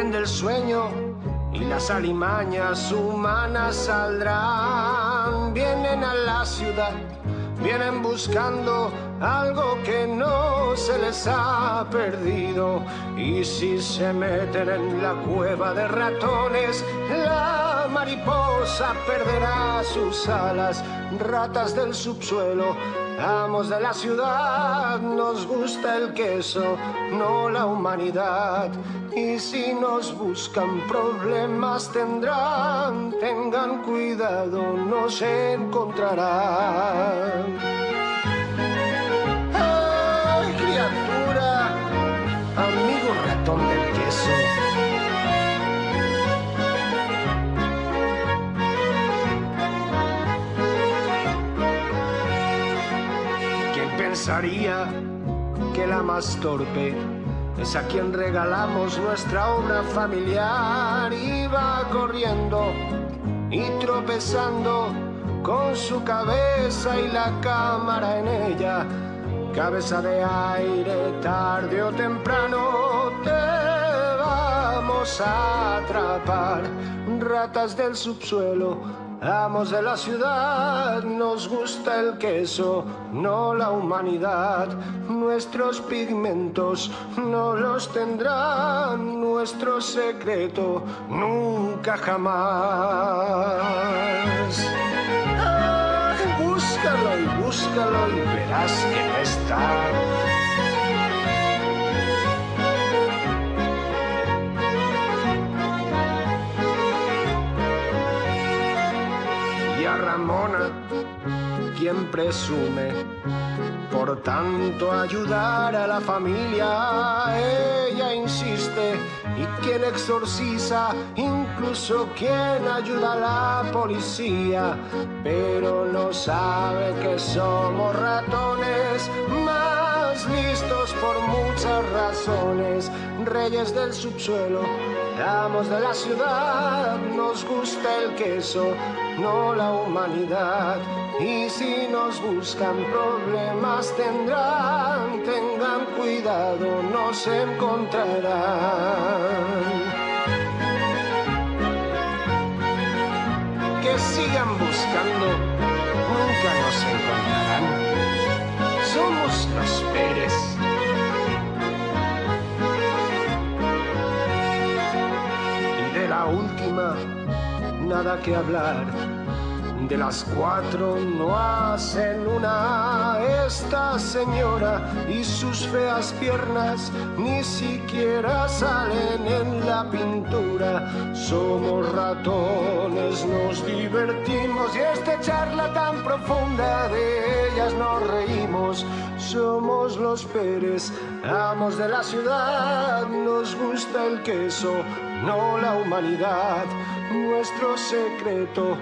Vienen del sueño y las alimañas humanas saldrán. Vienen a la ciudad, vienen buscando algo que no se les ha perdido. Y si se meten en la cueva de ratones, la mariposa perderá sus alas. Ratas del subsuelo, amos de la ciudad, nos gusta el queso, no la humanidad. Y si nos buscan problemas tendrán, tengan cuidado, nos encontrarán. ¡Ay, criatura! Amigo ratón del queso. ¿Quién pensaría que la más torpe es a quien regalamos nuestra obra familiar? Iba corriendo y tropezando con su cabeza y la cámara en ella. Cabeza de aire, tarde o temprano te vamos a atrapar. Ratas del subsuelo, amos de la ciudad, nos gusta el queso, no la humanidad. Nuestros pigmentos no los tendrán, nuestro secreto nunca jamás. Búscalo y verás que no está. Y a Ramona, quien presume por tanto ayudar a la familia, ella insiste, y quien exorciza, incluso quien ayuda a la policía, pero no sabe que somos ratones, más listos por muchas razones. Reyes del subsuelo, amos de la ciudad, nos gusta el queso, no la humanidad. Y si nos buscan problemas tendrán, tengan cuidado, nos encontrarán. Que sigan buscando, nunca nos encontrarán. Somos los Pérez. Y de la última, nada que hablar. De las 4 no hacen una. Esta señora y sus feas piernas ni siquiera salen en la pintura. Somos ratones, nos divertimos y esta charla tan profunda de ellas nos reímos. Somos los Pérez, amos de la ciudad, nos gusta el queso, no la humanidad. Nuestro secreto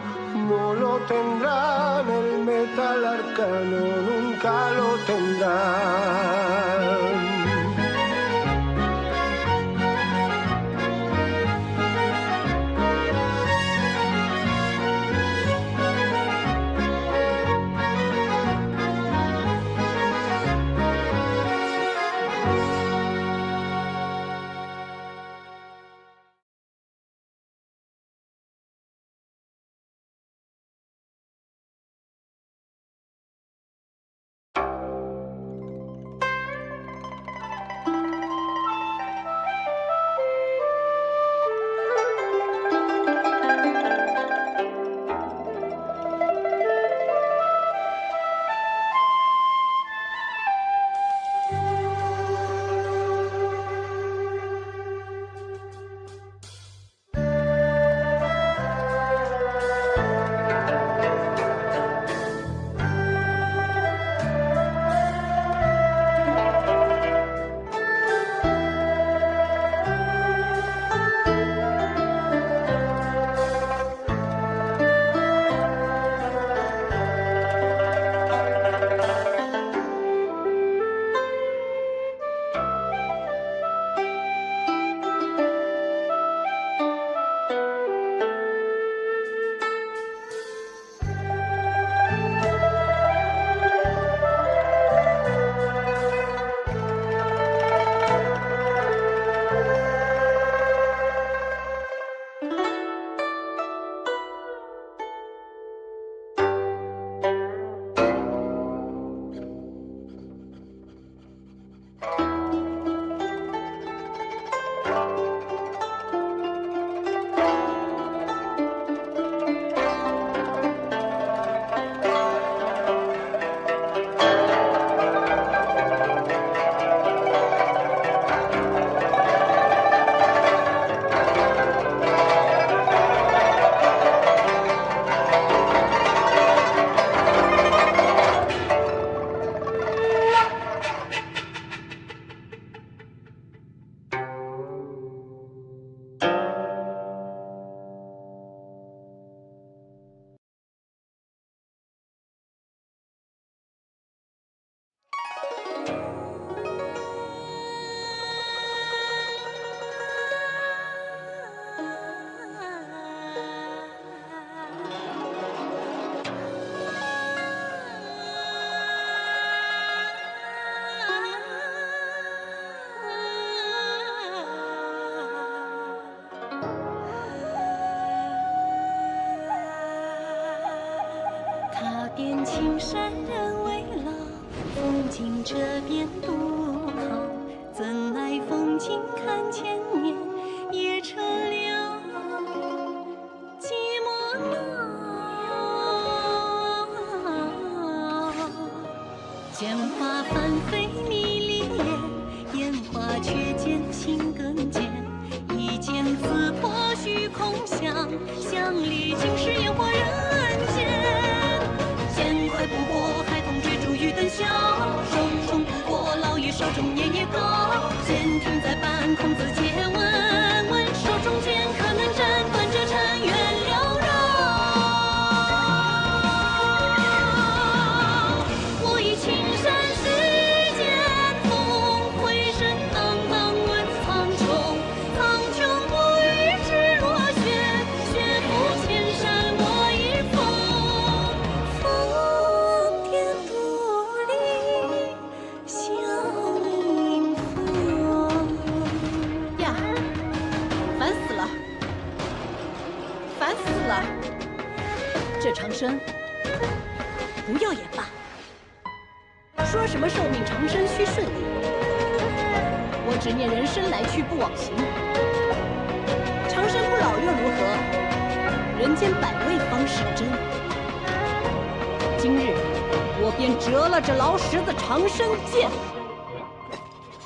no lo tendrán, el metal arcano nunca lo tendrán. 青山人未老，风景这边独好。怎奈风景看千年，也成了寂寞老。剑花翻飞迷离眼，烟花却渐行更渐。一剑刺破虚空响，响里尽是烟火人间。剑快不过孩童追逐鱼灯笑，重重不过老于手中年夜高。剑停在半空，自嗟问问手中剑可能斩断这尘缘缭绕。我以青山世间风，回身荡荡问苍穹。苍穹不语只落雪，雪覆千山落一峰。风天独立笑迎风。呀，烦死了，烦死了！这长生不要也罢。说什么寿命长生须顺利，我只念人生来去不枉行。长生不老又如何？人间百味方是真。今日我便折了这老石子长生剑，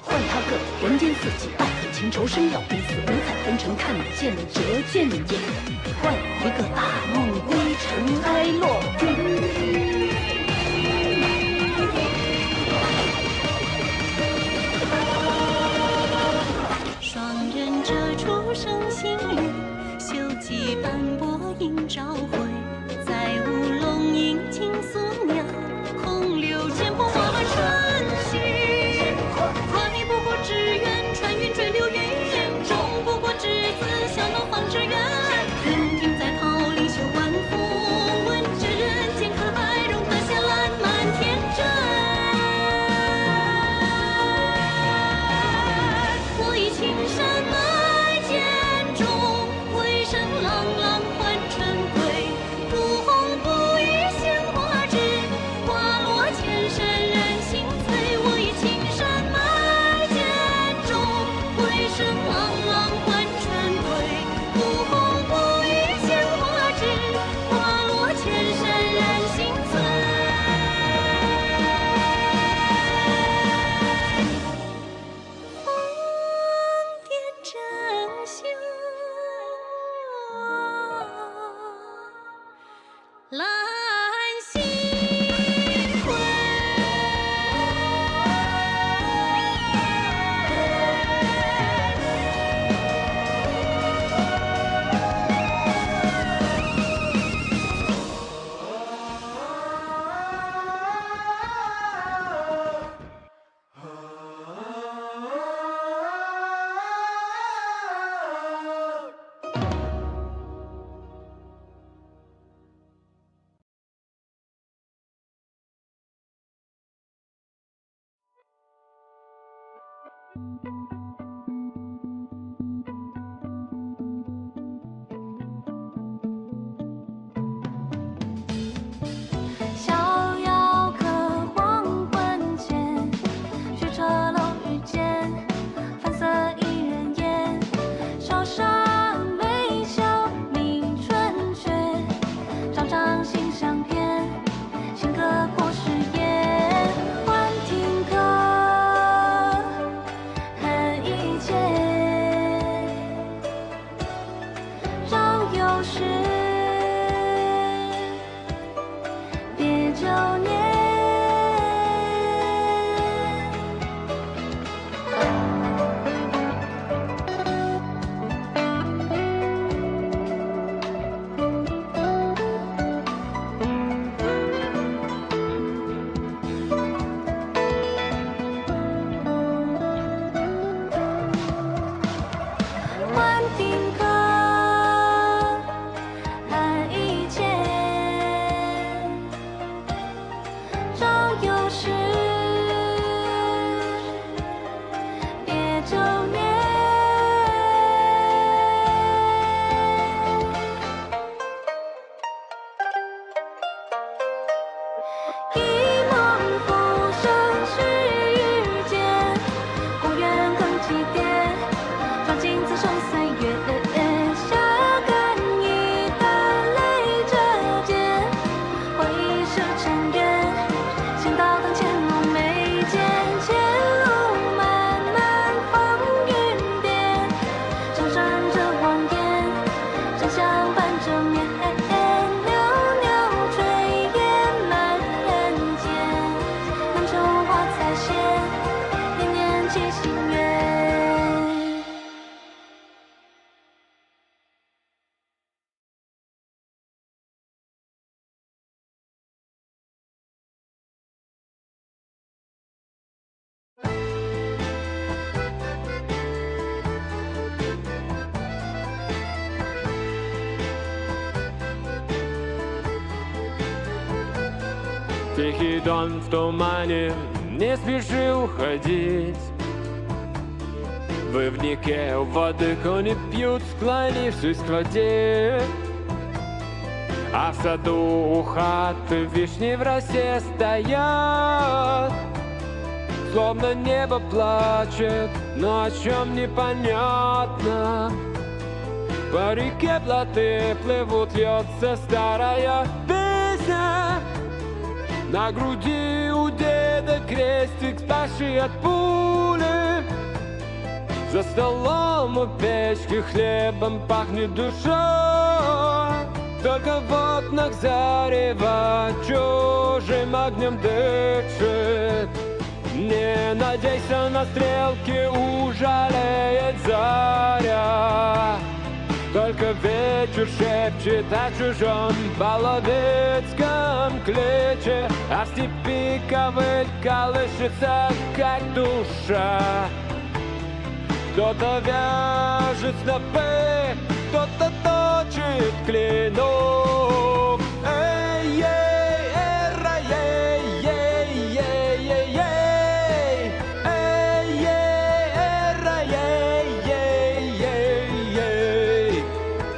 换他个人间四季，爱恨情仇生老病死，五彩纷呈看见折剑眼，换一个大梦归尘埃落定。双人折出生新侣，秀肌斑驳映朝晖。再无龙吟尽素娘，空留剑锋花乱春去。快不过只缘穿云追流云，重不过稚子小楼方知远。人停在桃林绣晚风，问知人间可爱容得下烂漫天真。我以青山埋剑中，回身朗朗换春归。不红不雨鲜花枝，花落千山染心醉。我以青山埋剑中，回身朗朗换春归。不红不雨鲜花枝，花落千山染心醉。风点珍秀，兰心辉。逍遥客黄昏间，雪车楼遇见，泛色一人烟。萧杀眉笑明春雪，朝朝心相偏，行客过世烟。换听歌，恨一切，朝有时。别旧年。换听歌， Тихий дон в тумане, не спеши уходить. В ивнике у воды кони пьют, склонившись к воде. А в саду у хаты вишни в росе стоят. Словно небо плачет, но о чем непонятно. По реке плоты плывут, льется старая песня. На груди у деда крестик, спасший от пули. За столом у печки хлебом пахнет душа. Только в окнах зарева чужим огнем дышит. Не надейся на стрелки, ужалеет заря. Только вечер шепчет о чужом половецком кличе, а в степи ковыль колышется, как душа. Кто-то вяжет снопы, кто-то точит клинок. Эй-ей, эра-ей, ей-ей-ей-ей. Эй-ей, эра-ей, ей-ей-ей-ей.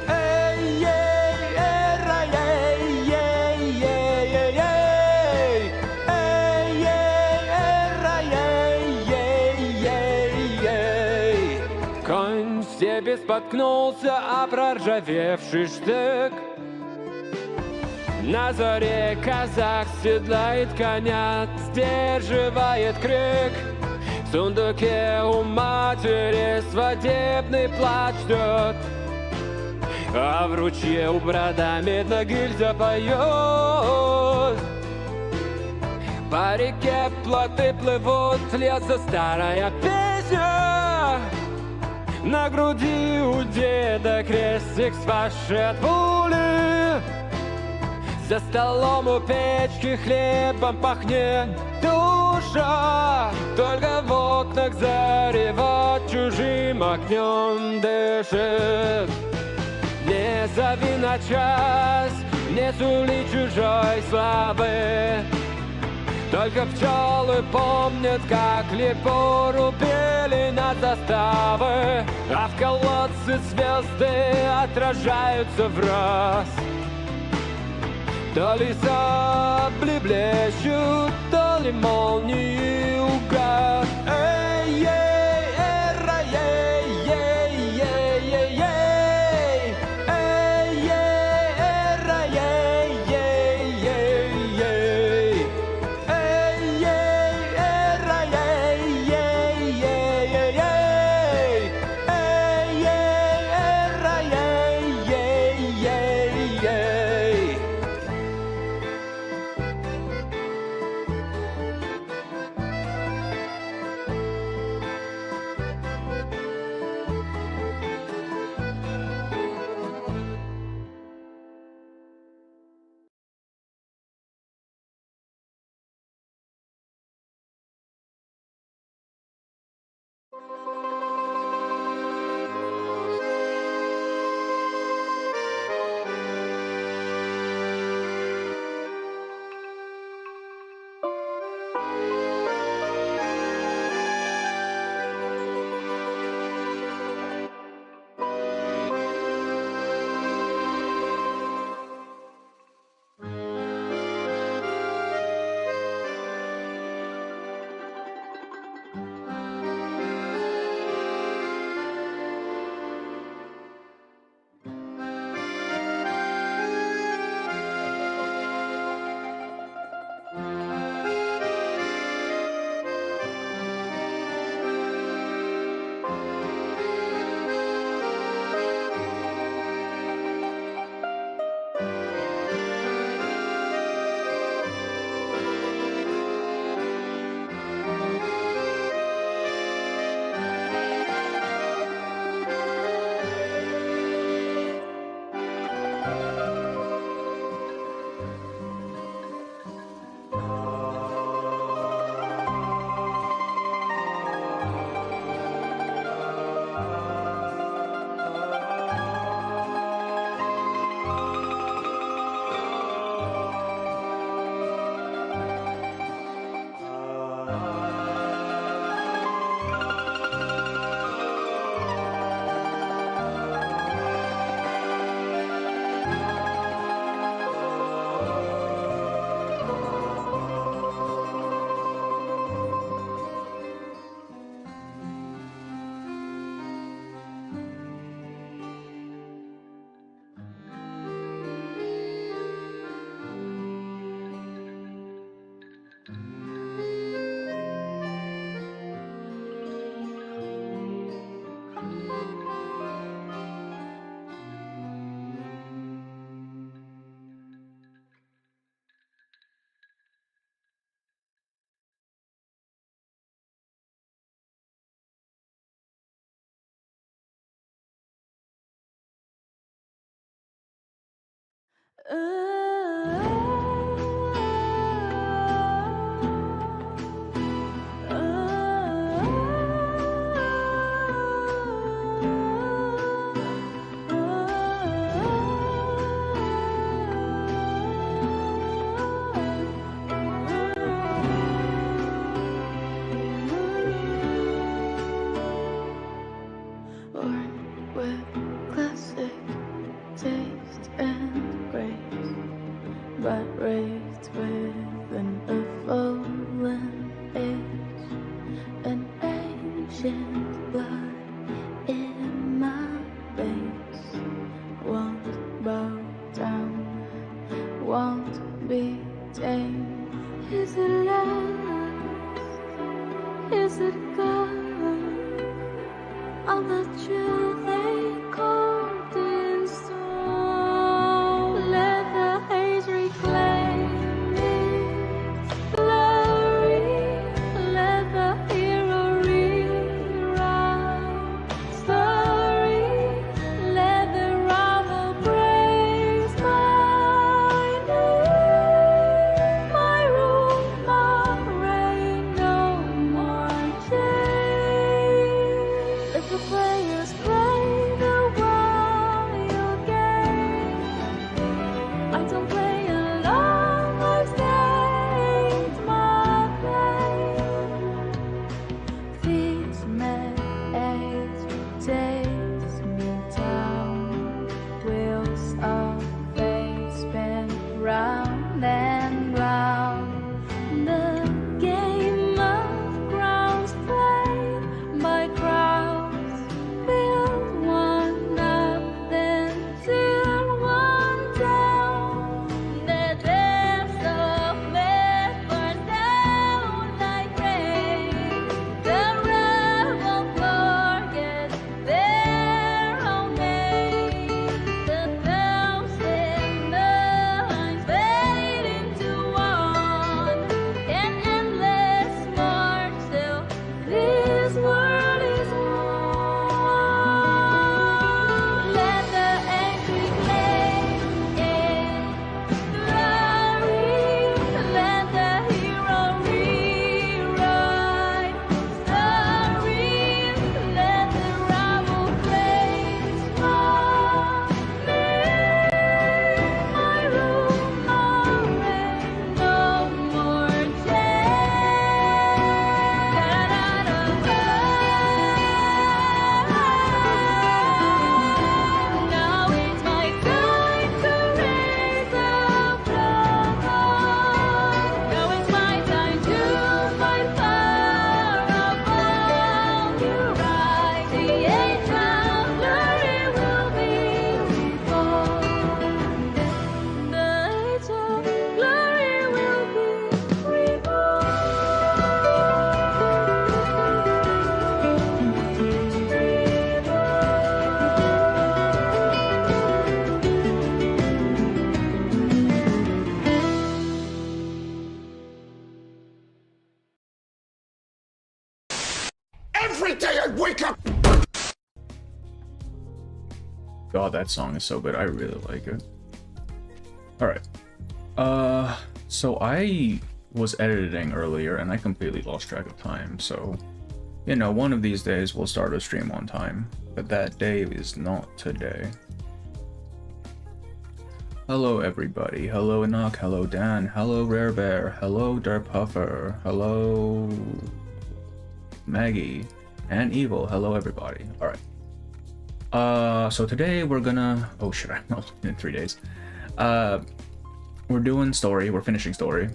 Эй-ей, эра-ей, ей-ей-ей-ей. Эй-ей, эра-ей, ей-ей-ей. Конь в степи споткнулся о проржавевший штык. На заре казак седлает коня, сдерживает крик. В сундуке у матери свадебный плач ждет, а в ручье у брата медно гильза поет. По реке плоты плывут, льется старая песня. На груди у деда крестик, спасший от пули. За столом у печки хлебом пахнет душа. Только в окнах зарева чужим огнем дышит. Не зови на час, не сули чужой славы. Только пчелы помнят, как легко рубили на заставы. А в колодце звезды отражаются враз. То ли сабли блещут, то ли молнии угас. Эй-ей, эра-ей, ей-ей-ей-ей. Эй-ей, эра-ей, ей-ей-ей-ей. Эй-ей, эра-ей, ей-ей-ей-ей. Эй-ей, эра-ей, ей-ей-ей. Every day I wake up! God, that song is so good. I really like it. Alright. So I was editing earlier and I completely lost track of time, so you know, one of these days we'll start a stream on time, but that day is not today. Hello everybody, hello Enoch, hello Dan, hello Rare Bear, hello Darpuffer, hello Maggie, and Evil, hello everybody. Alright. So today we're gonna, oh shit, I'm not in 3 days. We're doing story, we're finishing story.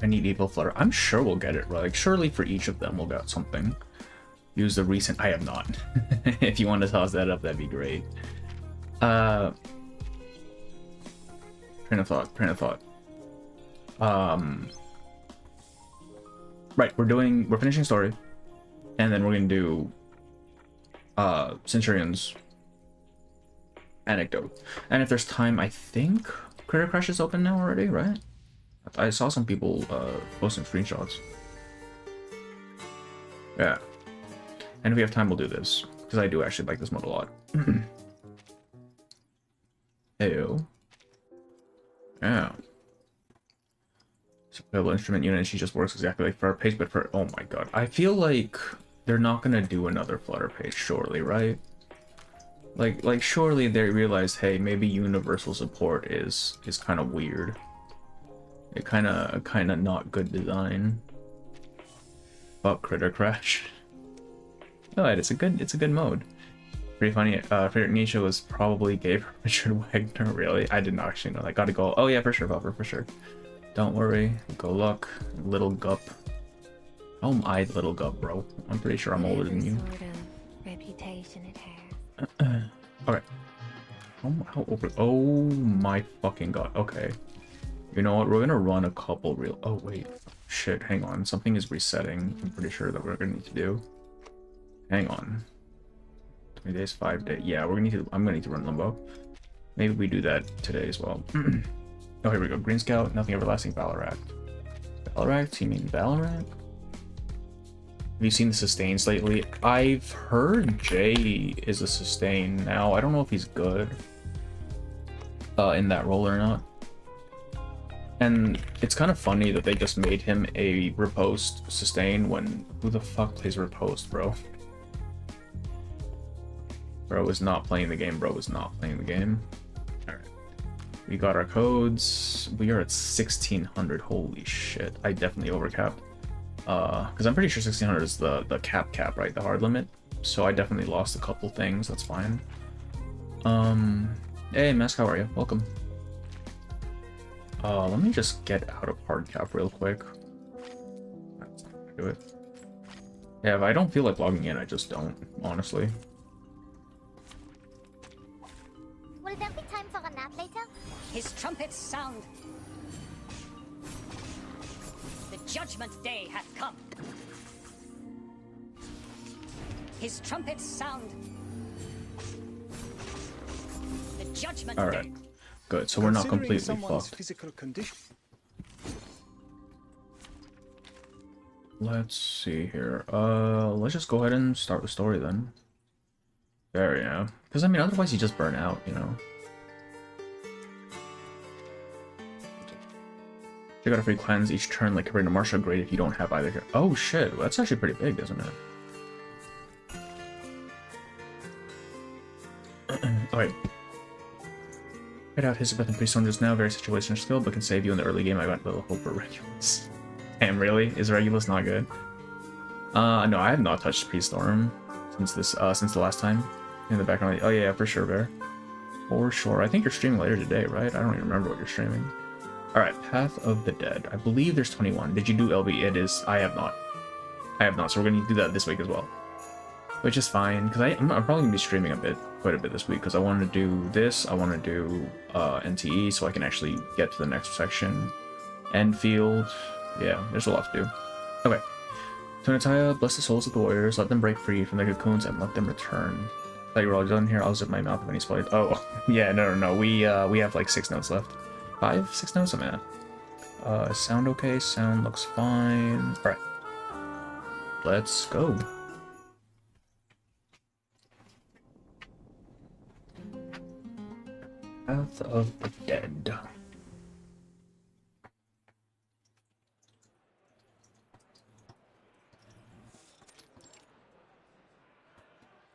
I need Evil Flutter. I'm sure we'll get it right. Like, surely for each of them we'll get something. Use the recent, I have not. If you want to toss that up, that'd be great. Train of thought. Right, we're finishing story. And then we're gonna do Centurion's anecdote. And if there's time, I think Critter Crush is open now already, right? I saw some people posting screenshots. Yeah. And if we have time, we'll do this. Because I do actually like this mode a lot. Heyo. Yeah. It's a playable instrument unit, and she just works exactly like Flutter Page, but for... Oh my god. I feel like they're not gonna do another Flutter Page, surely, right? Like surely they realized, hey, maybe universal support is kind of weird. It kind of not good design. Fuck Critter Crash. Oh, it's a good mode. Pretty funny. Favorite Nisha was probably gave her Richard Wagner. Really, I did not actually know that. Gotta go. Oh yeah, for sure, Buffer, for sure. Don't worry. Go luck, little gup. Oh my little gup, bro. I'm pretty sure I'm older than you. Reputation it has. Alright. Oh my fucking god. Okay. You know what? We're gonna run a couple real... Oh wait. Shit, hang on. Something is resetting. I'm pretty sure that we're gonna need to do. Hang on. 20 days, 5 days. Yeah, we're gonna need to... I'm gonna need to run Limbo. Maybe we do that today as well. Oh, here we go. Green Scout, Nothing Everlasting, Valorant. Valorant? You mean Valorant? Have you seen the sustains lately? I've heard Jay is a sustain now. I don't know if he's good in that role or not. And it's kind of funny that they just made him a riposte sustain when... Who the fuck plays riposte, bro? Bro is not playing the game. Bro is not playing the game. Alright. We got our codes. We are at 1600. Holy shit. I definitely overcapped. Because I'm pretty sure 1600 is the cap, right? The hard limit. So I definitely lost a couple things. That's fine. Hey, Mask, how are you? Welcome. Let me just get out of hard cap real quick. That's not gonna do it. Yeah, if I don't feel like logging in, I just don't, honestly. Will there be time for a nap later? His trumpets sound. The judgment day hath come. His trumpets sound. The judgment All right. Good, so we're not completely fucked. Physical condition. Let's see here. Let's just go ahead and start the story then. There, yeah. Because I mean, otherwise you just burn out, you know. You got a free cleanse each turn, like compared to martial grade if you don't have either here. Oh shit, that's actually pretty big, isn't it? Alright. Right out his and Priestone just now, very situational skill, but can save you in the early game. I got little hope for Regulus. Damn, really? Is Regulus not good? No, I have not touched Prieststorm since the last time. In the background, oh yeah, for sure, Bear. For sure. I think you're streaming later today, right? I don't even remember what you're streaming. Alright, Path of the Dead. I believe there's 21. Did you do LB? It is. I have not. So we're going to do that this week as well. Which is fine, because I'm probably going to be streaming quite a bit this week, because I want to do this, I want to do NTE, so I can actually get to the next section. Enfield. Yeah, there's a lot to do. Okay. Tonataya, bless the souls of the warriors, let them break free from their cocoons and let them return. I thought you were all done here, I'll zip my mouth if any spoiled. Oh, yeah, no. We have like 6 notes left. 5? 6 notes? I'm at. Sound okay? Sound looks fine. Alright. Let's go. Path of the Dead.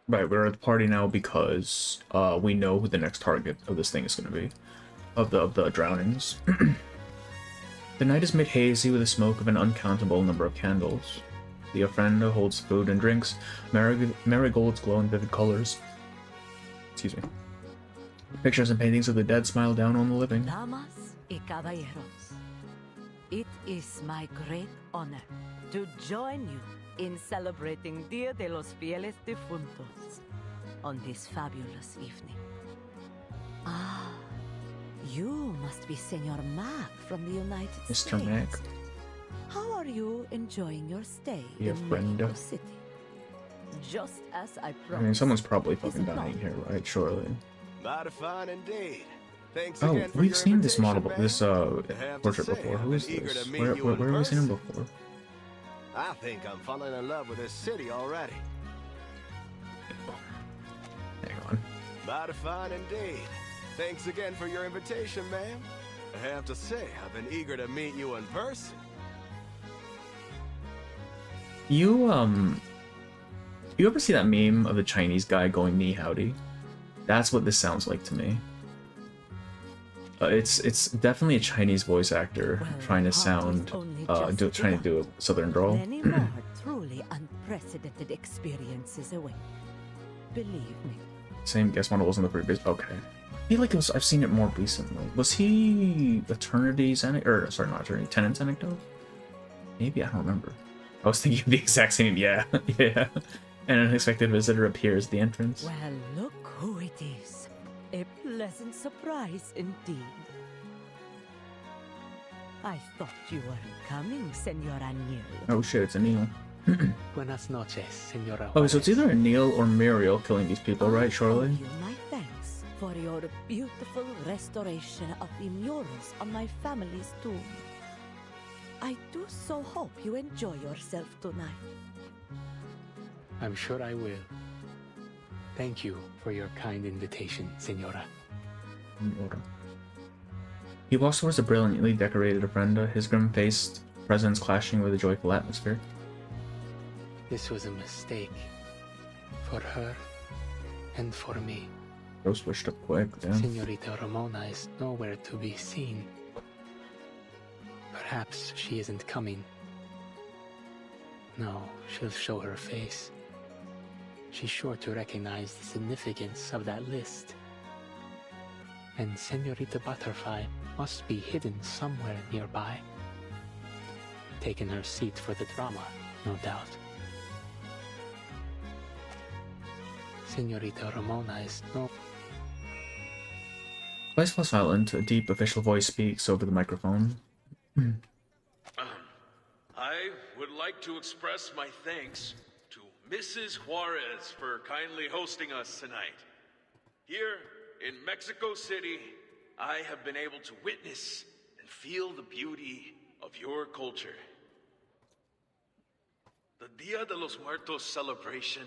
Right, we're at the party now because we know who the next target of this thing is going to be. Of the drownings. The night is made hazy with the smoke of an uncountable number of candles. The ofrenda holds food and drinks. Marigolds glow in vivid colors. Excuse me. Pictures and paintings of the dead smile down on the living. Damas y caballeros, it is my great honor to join you in celebrating Dia de los Fieles Difuntos on this fabulous evening. Ah, you must be Senor Mac from the United States. Mr. Mac. How are you enjoying your stay Your in friend. Mexico City? Just as I promised. I mean, someone's probably fucking Is it dying not? here, right? Surely. Mighty fine indeed. Thanks Oh, again for we've your seen this invitation, model, man. this I have to portrait say, before. Who I'm is eager this? to meet Where you in have we seen him person. before? I think I'm falling in love with this city already. Hang on. Mighty fine indeed. Thanks again for your invitation, ma'am. I have to say, I've been eager to meet you in person. You ever see that meme of the Chinese guy going "Ni howdy"? That's what this sounds like to me. It's definitely a Chinese voice actor trying to sound, trying to do a southern drawl. Many more truly unprecedented experiences await. Believe me. Same guest model was in the previous. Okay, I feel like it was. I've seen it more recently. Was he Eternity's or sorry, not Eternity, Tenant's anecdote? Maybe, I don't remember. I was thinking of the exact same. Yeah, yeah. An unexpected visitor appears at the entrance. Well, look who it is. A pleasant surprise indeed. I thought you weren't coming, Senora Neil. Oh shit, it's a Neil. Buenas noches, Senora. Oh, so it's either a Neil or Muriel killing these people, right, Charlie? You my thanks for your beautiful restoration of the murals on my family's tomb. I do so hope you enjoy yourself tonight. I'm sure I will. Thank you for your kind invitation, Senora. He walks towards the brilliantly decorated ofrenda, his grim-faced presence clashing with the joyful atmosphere. This was a mistake. For her, and for me. Rose switched up quick, yeah. Senorita Ramona is nowhere to be seen. Perhaps she isn't coming. No, she'll show her face. She's sure to recognize the significance of that list. And Senorita Butterfly must be hidden somewhere nearby. Taking her seat for the drama, no doubt. Senorita Ramona is no... Twice fell silent, a deep official voice speaks over the microphone. I would like to express my thanks to Mrs. Juarez for kindly hosting us tonight. Here in Mexico City, I have been able to witness and feel the beauty of your culture. The Dia de los Muertos celebration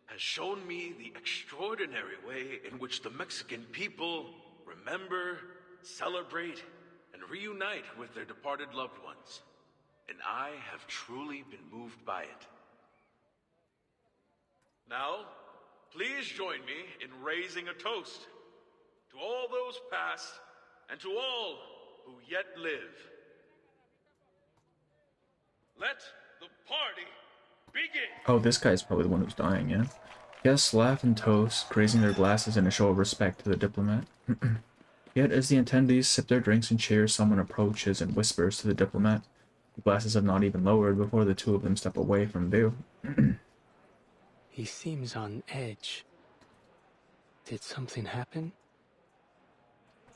has shown me the extraordinary way in which the Mexican people remember, celebrate, and reunite with their departed loved ones. And I have truly been moved by it. Now, please join me in raising a toast to all those past and to all who yet live. Let the party begin! Oh, this guy's probably the one who's dying, yeah? Guests laugh and toast, raising their glasses in a show of respect to the diplomat. Yet, as the attendees sip their drinks and cheers, someone approaches and whispers to the diplomat. The glasses have not even lowered before the two of them step away from view. He seems on edge. Did something happen?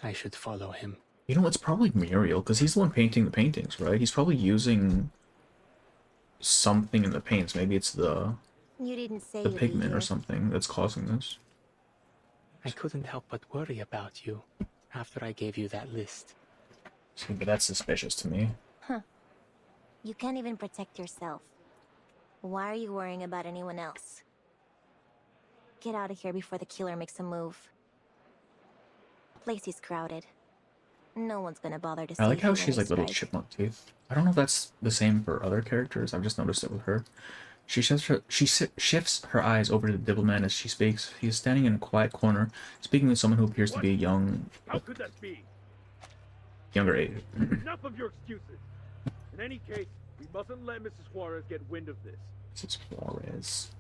I should follow him. You know, it's probably Muriel, because he's the one painting the paintings, right? He's probably using something in the paints. Maybe it's the pigment or something that's causing this. I couldn't help but worry about you after I gave you that list. See, but that's suspicious to me. Huh. You can't even protect yourself. Why are you worrying about anyone else? Get out of here before the killer makes a move. Place is crowded. No one's gonna bother to see I like how you she's when like they little strike. chipmunk teeth. I don't know if that's the same for other characters. I've just noticed it with her. She shifts her eyes over to the diplomat as she speaks. He is standing in a quiet corner, speaking with someone who appears to be young. How could that be? Younger age. Enough of your excuses. In any case, we mustn't let Mrs. Juarez get wind of this. Mrs. Juarez.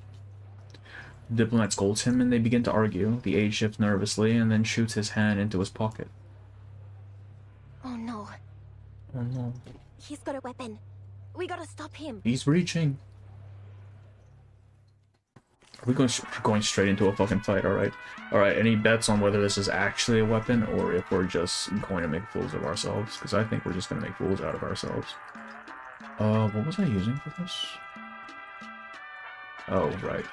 The diplomat scolds him and they begin to argue. The age shifts nervously and then shoots his hand into his pocket. Oh no. Oh no. He's got a weapon. We gotta stop him. He's reaching. Are we going straight into a fucking fight? Alright. Alright, any bets on whether this is actually a weapon or if we're just going to make fools of ourselves? Because I think we're just going to make fools out of ourselves. What was I using for this? Oh, right.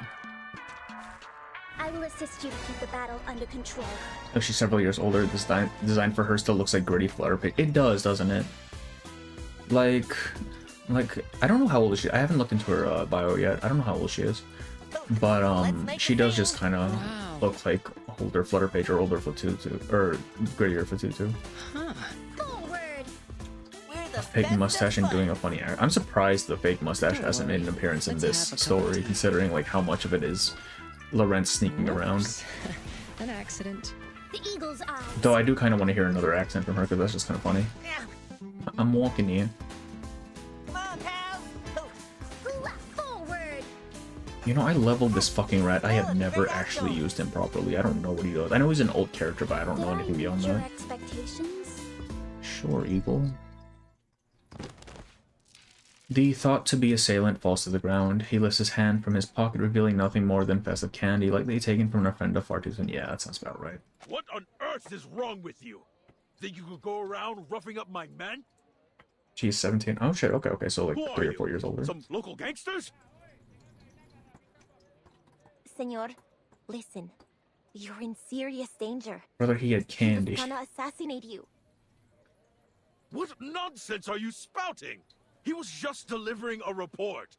I will assist you to keep the battle under control. Oh, she's several years older. This design for her still looks like gritty flutter page. It does, doesn't it? Like, I don't know how old is she. I haven't looked into her bio yet. I don't know how old she is. But, she does just kind of look like older Flutter Page or older Fatutu, or grittier Fatutu. Huh. fake mustache and doing a funny act. I'm surprised the fake mustache hasn't made an appearance in this story, considering like how much of it is Lorenz sneaking around. An accident. The eagle's eyes. Though I do kind of want to hear another accent from her because that's just kind of funny. I'm walking here. Come on, pal. Forward. You know, I leveled this fucking rat. I have never actually used him properly. I don't know what he does. I know he's an old character, but I don't know anything beyond Your that. expectations? Sure, Eagle. The thought-to-be assailant falls to the ground. He lifts his hand from his pocket, revealing nothing more than festive candy, likely taken from an ofrenda far too soon. Yeah, that sounds about right. What on earth is wrong with you? Think you could go around roughing up my men? She's 17. Oh shit, okay, so like Who are 3 or you? 4 years older. Some local gangsters? Senor, listen. You're in serious danger. Brother, he had candy. He was gonna assassinate you. What nonsense are you spouting? He was just delivering a report.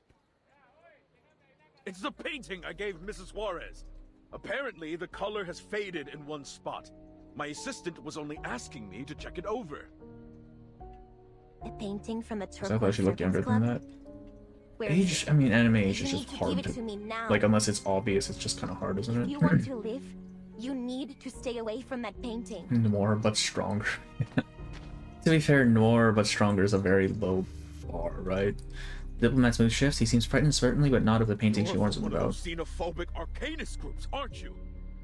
It's the painting I gave Mrs. Suarez. Apparently, the color has faded in one spot. My assistant was only asking me to check it over. A painting from the turquoise. So I thought she looked younger than that. Where Age, I mean, anime age You is need just to hard give it to, to me now. like, unless it's obvious, it's just kind of hard, isn't If it? you want to live, you need to stay away from that painting. Noir, but stronger. To be fair, noir, but stronger is a very low bar, right? Diplomat's mood shifts. He seems frightened, certainly, but not of the painting she warns him One of about. those xenophobic Arcanist groups, aren't you?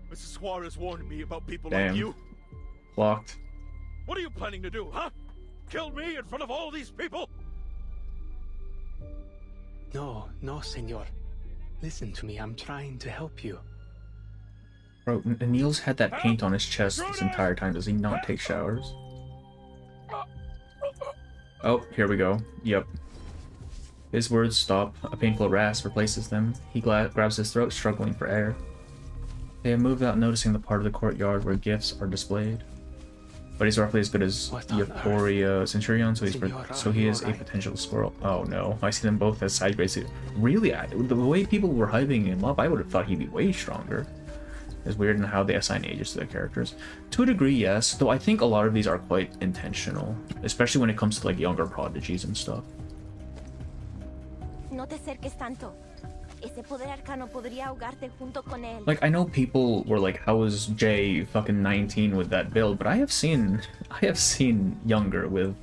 Mrs. Suarez warned me about people Damn. like you. Blocked. What are you planning to do, huh? Kill me in front of all these people? No, no, senor. Listen to me, I'm trying to help you. Bro, Niels had that paint on his chest this entire time. Does he not take showers? Oh, here we go. Yep. His words stop. A painful rasp replaces them. He grabs his throat, struggling for air. They have moved without noticing the part of the courtyard where gifts are displayed. But he's roughly as good as Euphoria Centurion, so he is a potential squirrel. Oh no, I see them both as side basic. Really, the way people were hyping him up, I would have thought he'd be way stronger. It's weird in how they assign ages to their characters. To a degree, yes, though I think a lot of these are quite intentional, especially when it comes to like younger prodigies and stuff. No te acerques tanto. Ese poder arcano podría ahogarte junto con él. Like, I know people were like, how is Jay fucking 19 with that build, but I have seen younger with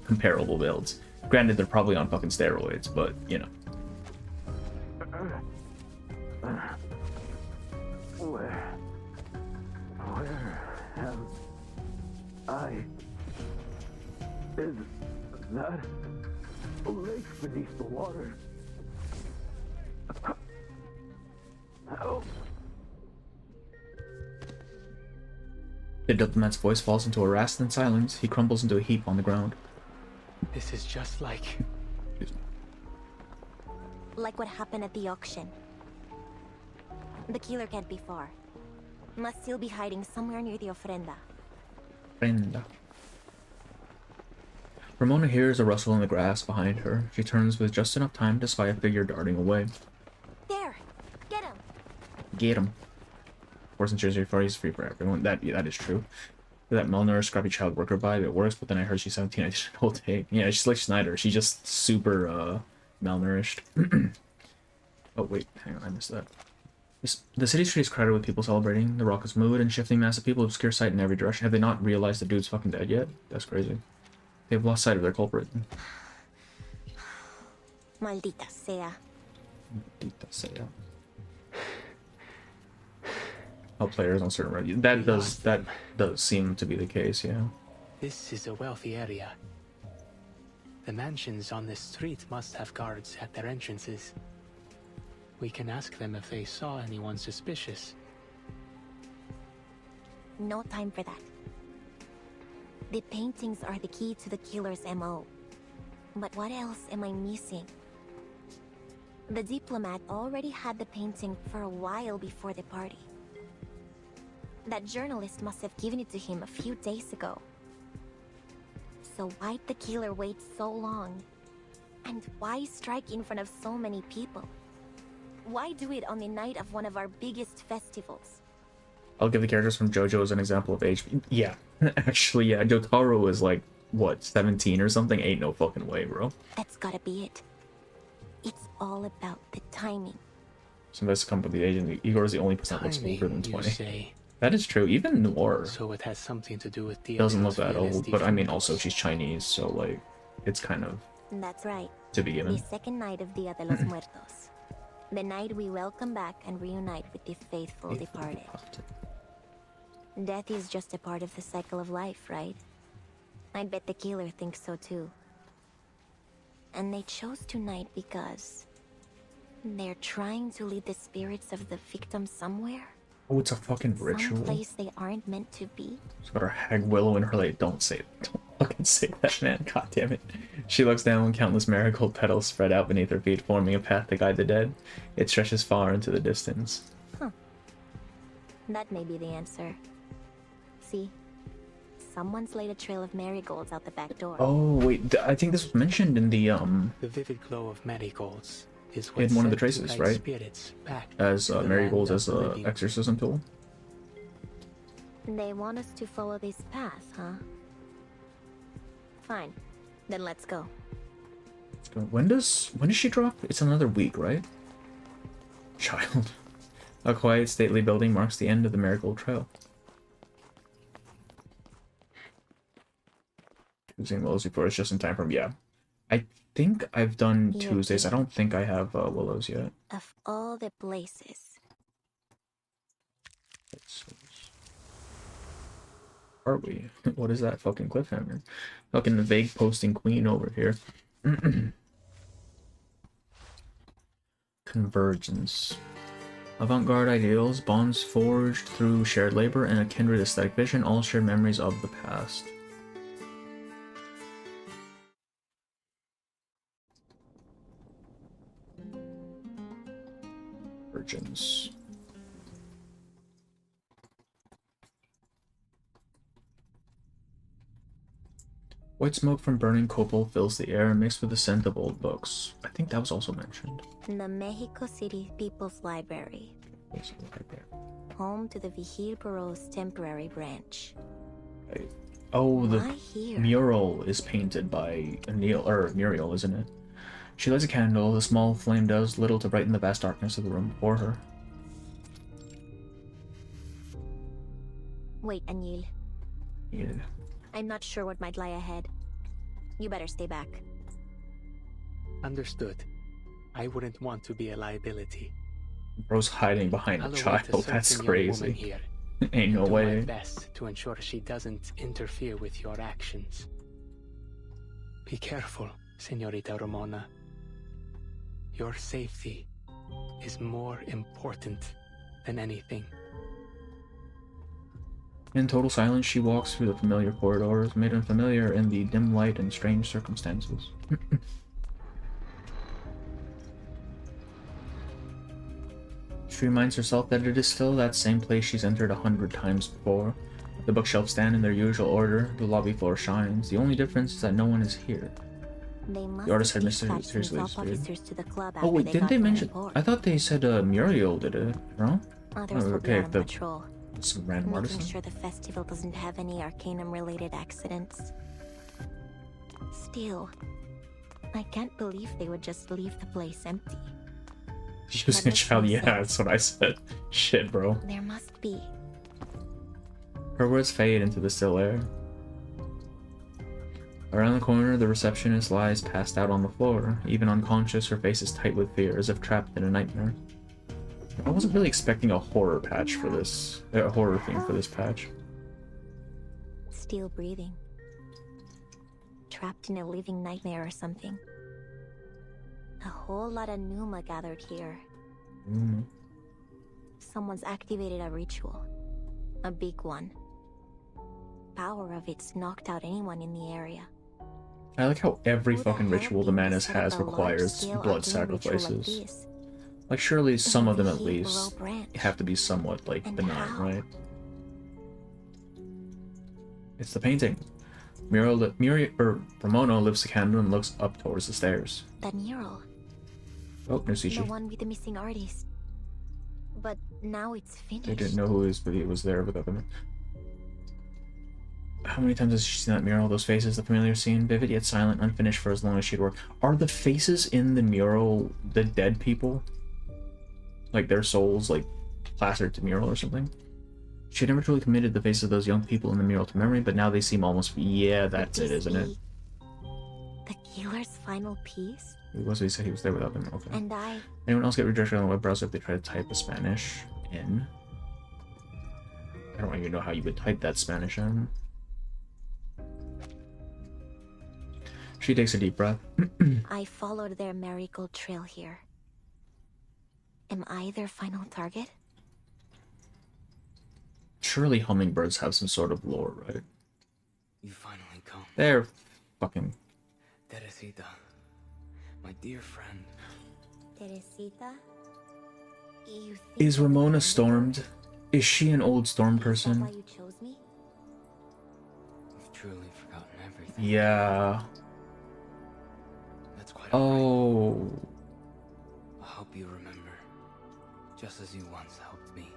comparable builds. Granted, they're probably on fucking steroids, but you know. Where am I? Is that a lake beneath the water? Help! The diplomat's voice falls into a rasp and silence. He crumbles into a heap on the ground. This is just like... Like what happened at the auction. The killer can't be far. Must still be hiding somewhere near the ofrenda. Brenda. Ramona hears a rustle in the grass behind her. She turns with just enough time to spy a figure darting away. There! Get him! Get him. Force and Jersey for he's free for everyone. That is true. That malnourished, scrappy child worker vibe, it works, but then I heard she's 17. I didn't know take. Yeah, she's like Schneider. She's just super malnourished. Oh wait, hang on, I missed that. The city street is crowded with people celebrating. The raucous mood and shifting mass of people obscure sight in every direction. Have they not realized the dude's fucking dead yet? That's crazy. They've lost sight of their culprit. Maldita sea. Maldita sea. How players on certain roads. That does seem to be the case, yeah. This is a wealthy area. The mansions on this street must have guards at their entrances. We can ask them if they saw anyone suspicious. No time for that. The paintings are the key to the killer's MO. But what else am I missing? The diplomat already had the painting for a while before the party. That journalist must have given it to him a few days ago. So why'd the killer wait so long? And why strike in front of so many people? Why do it on the night of one of our biggest festivals? I'll give the characters from JoJo as an example of age. Yeah, actually, yeah. Jotaro is like what, 17 or something? Ain't no fucking way, bro. That's gotta be it. It's all about the timing. So that's come with the agent. Igor is the only person that looks older than 20. That is true. Even Noir So it has something to do with the doesn't look that old, but I mean, also she's Chinese, so like, it's kind of That's right. to be given. The second night of Dia de los Muertos. The night we welcome back and reunite with the faithful departed. Death is just a part of the cycle of life, right? I'd bet the killer thinks so too. And they chose tonight because they're trying to lead the spirits of the victims somewhere. Oh, it's a fucking ritual. Some place they aren't meant to be. She's got her hag willow in her lake. Don't say it. Don't fucking say that, man. God damn it. She looks down when countless marigold petals spread out beneath her feet, forming a path to guide the dead. It stretches far into the distance. Huh. That may be the answer. See? Someone's laid a trail of marigolds out the back door. Oh, wait. I think this was mentioned in the, The vivid glow of marigolds is in one of the traces, right? As marigolds as a exorcism tool. They want us to follow this path, huh? Fine. Then let's go. Let's go. When does she drop? It's another week, right? Child. A quiet, stately building marks the end of the marigold trail. Using willows before it's just in time for I think I've done Tuesdays. I don't think I have willows yet. Of all the places. Are we? What is that fucking cliffhanger? Fucking the vague posting queen over here. Convergence. Avant-garde ideals, bonds forged through shared labor, and a kindred aesthetic vision, all shared memories of the past. Convergence. White smoke from burning copal fills the air, mixed with the scent of old books. I think that was also mentioned. The Mexico City People's Library. Home to the Vigil Bureau's temporary branch. Right. Oh, the Why here? mural is painted by Muriel, isn't it? She lights a candle. The small flame does little to brighten the vast darkness of the room before her. Wait, Anil. Yeah. I'm not sure what might lie ahead. You better stay back. Understood. I wouldn't want to be a liability. Bro's hiding behind a I'll await child. a That's certain young woman crazy. here. Ain't no Do way. my best to ensure she doesn't interfere with your actions. Be careful, Señorita Ramona. Your safety is more important than anything. In total silence, she walks through the familiar corridors, made unfamiliar in the dim light and strange circumstances. She reminds herself that it is still that same place she's entered 100 times before. The bookshelves stand in their usual order, the lobby floor shines. The only difference is that no one is here. They must The artist had have dispatched some mysteriously top disappeared. officers to the club Oh after wait, they didn't got they the mention? report. I thought they said Muriel did it, no? Others Oh, will be okay, on the patrol, some random making artisan. sure the festival doesn't have any Arcanum-related accidents. Still, I can't believe they would just leave the place empty. Using a child, yeah, that's what I said. Shit, bro. There must be. Her words fade into the still air. Around the corner, the receptionist lies passed out on the floor. Even unconscious, her face is tight with fear, as if trapped in a nightmare. I wasn't really expecting a horror patch for this, a horror theme for this patch. Still breathing. Trapped in a living nightmare or something. A whole lot of Numa gathered here. Someone's activated a ritual. A big one. Power of it's knocked out anyone in the area. I like how every Who the fucking hell ritual the being Manus set up has a requires large-scale blood Arcane ritual like sacrifices. this? Like surely some of them at Vigil least Bureau branch. have to be somewhat like And benign, how? right? It's the painting. Ramono lifts the candle and looks up towards the stairs. That mural. Oh, The Nusichi. one with the missing artist. But now it's finished. They didn't know who he is, but he was there without them. How many times has she seen that mural? Those faces, the familiar scene, vivid yet silent, unfinished for as long as she'd worked. Are the faces in the mural the dead people? Like their souls, like plastered to mural or something? She never truly committed the faces of those young people in the mural to memory, but now they seem almost... Yeah, that's it, isn't it? The killer's final piece? He was, he said he was there without them. Okay. And I... Anyone else get rejected on the web browser if they try to type the Spanish in? I don't even know how you would type that Spanish in. She takes a deep breath. I followed their marigold trail here. Am I their final target? Surely hummingbirds have some sort of lore, right? You finally come. They're fucking... Teresita, my dear friend. Teresita? You think Is Ramona stormed? Is she an old storm person? Is that why you chose me? You've truly forgotten everything. Yeah. That's quite Oh. I hope you remember, just as you once helped me.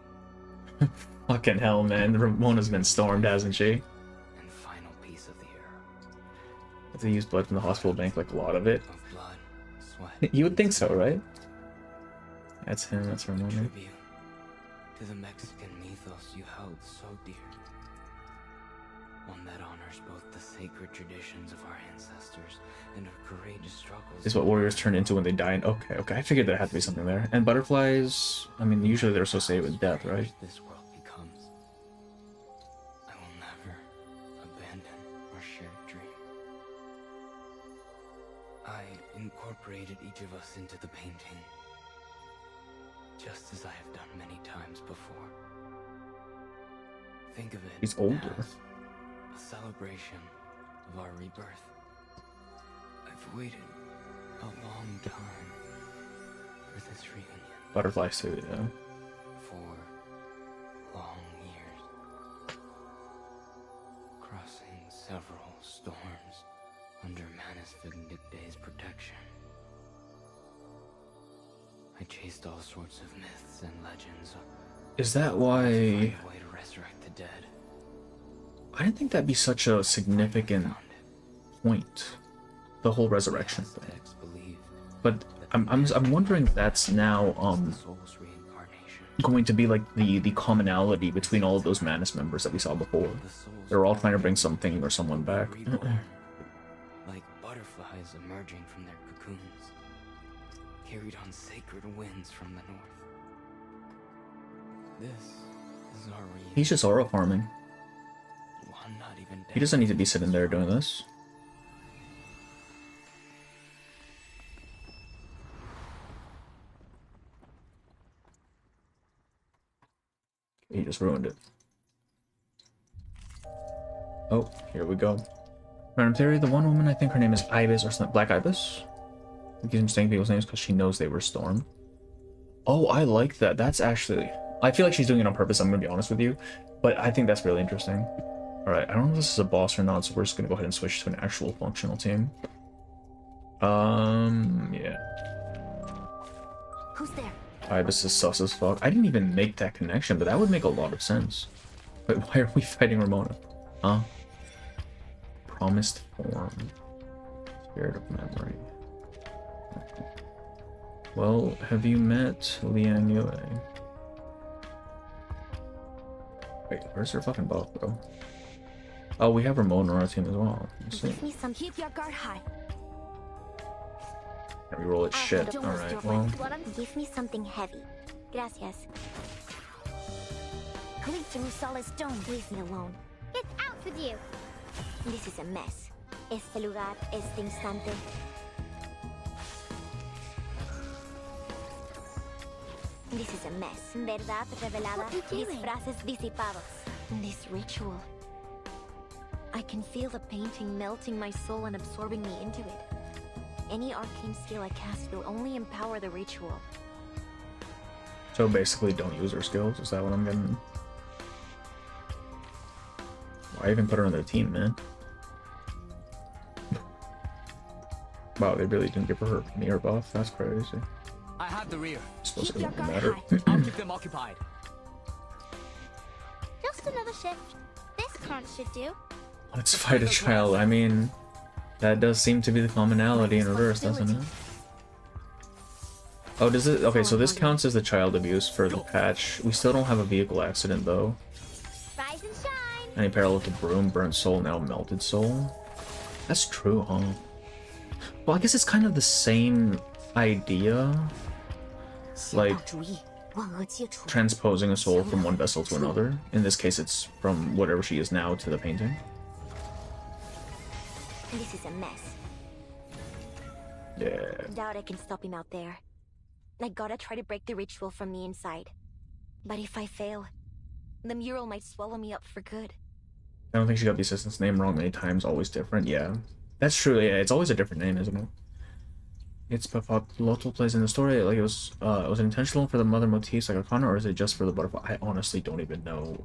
Fucking hell, man. Ramona's been stormed, hasn't she? And final piece of the era. Have they used blood from the hospital bank, like a lot of it? Of blood, sweat. You would think so, right? That's him, that's Ramona. Tribute to the Mexican mythos you held so dear. One that honors both the sacred traditions of our ancestors and our courageous struggles. Is what warriors turn into when they die. And okay, I figured there had to be something there. And butterflies, I mean, usually they're associated with death, right? This world becomes. I will never abandon our shared dream. I incorporated each of us into the painting, just as I have done many times before. Think of it He's older. as a celebration of our rebirth. I've waited a long time for this reunion. Butterflies too, yeah. 4 long years. Crossing several storms under Manus Vindicte's protection. I chased all sorts of myths and legends. Is that why... Way to resurrect the dead. I didn't think that'd be such a significant point. The whole resurrection thing. But I'm wondering if that's now going to be like the commonality between all of those Manus members that we saw before. They're all trying to bring something or someone back. Like butterflies emerging from their cocoons, carried on sacred winds from the north. This is our reunion. He's just aura farming. One not even dead. He doesn't need to be sitting there doing this. He just ruined it. Oh, here we go. Random theory, the one woman, I think her name is Ibis or something. Black Ibis? I keep saying people's names because she knows they were stormed. Oh, I like that. That's actually... I feel like she's doing it on purpose, I'm going to be honest with you. But I think that's really interesting. Alright, I don't know if this is a boss or not, so we're just going to go ahead and switch to an actual functional team. Yeah. Who's there? Ibis is sus as fuck. I didn't even make that connection, but that would make a lot of sense. But why are we fighting Ramona? Huh? Promised form. Spirit of memory. Well, have you met Liang Yue? Wait, where's her fucking buff, bro? Oh, we have Ramona on our team as well. Let's see. Give me some. Keep your guard high. Can we roll it shit? Alright, well. Give me something heavy. Gracias. Cleave through solid stone. Leave me alone. Get out with you! This is a mess. Este lugar, este instante. This is a mess. Verdad revelada. Disfraces disipados. This ritual. I can feel the painting melting my soul and absorbing me into it. Any arcane skill I cast will only empower the ritual. So basically, don't use her skills? Is that what I'm getting? Why even put her on their team, man? Wow, they really didn't give her near buff? That's crazy. I have the rear. Suppose it doesn't matter. I'll keep them occupied. Just another shift. This crunch should do. Let's fight a child. I mean, that does seem to be the commonality in reverse, doesn't it? Oh, does it? Okay, so this counts as the child abuse for the patch. We still don't have a vehicle accident, though. Rise and shine. Any parallel to Broom, Burnt Soul, now Melted Soul? That's true, huh? Well, I guess it's kind of the same idea. Like, transposing a soul from one vessel to another. In this case, it's from whatever she is now to the painting. This is a mess. Yeah. Doubt I can stop him out there. I gotta try to break the ritual from the inside. But if I fail, the mural might swallow me up for good. I don't think she got the assistant's name wrong many times, always different. Yeah. That's true, yeah, it's always a different name, isn't it? It's Papaloto plays in the story, like it was intentional for the mother motifs like Arcana, or is it just for the butterfly? I honestly don't even know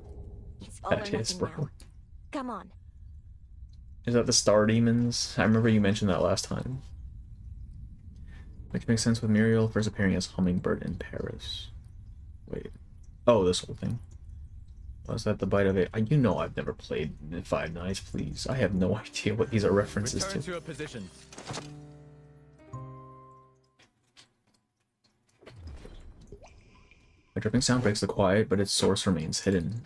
that is, bro. Now. Come on. Is that the Star Demons? I remember you mentioned that last time. Which makes sense with Muriel first appearing as Hummingbird in Paris. Wait. Oh, this whole thing. Was that the bite of it? You know I've never played Five Nights, please. I have no idea what these are references Return to. to a position. A dripping sound breaks the quiet, but its source remains hidden.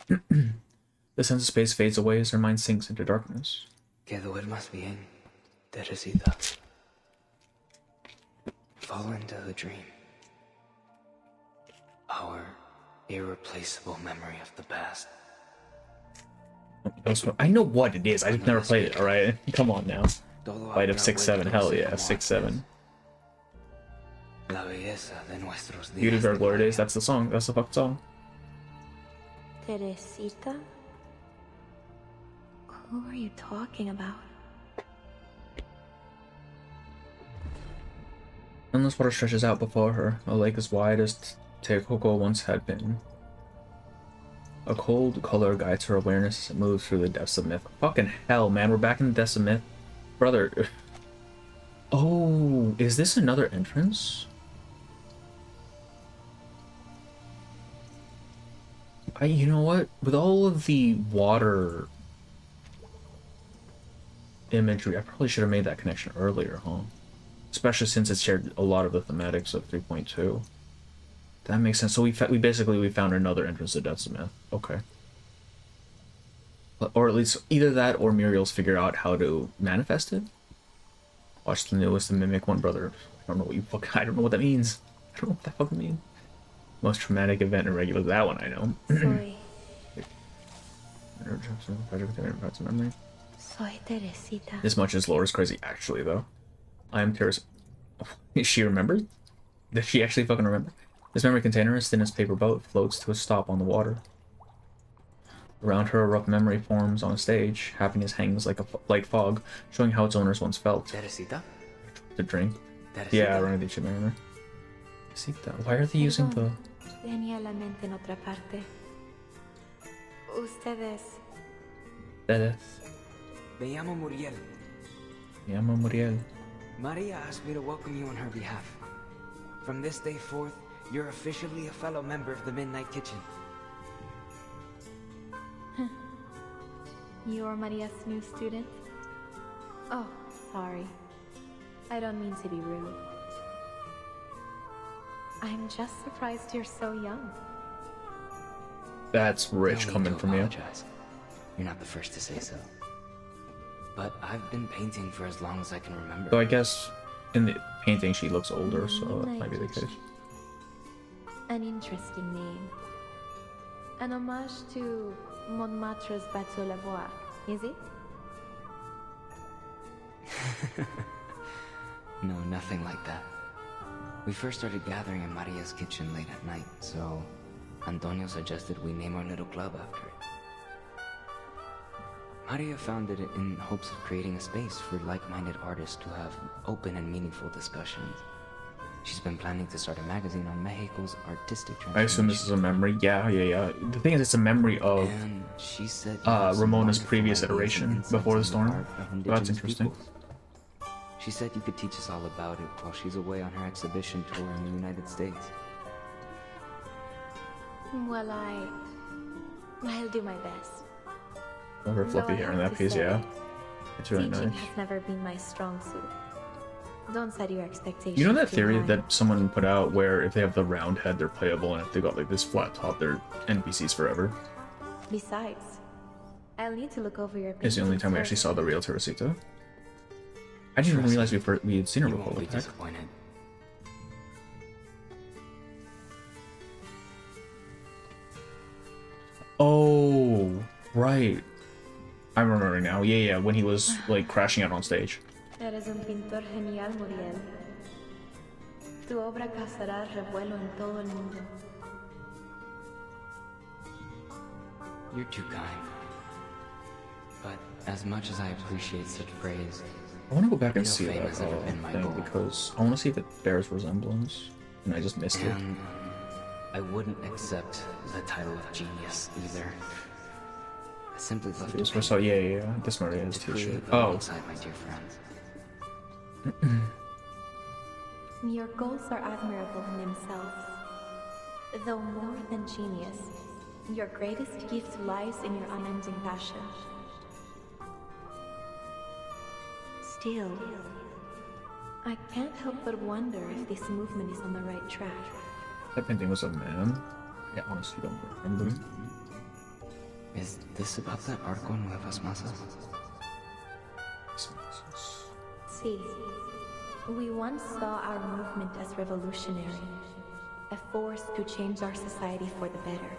The sense of space fades away as her mind sinks into darkness. Que duermas bien, Teresita. Fall into the dream. Our irreplaceable memory of the past. I know what it is, I've never played it, alright? Come on now. Bite of 6-7, hell yeah, 6-7. Beauty of Our Glory Days, that's the song, that's the fucking song. Teresita? Who are you talking about? Endless water stretches out before her, a lake as wide as Teokoko once had been. A cold color guides her awareness as it moves through the depths of myth. Fucking hell, man, we're back in the depths of myth. Brother. Oh, is this another entrance? You know what? With all of the water imagery, I probably should have made that connection earlier, huh? Especially since it shared a lot of the thematics of 3.2. That makes sense. So we basically found another entrance to Depths of Myth. Okay. Or at least either that or Muriel's figured out how to manifest it. Watch the newest and mimic one, brother. I don't know what that means. I don't know what that fucking means. Most traumatic event in regular. That one I know. Soy Soy Teresita. As much as Laura's crazy, actually, though. I am Teresita. Is she remembered? Does she actually fucking remember? This memory container, as thin as paper boat, floats to a stop on the water. Around her, a rough memory forms on a stage. Happiness hangs like a light fog, showing how its owners once felt. Teresita? The drink. Teresita? Yeah, running the ship mariner. Teresita. Why are they using the... Tenía la mente en otra parte. Ustedes. Me llamo Muriel. Me llamo Muriel. Maria asked me to welcome you on her behalf. From this day forth, you're officially a fellow member of the Midnight Kitchen. You're Maria's new student? Oh, sorry. I don't mean to be rude. I'm just surprised you're so young. That's rich coming from you. You're not the first to say so. But I've been painting for as long as I can remember. So I guess in the painting she looks older, so that might be the case. An interesting name. An homage to Montmartre's Bateau Lavoir, is it? No, nothing like that. We first started gathering in Maria's kitchen late at night, so Antonio suggested we name our little club after it. Maria founded it in hopes of creating a space for like-minded artists to have open and meaningful discussions. She's been planning to start a magazine on Mexico's artistic transformation. I assume this is a memory. Yeah. The thing is, it's a memory of she said Ramona's previous iteration before the storm. That's interesting. Peoples. She said you could teach us all about it while she's away on her exhibition tour in the United States. Well, I'll do my best. Love her fluffy hair in that piece, yeah. It's really Teaching nice. has never been my strong suit. Don't set your expectations. You know that too theory high. that someone put out where if they have the round head, they're playable, and if they got like this flat top, they're NPCs forever? Besides, I'll need to look over your It's the only paintings time we actually first. saw the real Teresita. I didn't even realize we had seen her You before. won't be What the heck? disappointed. Oh, right. I'm remembering now. Yeah, yeah, when he was like crashing out on stage. Eres un pintor genial, Muriel. Tu obra causará revuelo en todo el mundo. You're too kind. But as much as I appreciate such praise, I want to go back and no see fame that has ever been my thing goal. because I want to see if it bears resemblance, and I just missed it. And I wouldn't accept the title of genius either. I simply love to Just paint, saw, yeah, yeah, yeah. This Maria's to teacher. create Oh, alongside my dear friends. Your goals are admirable in themselves. Though more than genius, your greatest gift lies in your unending passion. Still, I can't help but wonder if this movement is on the right track. that painting was a man. I honestly don't remember. Is this about that article in Nuevas Masas? See, we once saw our movement as revolutionary, a force to change our society for the better.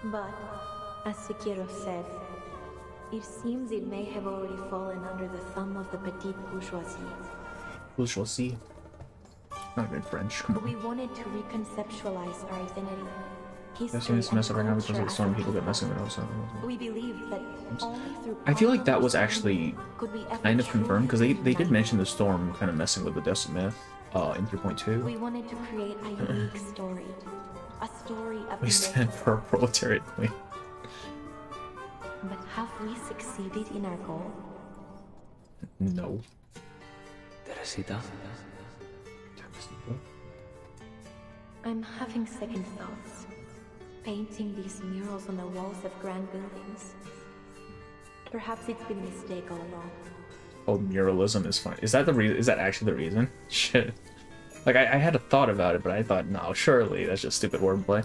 But, as Siqueiro said, it seems it may have already fallen under the thumb of the petite bourgeoisie. Bourgeoisie. Not good French. Come on. We wanted to reconceptualize our identity, That's history, it's messed up right now because of culture the storm. as a People get people. messing with us. We believed that only through I feel like that common was understanding actually could we ever kind of truly confirmed because they be did united. mention the storm kind of messing with the Decimeth in 3.2. We wanted to create a unique story, a story of We stand miracles. for a proletariat queen. But have we succeeded in our goal? No. Teresita? I'm having second thoughts. Painting these murals on the walls of grand buildings. Perhaps it's been a mistake all along. Oh, muralism is fun. Is that the reason? Is that actually the reason? Shit. Like I had a thought about it, but I thought, no, surely that's just stupid wordplay.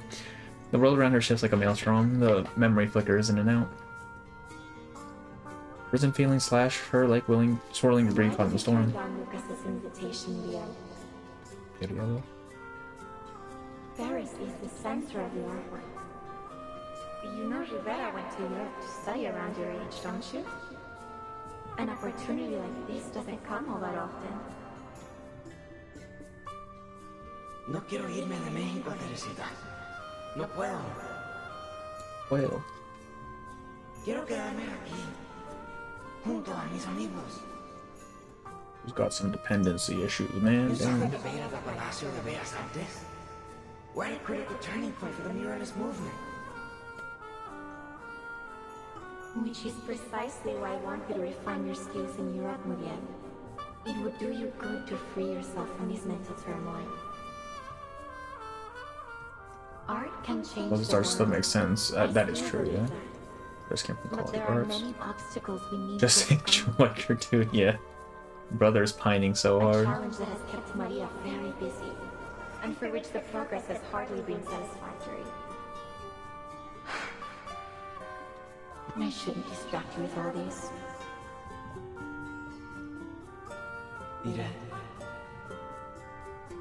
The world around her shifts like a maelstrom. The memory flickers in and out. Prison feelings slash her like willing, swirling debris caught in the storm. Down Lucas's invitation, Leo. Yada yada. Paris is the center of the artwork. You know Rivera went to Europe to study around your age, don't you? An opportunity like this doesn't come all that often. No quiero irme de México, Teresita. No puedo. Well, Quiero quedarme aquí, junto a mis amigos. he's got some dependency issues, man. You saw the Damn. debate at the Palacio de Bellas Artes? We're at a critical turning point for the muralist movement. Which is precisely why I want you to refine your skills in Europe, Muriel. It would do you good to free yourself from this mental turmoil. Art can change Well, the start the still world. makes sense. I That is still true, believe yeah. that. Just came from But quality there are arts. many obstacles we need Just to think overcome. what you're doing, yeah. Brother's pining so A hard. challenge that has kept Maria very busy, and for which the progress has hardly been satisfactory. I shouldn't distract you with all this. Iré.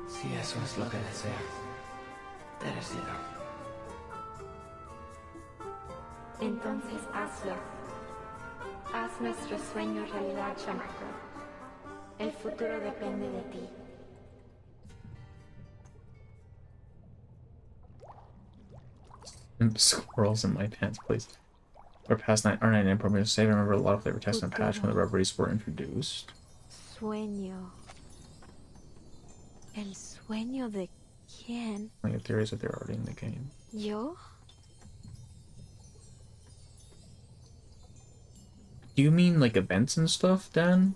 Si eso es lo que deseas, Teresita. Entonces hazlo. Haz nuestro sueño realidad, chamaco. El futuro depende de ti. Squirrels in my pants, please. Or past R99 program to save. I remember a lot of flavor text and patch when the reveries were introduced. Sueño. El sueño de quién? I have theories that they're already in the game. Yo? Do you mean like events and stuff, Dan?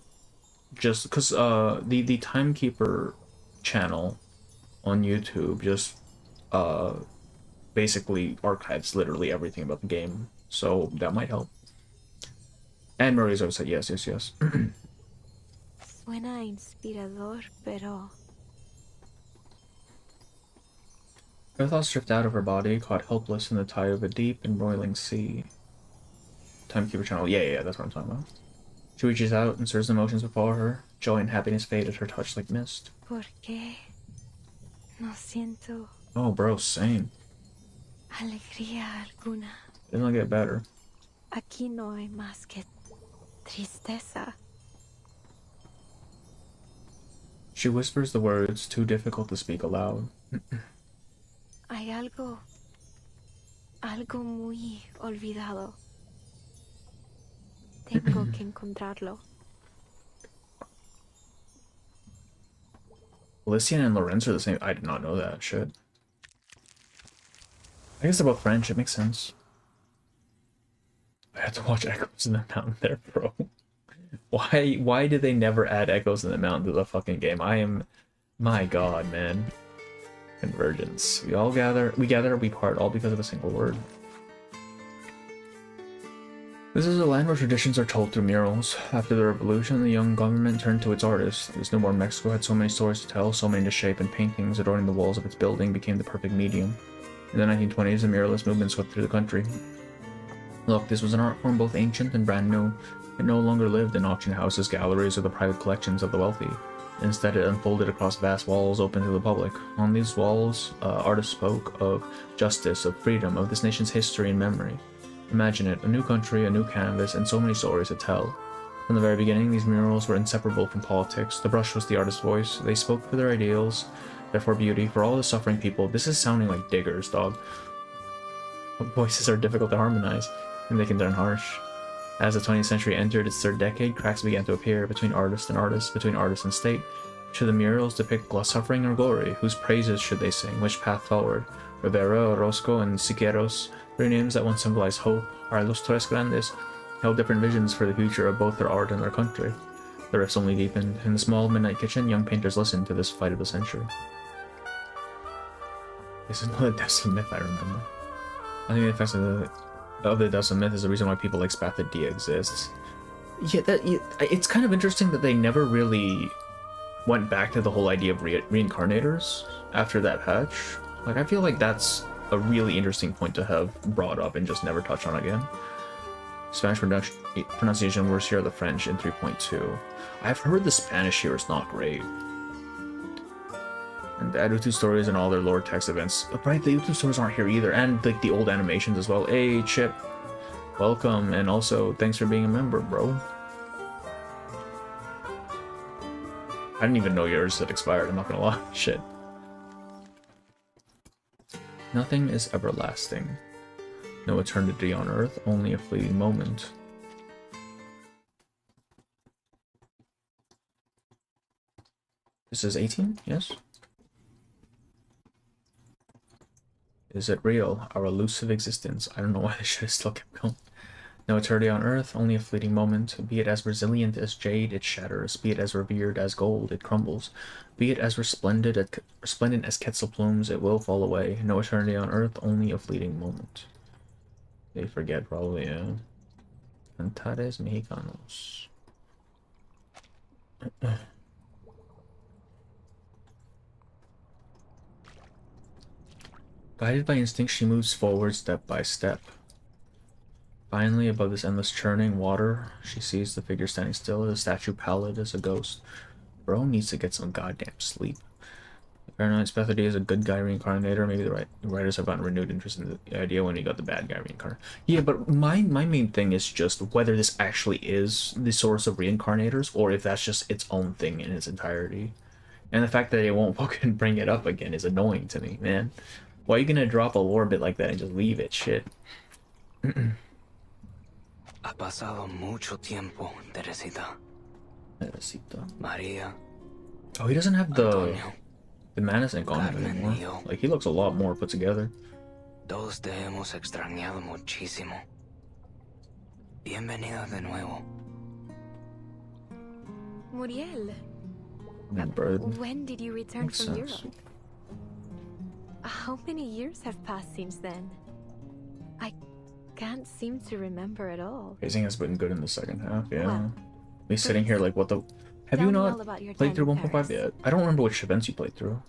Just because the Timekeeper channel on YouTube just basically archives literally everything about the game, so that might help. And Murray's always said yes. Suena inspirador, pero... Her thoughts drift out of her body, caught helpless in the tide of a deep and roiling sea. Timekeeper channel. Yeah, that's what I'm talking about. She reaches out and stirs the emotions before her. Joy and happiness fade at her touch like mist. ¿Por qué no siento Oh, bro, same. alegría alguna? It'll get better. Aquí no hay más que tristeza. She whispers the words, too difficult to speak aloud. Hay algo muy olvidado. Tengo que encontrarlo. Lysian and Lorenz are the same. I did not know that. Shit. I guess they're both French. It makes sense. I had to watch Echoes in the Mountain there, bro. Why did they never add Echoes in the Mountain to the fucking game? My god, man. Convergence. We gather, we part, all because of a single word. This is a land where traditions are told through murals. After the revolution, the young government turned to its artists. This newborn Mexico had so many stories to tell, so many to shape, and paintings adorning the walls of its building became the perfect medium. In the 1920s, the muralist movement swept through the country. Look, this was an art form both ancient and brand new. It no longer lived in auction houses, galleries, or the private collections of the wealthy. Instead, it unfolded across vast walls open to the public. On these walls, artists spoke of justice, of freedom, of this nation's history and memory. Imagine it, a new country, a new canvas, and so many stories to tell. From the very beginning, these murals were inseparable from politics. The brush was the artist's voice. They spoke for their ideals, therefore beauty, for all the suffering people. This is sounding like diggers, dog. Voices are difficult to harmonize, and they can turn harsh. As the 20th century entered its third decade, cracks began to appear between artist and artist, between artist and state. Should the murals depict suffering or glory? Whose praises should they sing? Which path forward? Rivera, Orozco, and Siqueiros, three names that once symbolized hope, are Los Tres Grandes, held different visions for the future of both their art and their country. The rifts only deepened. In the small midnight kitchen, young painters listened to this fight of the century. This is not the Depths of Myth, I remember. I think the effects of the Depths of Myth is the reason why people like Spathadia exists. Yeah, it's kind of interesting that they never really went back to the whole idea of reincarnators after that patch. Like, I feel like that's a really interesting point to have brought up and just never touch on again. Spanish pronunciation worse here are the French in 3.2. I've heard the Spanish here is not great. And the Utu stories and all their lore text events. Right, the Utu stories aren't here either, and like the old animations as well. Hey, Chip, welcome, and also thanks for being a member, bro. I didn't even know yours had expired, I'm not gonna lie. Shit. Nothing is everlasting. No eternity on earth, only a fleeting moment. This is 18, yes? Is it real? Our elusive existence. I don't know why this shit still kept going. No eternity on earth, only a fleeting moment. Be it as resilient as jade, it shatters. Be it as revered as gold, it crumbles. Be it as resplendent as Quetzal plumes, it will fall away. No eternity on earth, only a fleeting moment. They forget, probably, yeah. Cantares Mexicanos. Guided by instinct, she moves forward step by step. Finally, above this endless churning water, she sees the figure standing still, the statue pallid as a ghost. Bro needs to get some goddamn sleep. Paranoid Spathadia is a good guy reincarnator. Maybe the writers have gotten renewed interest in the idea when he got the bad guy reincarnator. Yeah, but my main thing is just whether this actually is the source of reincarnators, or if that's just its own thing in its entirety. And the fact that they won't fucking bring it up again is annoying to me, man. Why are you gonna drop a lore bit like that and just leave it? Shit. Ha pasado mucho tiempo, Teresita. Maria. Oh, he doesn't have Antonio, the Manus ink on him anymore. Like, he looks a lot more put together. Todos te hemos extrañado muchísimo. Bienvenida de nuevo. Muriel, Bird. when did you return Makes from sense. Europe? How many years have passed since then? I can't seem to remember at all. Pacing has been good in the second half, yeah. Well, Me sitting here like, what the... Have tell you me not all about your played time through in 1.5 Paris. yet? I don't remember which events you played through.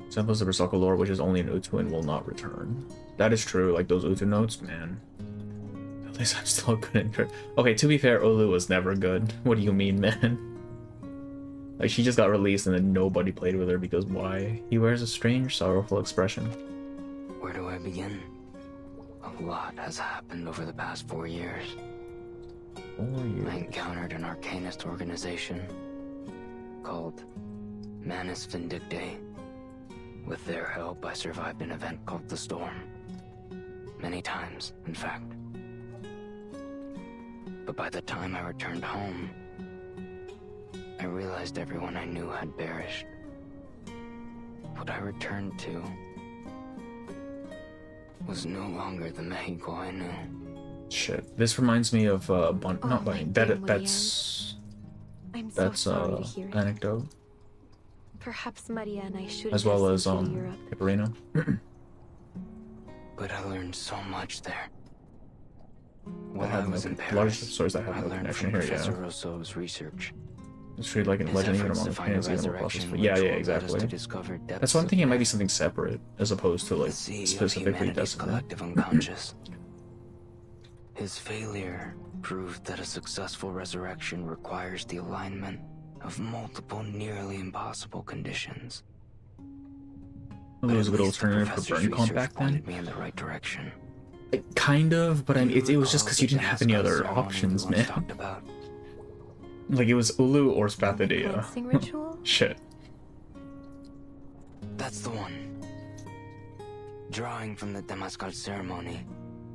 Samples the Berserker lore, which is only an Utu and will not return. That is true, like those Utu notes, man. At least I'm still good in... Okay, to be fair, Olu was never good. What do you mean, man? Like, she just got released and then nobody played with her because why? He wears a strange, sorrowful expression. Where do I begin? A lot has happened over the past 4 years. 4 years. I encountered an arcanist organization called Manus Vindictae. With their help, I survived an event called the Storm. Many times, in fact. But by the time I returned home, I realized everyone I knew had perished. What I returned to was no longer the Mexico I knew. Shit. This reminds me of not Bunny. That's I'm so sorry to hear it. anecdote. Perhaps Maria and I should As well as Europe. Hipparino. But I learned so much there. I While I have was in a lot of Paris, stories that have I no learned connection from here, Professor yeah. Rousseau's research. It's treated like an His legend even efforts among to the find a fans, even more resurrection process. Yeah, which yeah, will lead us exactly. to discover That's depths why I'm of thinking it might be myth. something separate, as opposed to like The sea of specifically humanity's Destiny. collective unconscious. His failure proved that a successful resurrection requires the alignment of multiple nearly impossible conditions. It was a good At least the alternative for professor's burn comp research back then. pointed me in the right direction. Kind of, but I mean, it was just because you didn't have any other Ceremony options, we once man. talked about. Like it was Ulu or Spathadia. Cleansing ritual? Shit. That's the one. Drawing from the Damascus ceremony,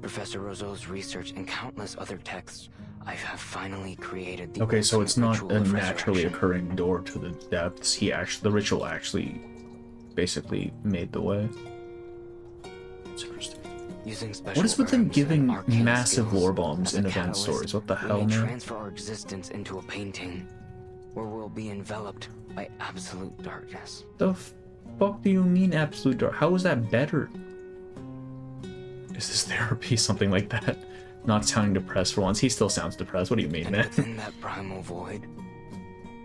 Professor Rousseau's research, and countless other texts, I have finally created the Okay, so it's not ultimate a ritual of naturally resurrection. occurring door to the depths. The ritual actually, basically made the way. It's interesting. Using special What is with them herbs and giving arcane massive skills lore bombs as a in event catalyst, stories? What the we hell, may man? transfer our existence into a painting, where we'll be enveloped by absolute darkness. The fuck do you mean absolute dark? How is that better? Is this therapy? Something like that? Not sounding depressed for once. He still sounds depressed. What do you mean, And man? within that primal void,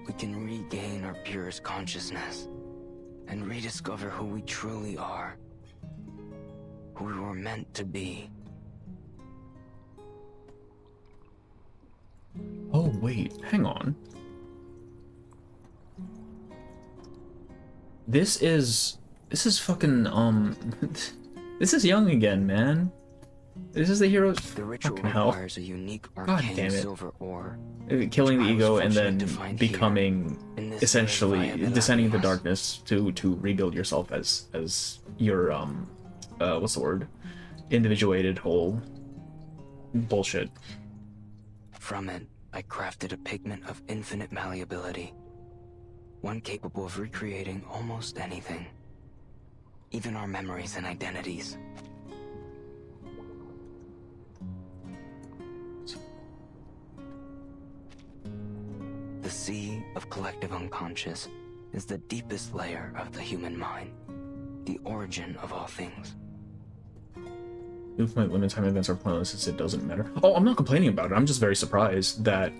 we can regain our purest consciousness and rediscover who we truly are, who we were meant to be. Oh wait, hang on. This is fucking this is young again, man. This is the hero's The ritual fucking hell. requires a unique God arcane damn it. silver ore. Killing the which I was ego and fortunate then to find becoming here, in this essentially very via descending into Belarus. darkness to rebuild yourself as your what's the word? Individuated whole bullshit. From it, I crafted a pigment of infinite malleability, one capable of recreating almost anything, even our memories and identities. The sea of collective unconscious is the deepest layer of the human mind, the origin of all things. If my limited time events are pointless since it doesn't matter. Oh, I'm not complaining about it. I'm just very surprised that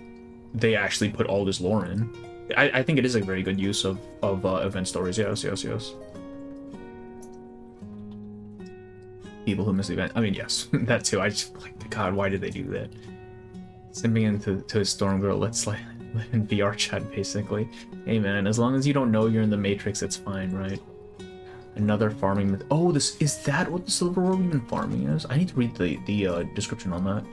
they actually put all this lore in. I think it is a very good use of event stories. Yes. People who miss the event. I mean, yes, that too. I just like, God, why did they do that? Send me into to a storm girl. Let's like in VR chat basically. Hey man, as long as you don't know you're in the Matrix, it's fine, right? Another farming. Oh, this is that what the silver ore we've been farming is? I need to read the description on that.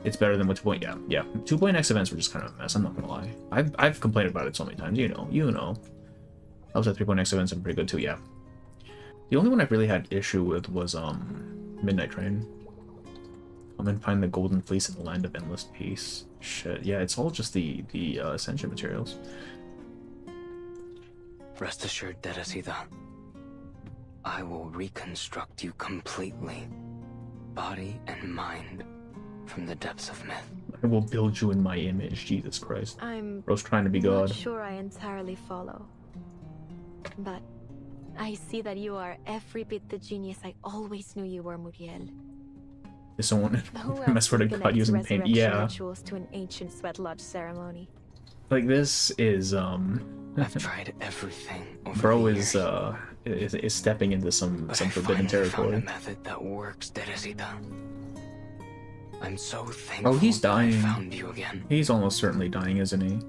It's better than what 2. Yeah. 2.x events were just kind of a mess. I'm not gonna lie. I've complained about it so many times. You know. I was at 3.x events and pretty good too. Yeah. The only one I really had issue with was Midnight Train. Come and find the golden fleece in the land of endless peace. Shit. Yeah, it's all just the ascension materials. Rest assured, Teresita, I will reconstruct you completely, body and mind, from the depths of myth. I will build you in my image. Jesus Christ. I'm Bro's trying to be not God. sure I entirely follow. But I see that you are every bit the genius I always knew you were, Muriel. Is someone Who I else swear to would God connect using paint? resurrection Yeah. rituals to an ancient sweat lodge ceremony? Like this is I've tried everything over bro the is years, is stepping into some but forbidden I finally found territory. a method that works, Teresita. I'm so thankful Oh, he's that I dying. found you again. He's almost certainly dying, isn't he?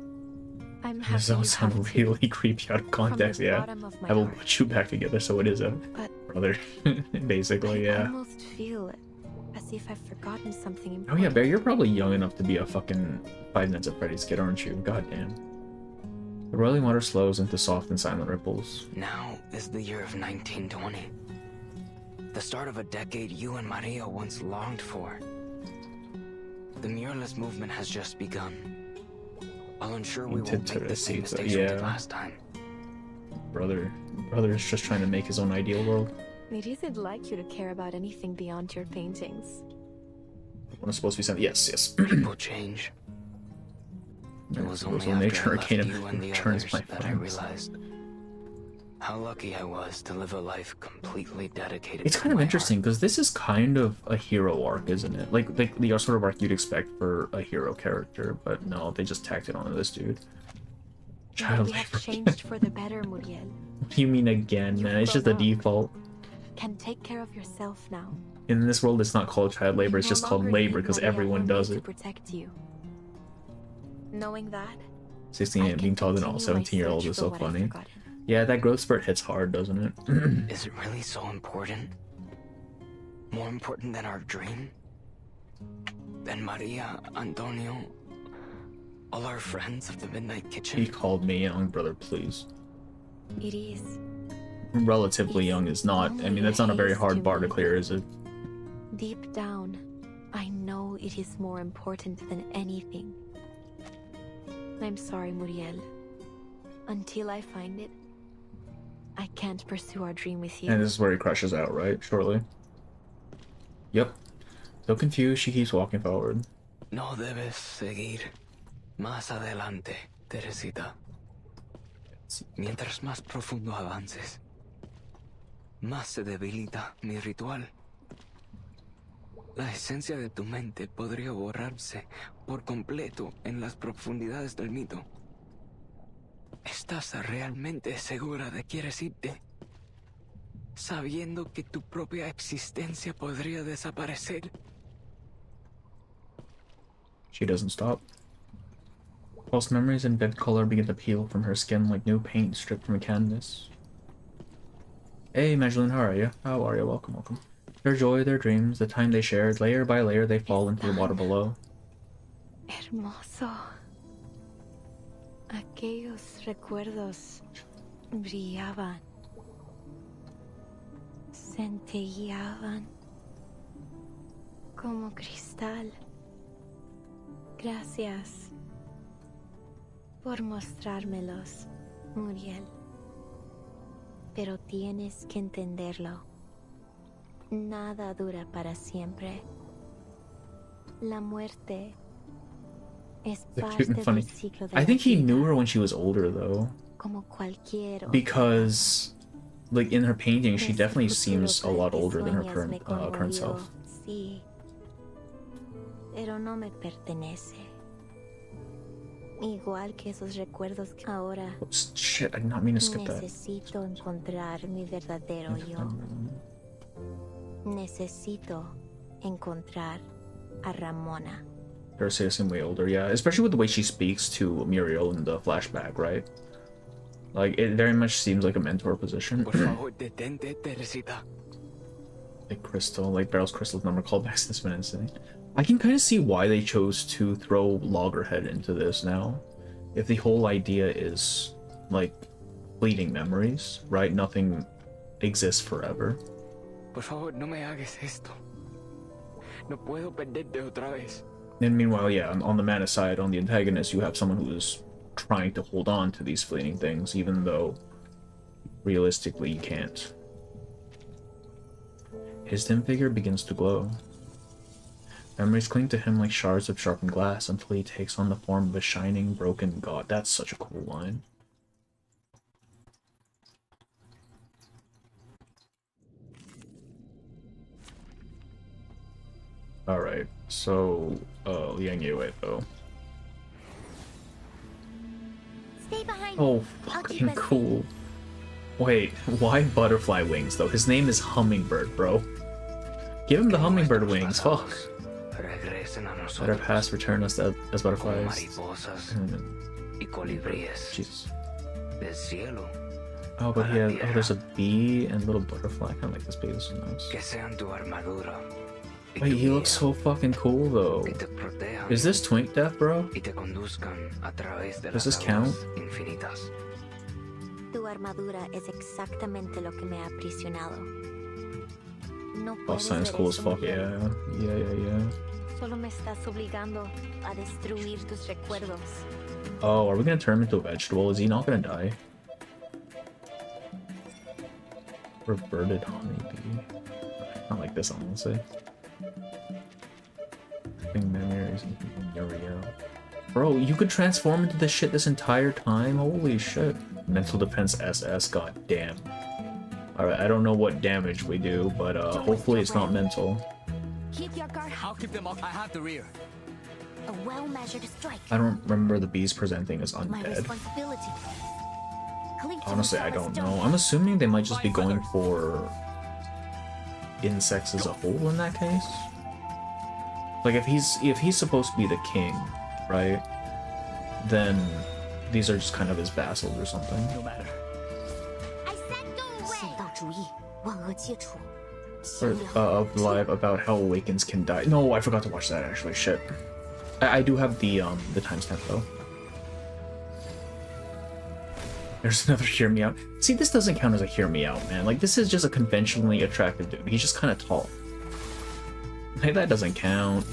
I'm This happy all you sound have really to. creepy out of context, the yeah. bottom of my I will heart. put you back together, so it is a But brother, basically, I yeah. almost feel as if I've forgotten something Oh important. yeah, Bear, you're probably young enough to be a fucking Five Nights at Freddy's kid, aren't you? Goddamn. The roiling water slows into soft and silent ripples. Now is the year of 1920. The start of a decade you and Maria once longed for. The muralist movement has just begun. I'll ensure we won't make the same mistakes we did last time. Brother is just trying to make his own ideal world. It isn't like you to care about anything beyond your paintings. When it's supposed to be something. Yes. People change. It was only after nature I left arcane you and the turns others my that I friends. realized how lucky I was to live a life completely dedicated It's to kind of my interesting because this is kind of a hero arc, isn't it? Like the sort of arc you'd expect for a hero character, but no, they just tacked it onto this dude. Child We have labor. changed for the better, Muriel. What do you mean again, man? It's just the default. Can take care of yourself now. In this world, it's not called child labor, it's No just called longer labor need because Maria everyone or me does to it. protect you. Knowing that, 16 and being taller than all continue my 17-year-olds search is for so what I've funny. forgotten. Yeah, that growth spurt hits hard, doesn't it? Is it really so important? More important than our dream? Than Maria, Antonio, all our friends of the Midnight Kitchen? He called me young, brother, please. It is. Relatively young is not, I mean, that's not a very hard bar to clear, is it? Deep down, I know it is more important than anything. I'm sorry, Muriel. Until I find it, I can't pursue our dream with you. And this is where he crushes out, right? Shortly. Yep. Still confused, she keeps walking forward. No debes seguir más adelante, Teresita. Mientras más profundo avances, más se debilita mi ritual. La esencia de tu mente podría borrarse por completo en las profundidades del mito. ¿Estás realmente segura de que quieres irte? Sabiendo que tu propia existencia podría desaparecer. She doesn't stop. False memories and vivid color begin to peel from her skin like new paint stripped from a canvas. Hey, Magdalene, how are you? How are you? Welcome, welcome. Their joy, their dreams, the time they shared, layer by layer they fall into the water below. Hermoso. Aquellos recuerdos brillaban, centelleaban como cristal. Gracias por mostrármelos, Muriel. Pero tienes que entenderlo. Nada dura para siempre. La muerte es They're parte cute and del funny. ciclo de I la think he vida, knew her when she was older, though. como cualquier otra. Because, like, in her painting, she Ese definitely futuro seems a lot que older than her sueñas me current conmovió, self. Sí, pero no me pertenece. Igual que esos recuerdos que ahora Oops, shit, I did not mean to skip that. necesito encontrar mi verdadero yo. Necesito encontrar a Ramona. They're seriously way older, yeah. Especially with the way she speaks to Muriel in the flashback, right? Like, it very much seems like a mentor position. Por favor, detente, Teresita. Like Crystal, like Barrel's Crystal's number callbacks this one insane. I can kind of see why they chose to throw Loggerhead into this now. If the whole idea is, like, fleeting memories, right? Nothing exists forever. Por favor, no me hagas esto. No puedo perderte otra vez. And meanwhile, yeah, on the mana side, on the antagonist, you have someone who is trying to hold on to these fleeting things, even though realistically you can't. His dim figure begins to glow. Memories cling to him like shards of sharpened glass until he takes on the form of a shining, broken god. That's such a cool line. So, Liang Yue though. Stay behind. Oh, I'll keep fucking us cool. Wait, why butterfly wings though? His name is Hummingbird, bro. Give him the hummingbird wings. Fuck. Let our past return us as butterflies. Jesus. Oh, but he has. Oh, there's a bee and a little butterfly. I kind of like this bee. This is nice. Wait, he looks so fucking cool though. Is this Twink Death, bro? Does this count? Tu armadura es exactamente lo que me ha aprisionado. No Oh, puedes science ver cool as eso, fuck. Muriel. Yeah. Solo me estás obligando a destruir tus recuerdos. Oh, are we gonna turn him into a vegetable? Is he not gonna die? Reverted honeybee. I like this, honestly. Memories and bro, you could transform into this shit this entire time? Holy shit. Mental defense SS, god damn. Alright, I don't know what damage we do, but hopefully it's not mental. Keep your guard. I'll keep them up. I have the rear. A well-measured strike. I don't remember the bees presenting as My undead. responsibility. Cleave to Honestly, the I don't stone. know. I'm assuming they might just be going for insects as a whole in that case. Like if he's supposed to be the king, right? Then these are just kind of his vassals or something. No matter. I said go away. Or, of live about how awakens can die. No, I forgot to watch that actually. Shit. I do have the timestamp though. There's another hear me out. See, this doesn't count as a hear me out, man. Like this is just a conventionally attractive dude. He's just kind of tall. Like that doesn't count.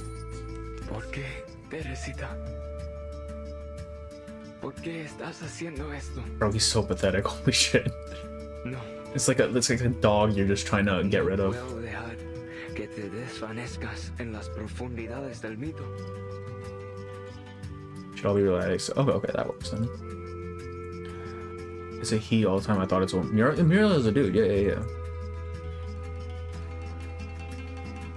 ¿Por qué, Teresita? ¿Por qué estás haciendo esto? Bro, he's so pathetic. Holy shit. No. It's like a dog you're just trying to get rid of. Puedo dejar que te desvanezcas en las profundidades del mito. Should all be relaxed. Okay, okay, that works then. It's a he all the time. I thought it's a Muriel is a dude. Yeah.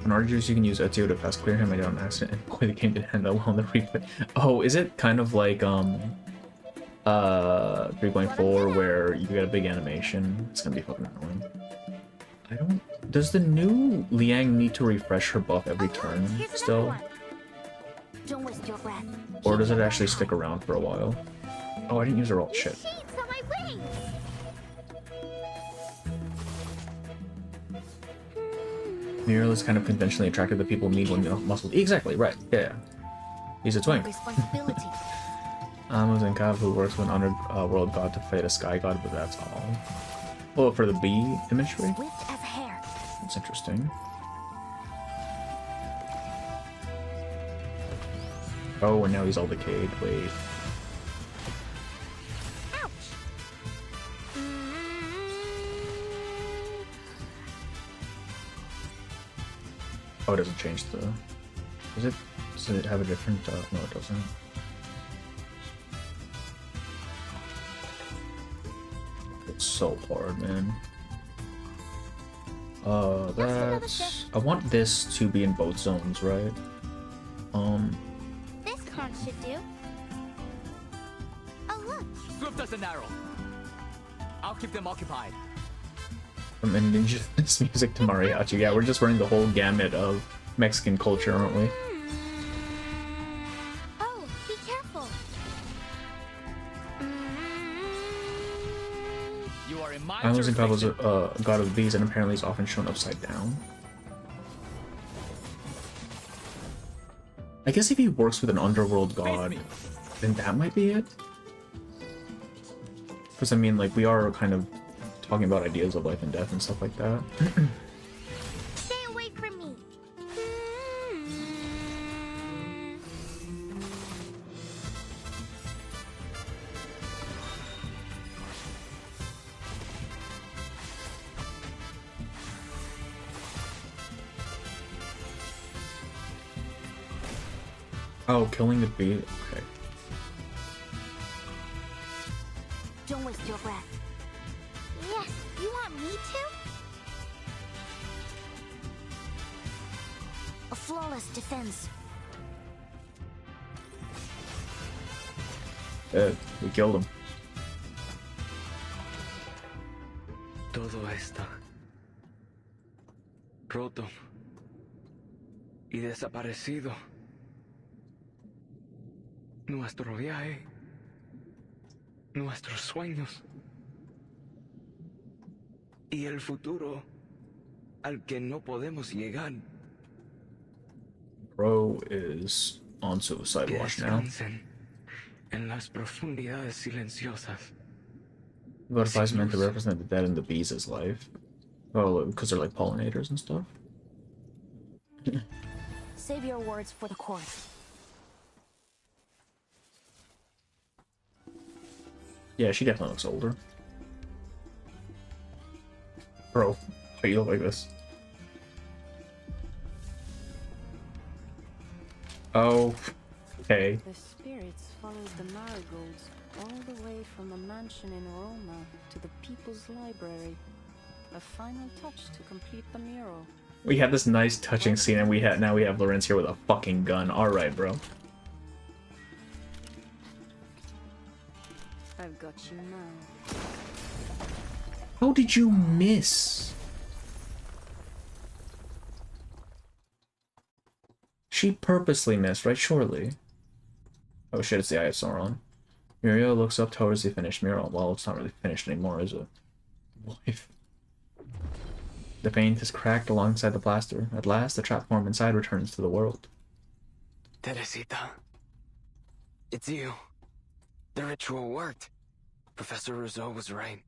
On RGs, you can use Ezio to pass clear him. I did on accident and play the game to end well on the replay. Oh, is it kind of like 3.4 where you get a big animation? It's gonna be fucking annoying. I don't. Does the new Liang need to refresh her buff every turn still? Don't waste your breath. Or does it actually stick around for a while? Oh, I didn't use her all shit. Shades on my wings. Muriel is kind of conventionally attractive to people need when muscles. Exactly, right. Yeah. He's a twink. Responsibility. Amazon God who works with an underworld god to fight a sky god, but that's all. Well, for the bee imagery? Swift as hair. That's interesting. Oh, and now he's all decayed. Wait. Oh, it doesn't change the... Does it have a different... No, it doesn't. It's so hard, man. That's... I want this to be in both zones, right? This card should do. Oh, look. Swift as an arrow. I'll keep them occupied. And indigenous music to mariachi. Yeah, we're just running the whole gamut of Mexican culture, aren't we? Oh, be careful. You are in my Amazon God was jurisdiction. a god of bees and apparently is often shown upside down. I guess if he works with an underworld god, then that might be it. Because I mean, like, we are kind of talking about ideas of life and death and stuff like that. Stay away from me. Oh, killing the bee? Okay. Don't waste your breath. Yes, you want me to? A flawless defense. We killed him. Todo está roto y desaparecido. Nuestro viaje, nuestros sueños y el futuro al que no podemos llegar. Bro is on suicide watch now. En las profundidades silenciosas. Butterflies meant to represent the dead in the bees' life. Oh, because they're like pollinators and stuff. Save your words for the court. Yeah, she definitely looks older. Bro, why you look like this? Oh, okay. The spirits followed the marigolds all the way from the mansion in Roma to the People's Library. A final touch to complete the mural. We had this nice touching scene and now we have Lorenz here with a fucking gun. Alright, bro. I've got you now. How did you miss? She purposely missed, right? Surely. Oh shit, it's the Eye of Sauron. Muriel looks up towards the finished mural. Well, it's not really finished anymore, is it? Life. The paint is cracked alongside the plaster. At last, the trap form inside returns to the world. Teresita. It's you. The ritual worked. Professor Rousseau was right.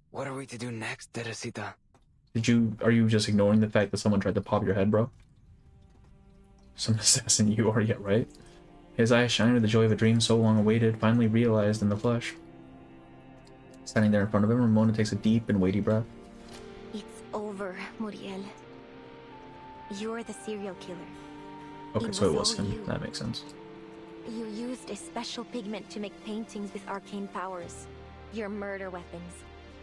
What are we to do next, Teresita? Are you just ignoring the fact that someone tried to pop your head, bro? Some assassin you are yet, right? His eyes shine with the joy of a dream so long awaited, finally realized in the flesh. Standing there in front of him, Ramona takes a deep and weighty breath. It's over, Muriel. You're the serial killer. Okay, so it was him. That makes sense. You used a special pigment to make paintings with arcane powers, your murder weapons,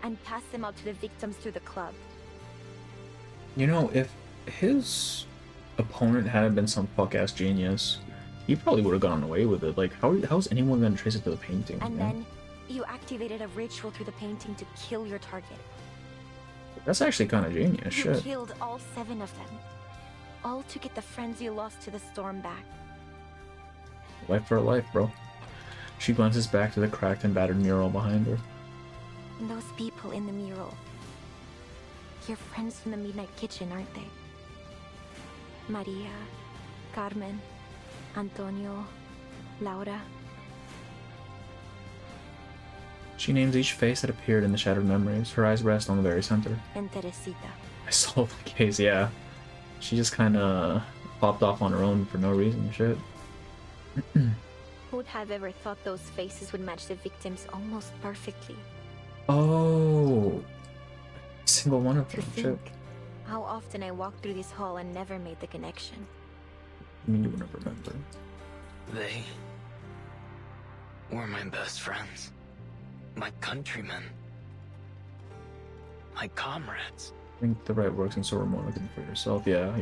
and pass them out to the victims through the club. You know, if his opponent hadn't been some fuck-ass genius, he probably would have gone away with it. Like, how's anyone going to trace it to the painting? And then you activated a ritual through the painting to kill your target. That's actually kind of genius, You shit. killed all 7 of them. All to get the friends you lost to the storm back. Life for a life, bro. She glances back to the cracked and battered mural behind her. And those people in the mural. Your friends from the Midnight Kitchen, aren't they? Maria, Carmen, Antonio, Laura. She names each face that appeared in the shattered memories. Her eyes rest on the very center. And Teresita. I solved the case, yeah. She just kind of popped off on her own for no reason, shit. Who'd have ever thought those faces would match the victims almost perfectly? Oh, single one of them, To shit. think how often I walked through this hall and never made the connection. I mean, you wouldn't remember. They were my best friends. My countrymen. My comrades. I think the right works and so remote looking for yourself. Yeah.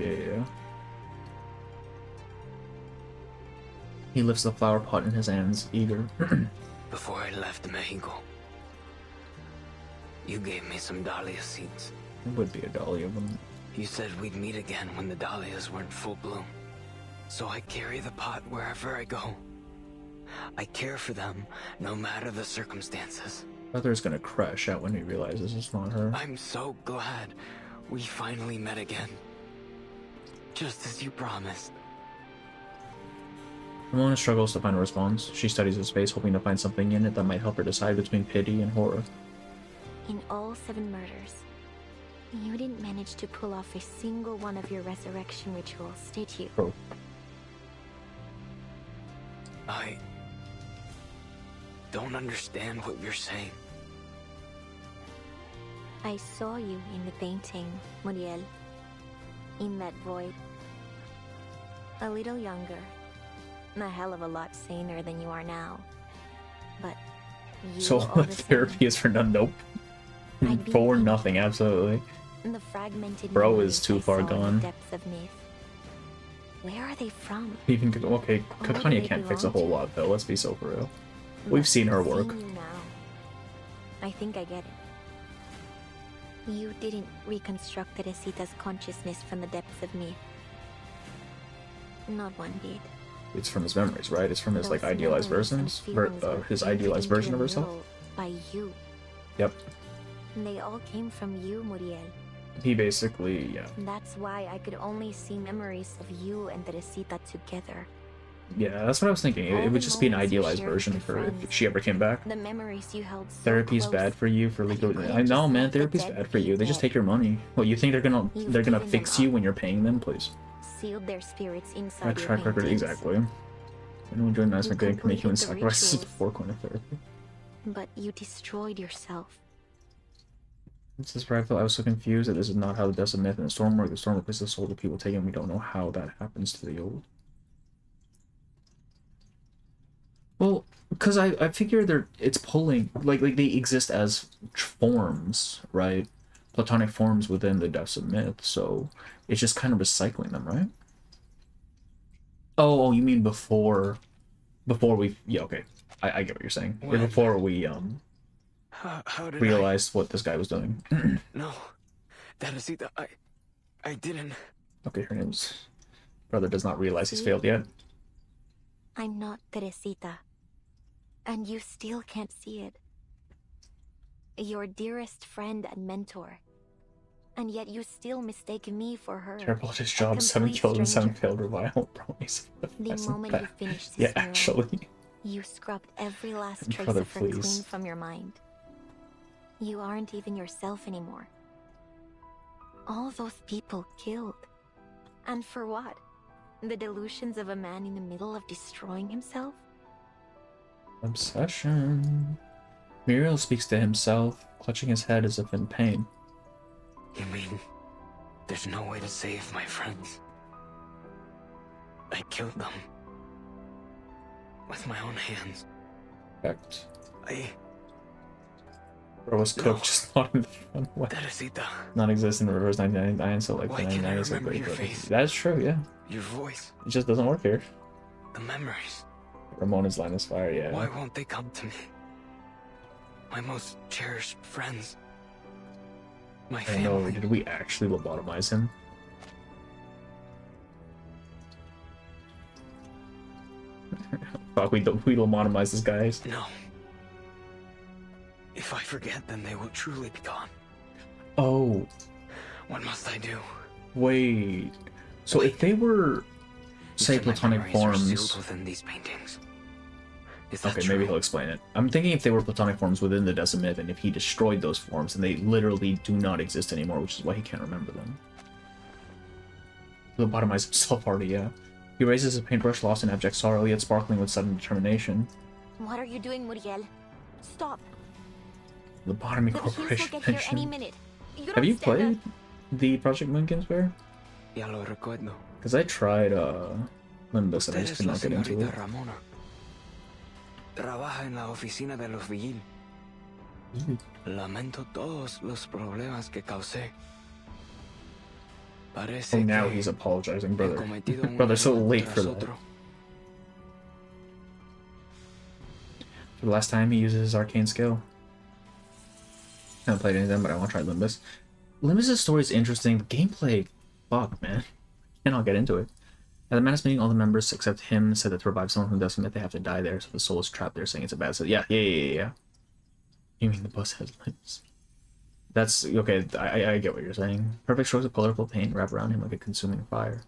He lifts the flower pot in his hands, eager. Before I left Mexico, you gave me some dahlia seeds. It would be a dahlia of them. You said we'd meet again when the dahlias were in full bloom. So I carry the pot wherever I go. I care for them, no matter the circumstances. Feather's gonna crash out when he realizes it's not her. I'm so glad we finally met again. Just as you promised. Ramona struggles to find a response. She studies his face, hoping to find something in it that might help her decide between pity and horror. In all 7 murders, you didn't manage to pull off a single one of your resurrection rituals, did you? Bro. I don't understand what you're saying. I saw you in the painting, Muriel. In that void. A little younger. A hell of a lot saner than you are now. But you So all the therapy is for none. Nope. For nothing, absolutely. same. The fragmented Bro memories is too I far saw in the gone. depths of Nith. Where are they from? Even okay, Who do Kakanya they can't fix a belong whole to? lot though. Let's be so for real. We've But seen her work. seeing you now, I think I get it. You didn't reconstruct Teresita's consciousness from the depths of me. Not one did. It's from his memories, right? It's from his like Those idealized memories and versions, feelings were his taken idealized into version of the herself. middle by you. Yep. They all came from you, Muriel. He basically, yeah. That's why I could only see memories of you and Teresita together. Yeah, that's what I was thinking. It would just be an idealized version of her if she ever came back. The memories you held so Therapy's close. bad for you for legal. I know, just man. let the Therapy's dead bad for be you. They just dead. take your money. What, you think they're gonna You've fix given them you up. when you're paying them? Please. Sealed their spirits My inside your track record paintings. exactly. Anyone join nice You and can make human completed the sacrifices rituals. before going to therapy. But you destroyed yourself. This is where I feel I was so confused that this is not how the deaths of myth and the storm work. The storm replaces the soul of people taken. We don't know how that happens to the old. Well, because I figure it's pulling like they exist as forms, right? Platonic forms within the depths of myth, so it's just kind of recycling them, right? Oh, you mean before we? Yeah, okay. I get what you're saying. Yeah, before we How did realized what this guy was doing. No. Teresita, I didn't. Okay, her name's brother does not realize he's failed yet. I'm not Teresita. And you still can't see it. Your dearest friend and mentor. And yet you still mistake me for her. Terrible at his a job, 7 complete kills and 7 stranger. failed revival. Bro, he's The moment you finished this yeah, mural, actually. you scrubbed every last trace Brother, of her please. clean from your mind. You aren't even yourself anymore. All those people killed. And for what? The delusions of a man in the middle of destroying himself? Obsession. Muriel speaks to himself, clutching his head as if in pain. You mean there's no way to save my friends? I killed them. With my own hands. Correct. I... Bro was cooked, just not in the front way. Teresita. Non-exist in reverse 99, so like Why the can't I 99 is so remember great. your But face? that's true, yeah. Your voice. It just doesn't work here. The memories. Ramona's line is fire, yeah. Why won't they come to me? My most cherished friends. My I know, family. did we actually lobotomize him? Fuck, we lobotomized this guy. No. If I forget, then they will truly be gone. Oh. What must I do? Wait. So if they were, say, You said my platonic memories are forms... sealed within these paintings. Is that Okay, true? maybe he'll explain it. I'm thinking if they were platonic forms within the Deaths of Myth, and if he destroyed those forms, then they literally do not exist anymore, which is why he can't remember them. Lobotomize himself already, yeah. He raises his paintbrush, lost in abject sorrow, yet sparkling with sudden determination. What are you doing, Muriel? Stop. Lobotomy The Hills will Corporation get here mentioned. any minute. You Have don't you stand played the Project Moonkin Spare? Ya lo recuerdo. Because I tried Limbus and I Usted just es could la not get into señorita it. Ramona. Trabaja en la oficina de los Vigil. Lamento todos los problemas que causé. Parece Oh, now que he's apologizing, he brother. cometido un Brother, so error late tras for that. otro. For the last time, he uses his arcane skill. I haven't played any of them, but I want to try Limbus. Limbus' story is interesting. The gameplay, fuck, man. Cannot get into it. At the madness meeting, all the members except him said that to revive someone from death, they have to die there, so the soul is trapped there, saying it's a bad. So yeah. You mean the bus has limbs? That's okay. I get what you're saying. Perfect strokes of colorful paint wrap around him like a consuming fire.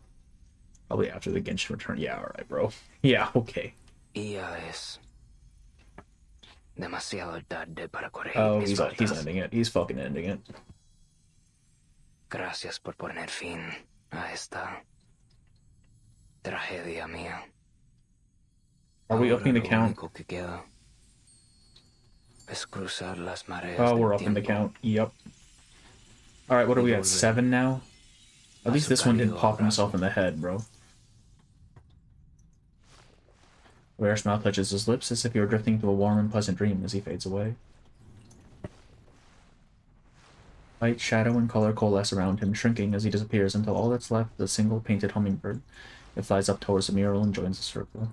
Probably after the Genshin return. Yeah, all right, bro. Yeah, okay. Ella es demasiado tarde para corregir Oh, mis he's faltas. ending it. He's fucking ending it. Gracias por poner fin a esta tragedia mía. Are we Ahora upping the lo count? único que queda es cruzar las mareas Oh, del we're upping the tiempo. count. Yep. Alright, what are we at? 7 now? At least this one didn't pop himself in the head, bro. Rare smile touches his lips as if he were drifting into a warm and pleasant dream as he fades away. Light, shadow, and color coalesce around him, shrinking as he disappears until all that's left is a single painted hummingbird. It flies up towards the mural and joins the circle.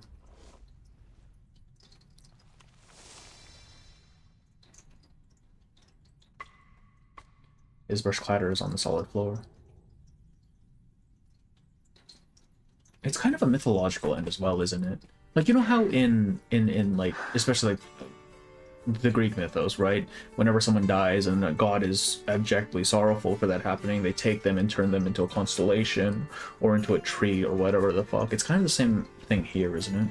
His brush clatters on the solid floor. It's kind of a mythological end as well, isn't it? Like, you know how in like, especially like the Greek mythos, right? Whenever someone dies and a god is abjectly sorrowful for that happening, they take them and turn them into a constellation or into a tree or whatever the fuck. It's kind of the same thing here, isn't it?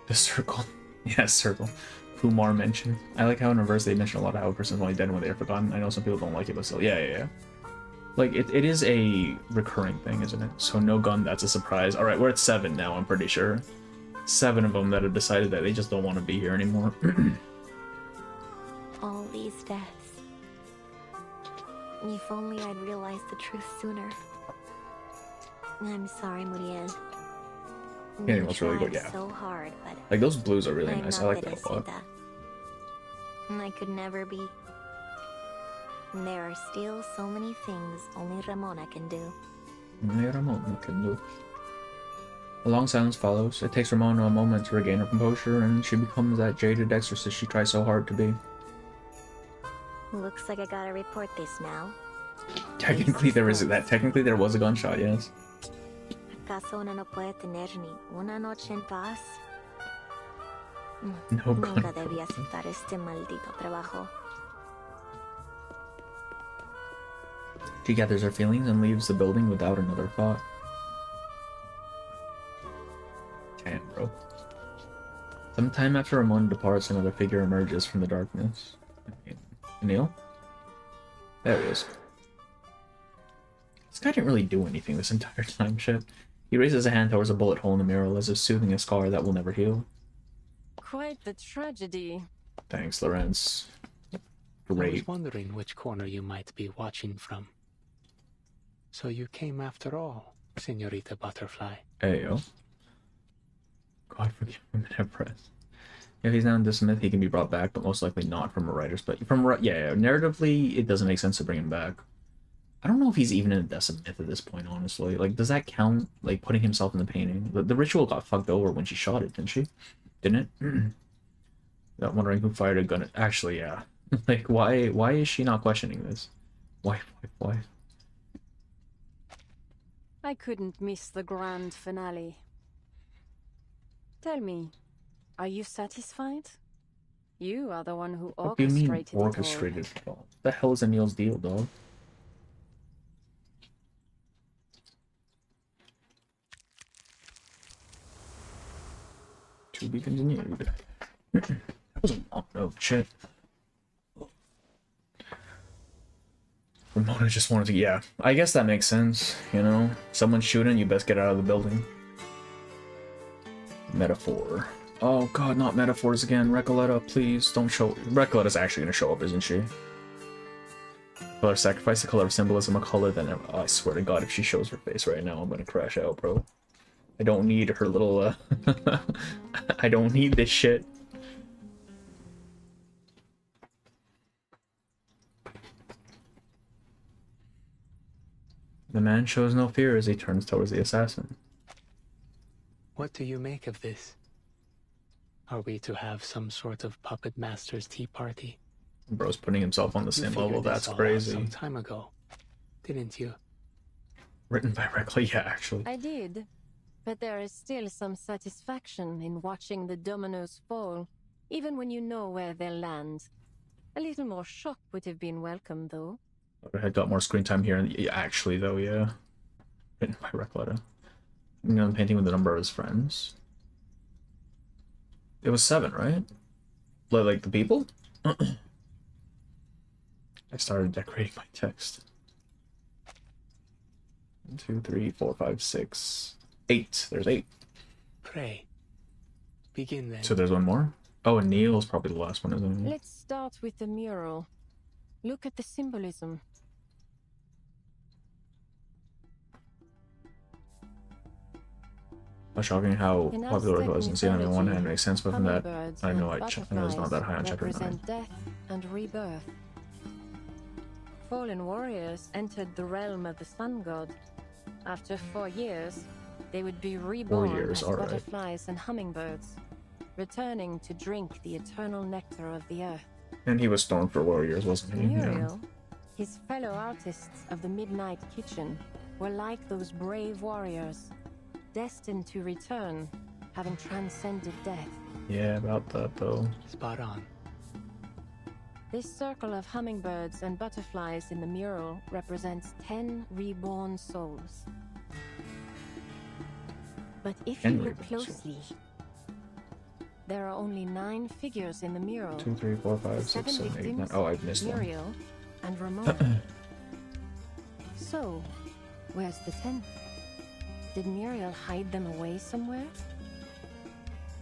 The circle. Yes, circle. Kumar mentioned. I like how in reverse they mention a lot of how a person's only dead when they're forgotten. I know some people don't like it, but still, yeah. Like, it is a recurring thing, isn't it? So no gun, that's a surprise. Alright, we're at 7 now, I'm pretty sure. 7 of them that have decided that they just don't want to be here anymore. All these deaths. If only I'd realized the truth sooner. I'm sorry, Muriel. Yeah, it looks really good, yeah. So hard, but like, those blues are really I'm nice. I not like that a lot. I could never be. There are still so many things only Ramona can do. A long silence follows. It takes Ramona a moment to regain her composure, and she becomes that jaded exorcist she tries so hard to be. Looks like I gotta report this now. Technically, there was a gunshot, yes. ¿Acaso uno no puede tener ni una noche en paz? No Nunca debí aceptar este maldito trabajo. She gathers her feelings and leaves the building without another thought. Damn, bro. Sometime after Ramona departs, another figure emerges from the darkness. Neil? There he is. This guy didn't really do anything this entire time, shit. He raises a hand towards a bullet hole in the mural as if soothing a scar that will never heal. Quite the tragedy. Thanks, Lorenz. Great. I was wondering which corner you might be watching from. So you came after all, Senorita Butterfly. Hey, yo. God forgive him and have rest. If he's now in this myth, he can be brought back, but most likely not from a writer's. But yeah, narratively, it doesn't make sense to bring him back. I don't know if he's even in a Decim myth at this point, honestly. Like, does that count? Like, putting himself in the painting? The ritual got fucked over when she shot it, didn't she? Didn't it? Not wondering who fired a gun. Actually, yeah. Like, why is she not questioning this? Why? I couldn't miss the grand finale. Tell me, are you satisfied? You are the one who What do you mean orchestrated it all. orchestrated it all? What the hell is Anil's deal, dog? To be continued. That was a long note, shit. Ramona just wanted to, yeah. I guess that makes sense, you know? Someone's shooting, you best get out of the building. Metaphor. Oh god, not metaphors again. Recoletta, please don't show. Recoletta's actually gonna show up, isn't she? Color sacrifice, the color of symbolism, a color then. Oh, I swear to god, if she shows her face right now, I'm gonna crash out, bro. I don't need her little, I don't need this shit. The man shows no fear as he turns towards the assassin. What do you make of this? Are we to have some sort of puppet master's tea party? Bro's putting himself on the same level, that's crazy. Some time ago, didn't you? Written by Reckley, yeah, actually. I did, but there is still some satisfaction in watching the dominoes fall, even when you know where they'll land. A little more shock would have been welcome, though. I had got more screen time here, and actually, though, yeah. Written by Reckletta. I'm going painting with the number of his friends. It was 7, right? Like the people? I started decorating my text. 1, 2, 3, 4, 5, 6, 8. There's 8. Pray. Begin then. So there's one more? Oh, and Neil's probably the last one, isn't he? Let's start with the mural. Look at the symbolism. How shocking how popular it was, and seeing it on one hand makes sense, but from that, I know it's not that high on chapter 9. Represent death and rebirth. Fallen warriors entered the realm of the sun god. After 4 years, they would be reborn years, as all right. butterflies and hummingbirds, returning to drink the eternal nectar of the earth. And he was stoned for warriors, wasn't he? Muriel, his fellow artists of the Midnight Kitchen, were like those brave warriors, destined to return, having transcended death. Yeah, about that though. Spot on. This circle of hummingbirds and butterflies in the mural represents 10 reborn souls. But if you look closely, there are only 9 figures in the mural. 2, 3, 4, 5, 6, 7, 8, 9. Oh, I've missed one. Muriel and Ramona. So, where's the 10th? Did Muriel hide them away somewhere?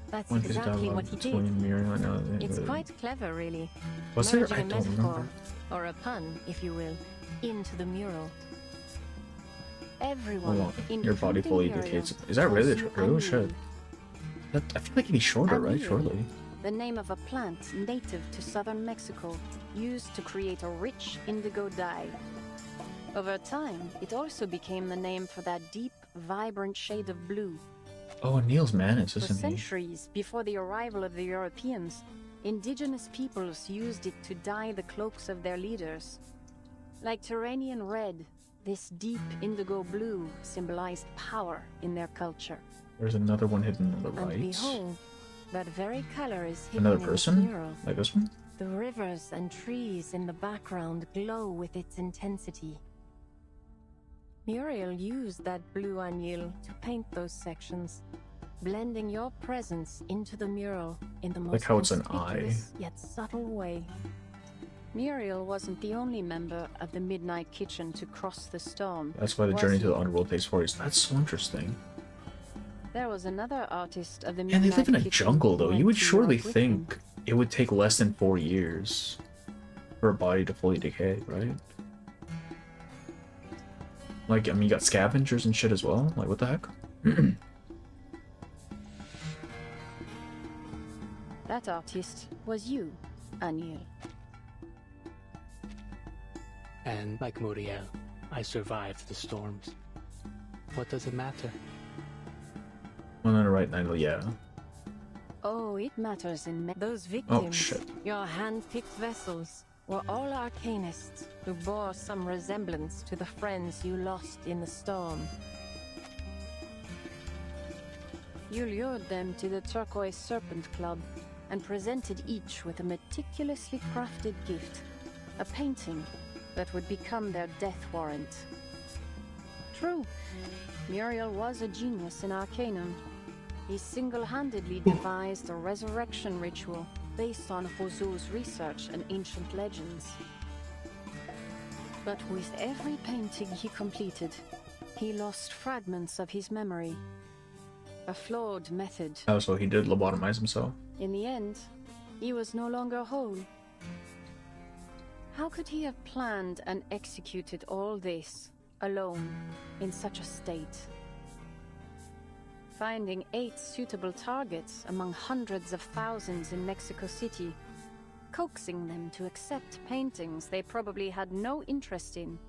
That's exactly what he did. It's quite clever, really. Was there? Merging I a don't metaphor, remember. or a pun, if you will, into the mural. Everyone, Hold on. Your body fully decays. Is that really true? Oh shit. That, I feel like it'd be shorter, right? Surely. The name of a plant native to southern Mexico, used to create a rich indigo dye. Over time, it also became the name for that deep, vibrant shade of blue. Oh, Neil's Manus, For isn't he? centuries before the arrival of the Europeans, indigenous peoples used it to dye the cloaks of their leaders. Like Turanian red, this deep indigo blue symbolized power in their culture. There's another one hidden on the And right. behold, that very color is hidden Another in person? this mural. Like this one? The rivers and trees in the background glow with its intensity. Muriel used that blue anil to paint those sections, blending your presence into the mural in the most Like how it's an conspicuous yet subtle way. Muriel wasn't the only member of the Midnight Kitchen to cross the storm. That's why the was journey to he? the underworld takes 4 years. That's so interesting. There was another artist of the And Midnight they live in a Kitchen jungle, who though. went You would to surely Europe with him. think it would take less than 4 years for a body to fully decay, right? Like, I mean, you got scavengers and shit as well. Like, what the heck? That artist was you, Anil. And like Muriel, I survived the storms. What does it matter? One on the right, Nigel, yeah. Oh, it matters in those Oh, victims. shit. Your hand-picked vessels were all arcanists who bore some resemblance to the friends you lost in the storm. You lured them to the Turquoise Serpent Club and presented each with a meticulously crafted gift, a painting that would become their death warrant. True, Muriel was a genius in Arcanum. He single-handedly devised a resurrection ritual based on Josue's research and ancient legends. But with every painting he completed, he lost fragments of his memory. A flawed method. Oh, so he did lobotomize himself. In the end, he was no longer whole. How could he have planned and executed all this, alone, in such a state? Finding 8 suitable targets among hundreds of thousands in Mexico City, coaxing them to accept paintings they probably had no interest in.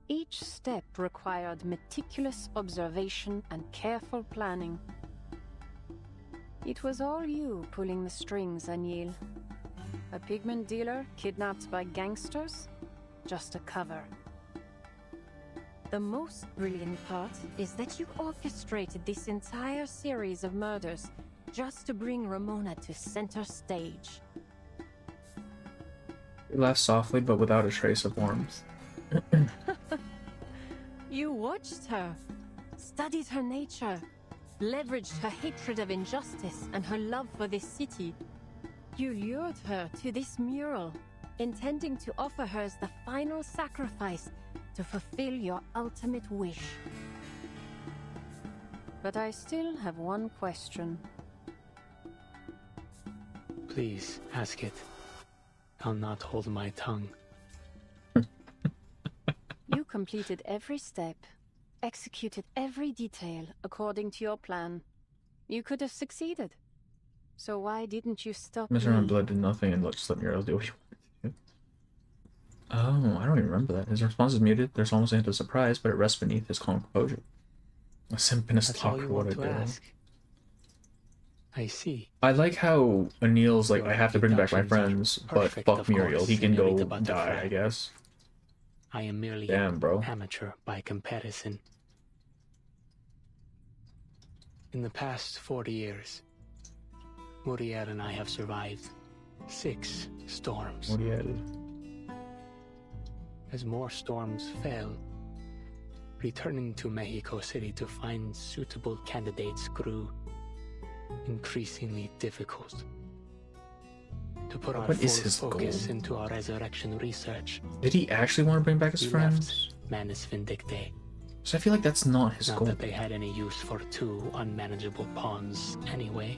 Each step required meticulous observation and careful planning. It was all you pulling the strings, Anil. A pigment dealer kidnapped by gangsters? Just a cover. The most brilliant part is that you orchestrated this entire series of murders just to bring Ramona to center stage. He laughed softly, but without a trace of warmth. You watched her, studied her nature, leveraged her hatred of injustice and her love for this city. You lured her to this mural, intending to offer her as the final sacrifice to fulfill your ultimate wish. But I still have one question. Please, ask it. I'll not hold my tongue. You completed every step, executed every detail according to your plan. You could have succeeded. So why didn't you stop Mr. me? Blood did nothing and just let Muriel do what he wanted to do. Oh, I don't even remember that. His response is muted. There's almost a hint of surprise, but it rests beneath his calm composure. A simp and a That's all stalker, you what want I to do. ask. I see. I like how Anil's like, Your I have to bring back my deductions are friends, but perfect, fuck of Muriel. course, He can go Señorita Butterfly. die, I guess. I am merely Damn, an bro. amateur by comparison. In the past 40 years, Muriel and I have survived 6 storms. Muriel. As more storms fell, returning to Mexico City to find suitable candidates grew increasingly difficult. To put our What is full his focus goal? into our resurrection research, Did he actually want to bring back his we friends? left Manus Vindicte. So I feel like that's not his Not goal. that they had any use for 2 unmanageable pawns anyway.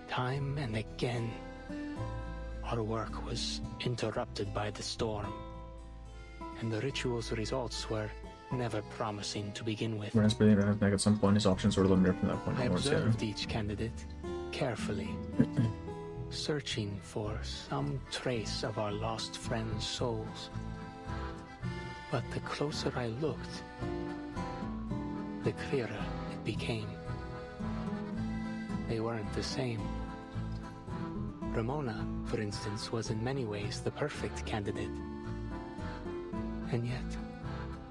Time and again, our work was interrupted by the storm, and the ritual's results were never promising to begin with. Rand's brilliant enough at some point his options were limited from that point I onwards, yeah. observed each candidate carefully, searching for some trace of our lost friends' souls. But the closer I looked, the clearer it became. They weren't the same. Ramona, for instance, was in many ways the perfect candidate. And yet,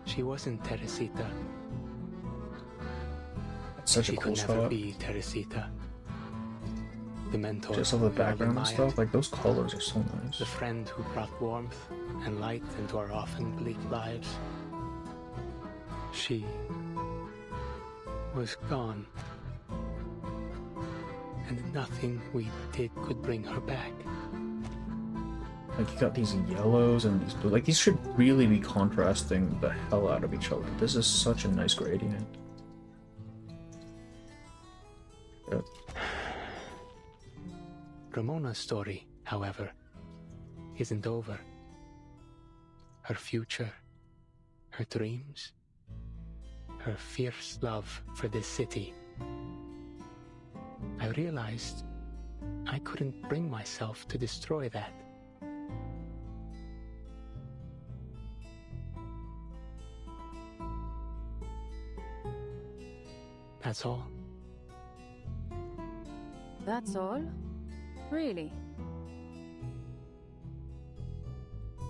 she wasn't Teresita. That's such a She cool could never shot. be Teresita. The mentor Just all the we all background and admired. stuff, like those colors are so nice. The friend who brought warmth and light into our often bleak lives. She was gone. And nothing we did could bring her back. Like you got these yellows and these blue. Like these should really be contrasting the hell out of each other. This is such a nice gradient. Yep. Ramona's story, however, isn't over. Her future, her dreams, her fierce love for this city. I realized I couldn't bring myself to destroy that. That's all. That's all? Really?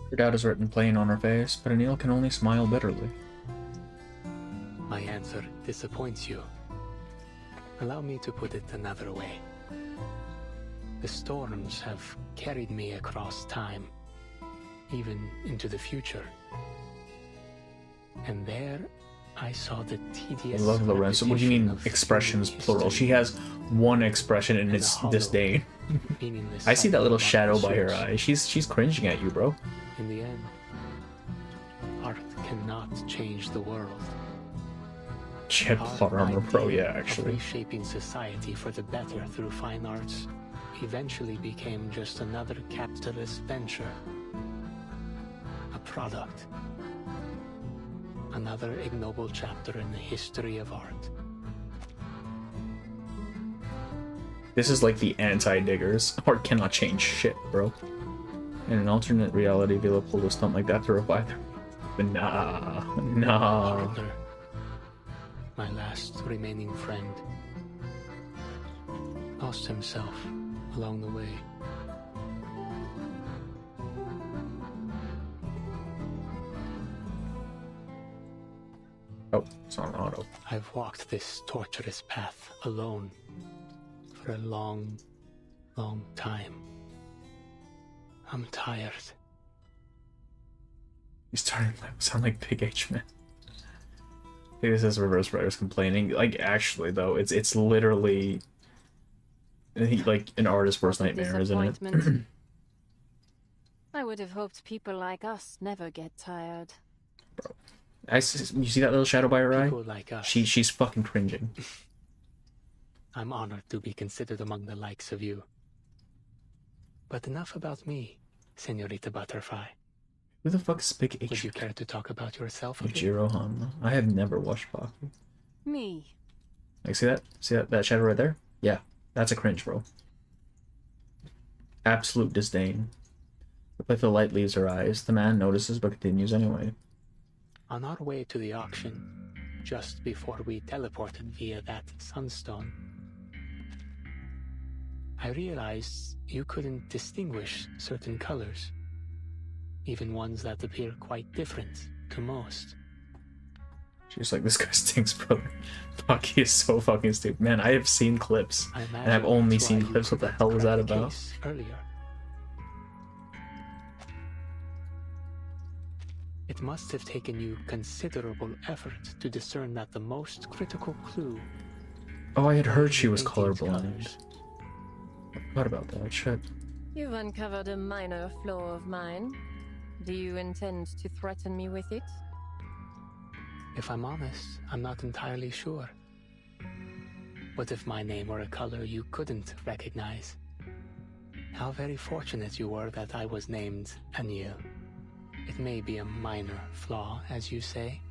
Her doubt is written plain on her face, but Anil can only smile bitterly. My answer disappoints you. Allow me to put it another way. The storms have carried me across time, even into the future. And there I saw the I tedious love Lorenzo. What do you repetition mean of expressions human plural? history. She has one expression and And it's a hollow, disdain. meaninless I see that little shadow cycle by her of eye. She's cringing at you, bro. In the end, art cannot change the world. She had Our plot armor, bro. idea Yeah, of actually. reshaping society for the better through fine arts eventually became just another capitalist venture. A product. Another ignoble chapter in the history of art. This is like the anti-diggers. Art cannot change shit, bro. In an alternate reality, Vila pulled a stunt like that to revive them. But nah. Arthur, my last remaining friend, lost himself along the way. Oh, it's on auto. I've walked this torturous path alone for a long, long time. I'm tired. He's starting to sound like Big H Man. I think this is reverse writers complaining. Like, actually, though, it's literally like an artist's worst nightmare, isn't it? Disappointment. I would have hoped people like us never get tired. You see that little shadow by her eye? People like us. She's fucking cringing. I'm honored to be considered among the likes of you. But enough about me, Señorita Butterfly. Who the fuck is Big Would H? you care to talk about yourself a bit? Ujiro Hanma. I have never watched Baku. Me. Like, see that? See that shadow right there? Yeah, that's a cringe, bro. Absolute disdain. The playful light leaves her eyes. The man notices but continues anyway. On our way to the auction, just before we teleported via that sunstone. I realized you couldn't distinguish certain colors, even ones that appear quite different to most. She's like, this guy stinks, brother. Fuck, he is so fucking stupid. Man, I have seen clips, and I've only seen clips. What the hell was that about? Earlier. It must have taken you considerable effort to discern that the most critical clue... Oh, I had heard she was colorblind. I forgot about that, shit. You've uncovered a minor flaw of mine. Do you intend to threaten me with it? If I'm honest, I'm not entirely sure. What if my name were a color you couldn't recognize? How very fortunate you were that I was named Anil. It may be a minor flaw, as you say.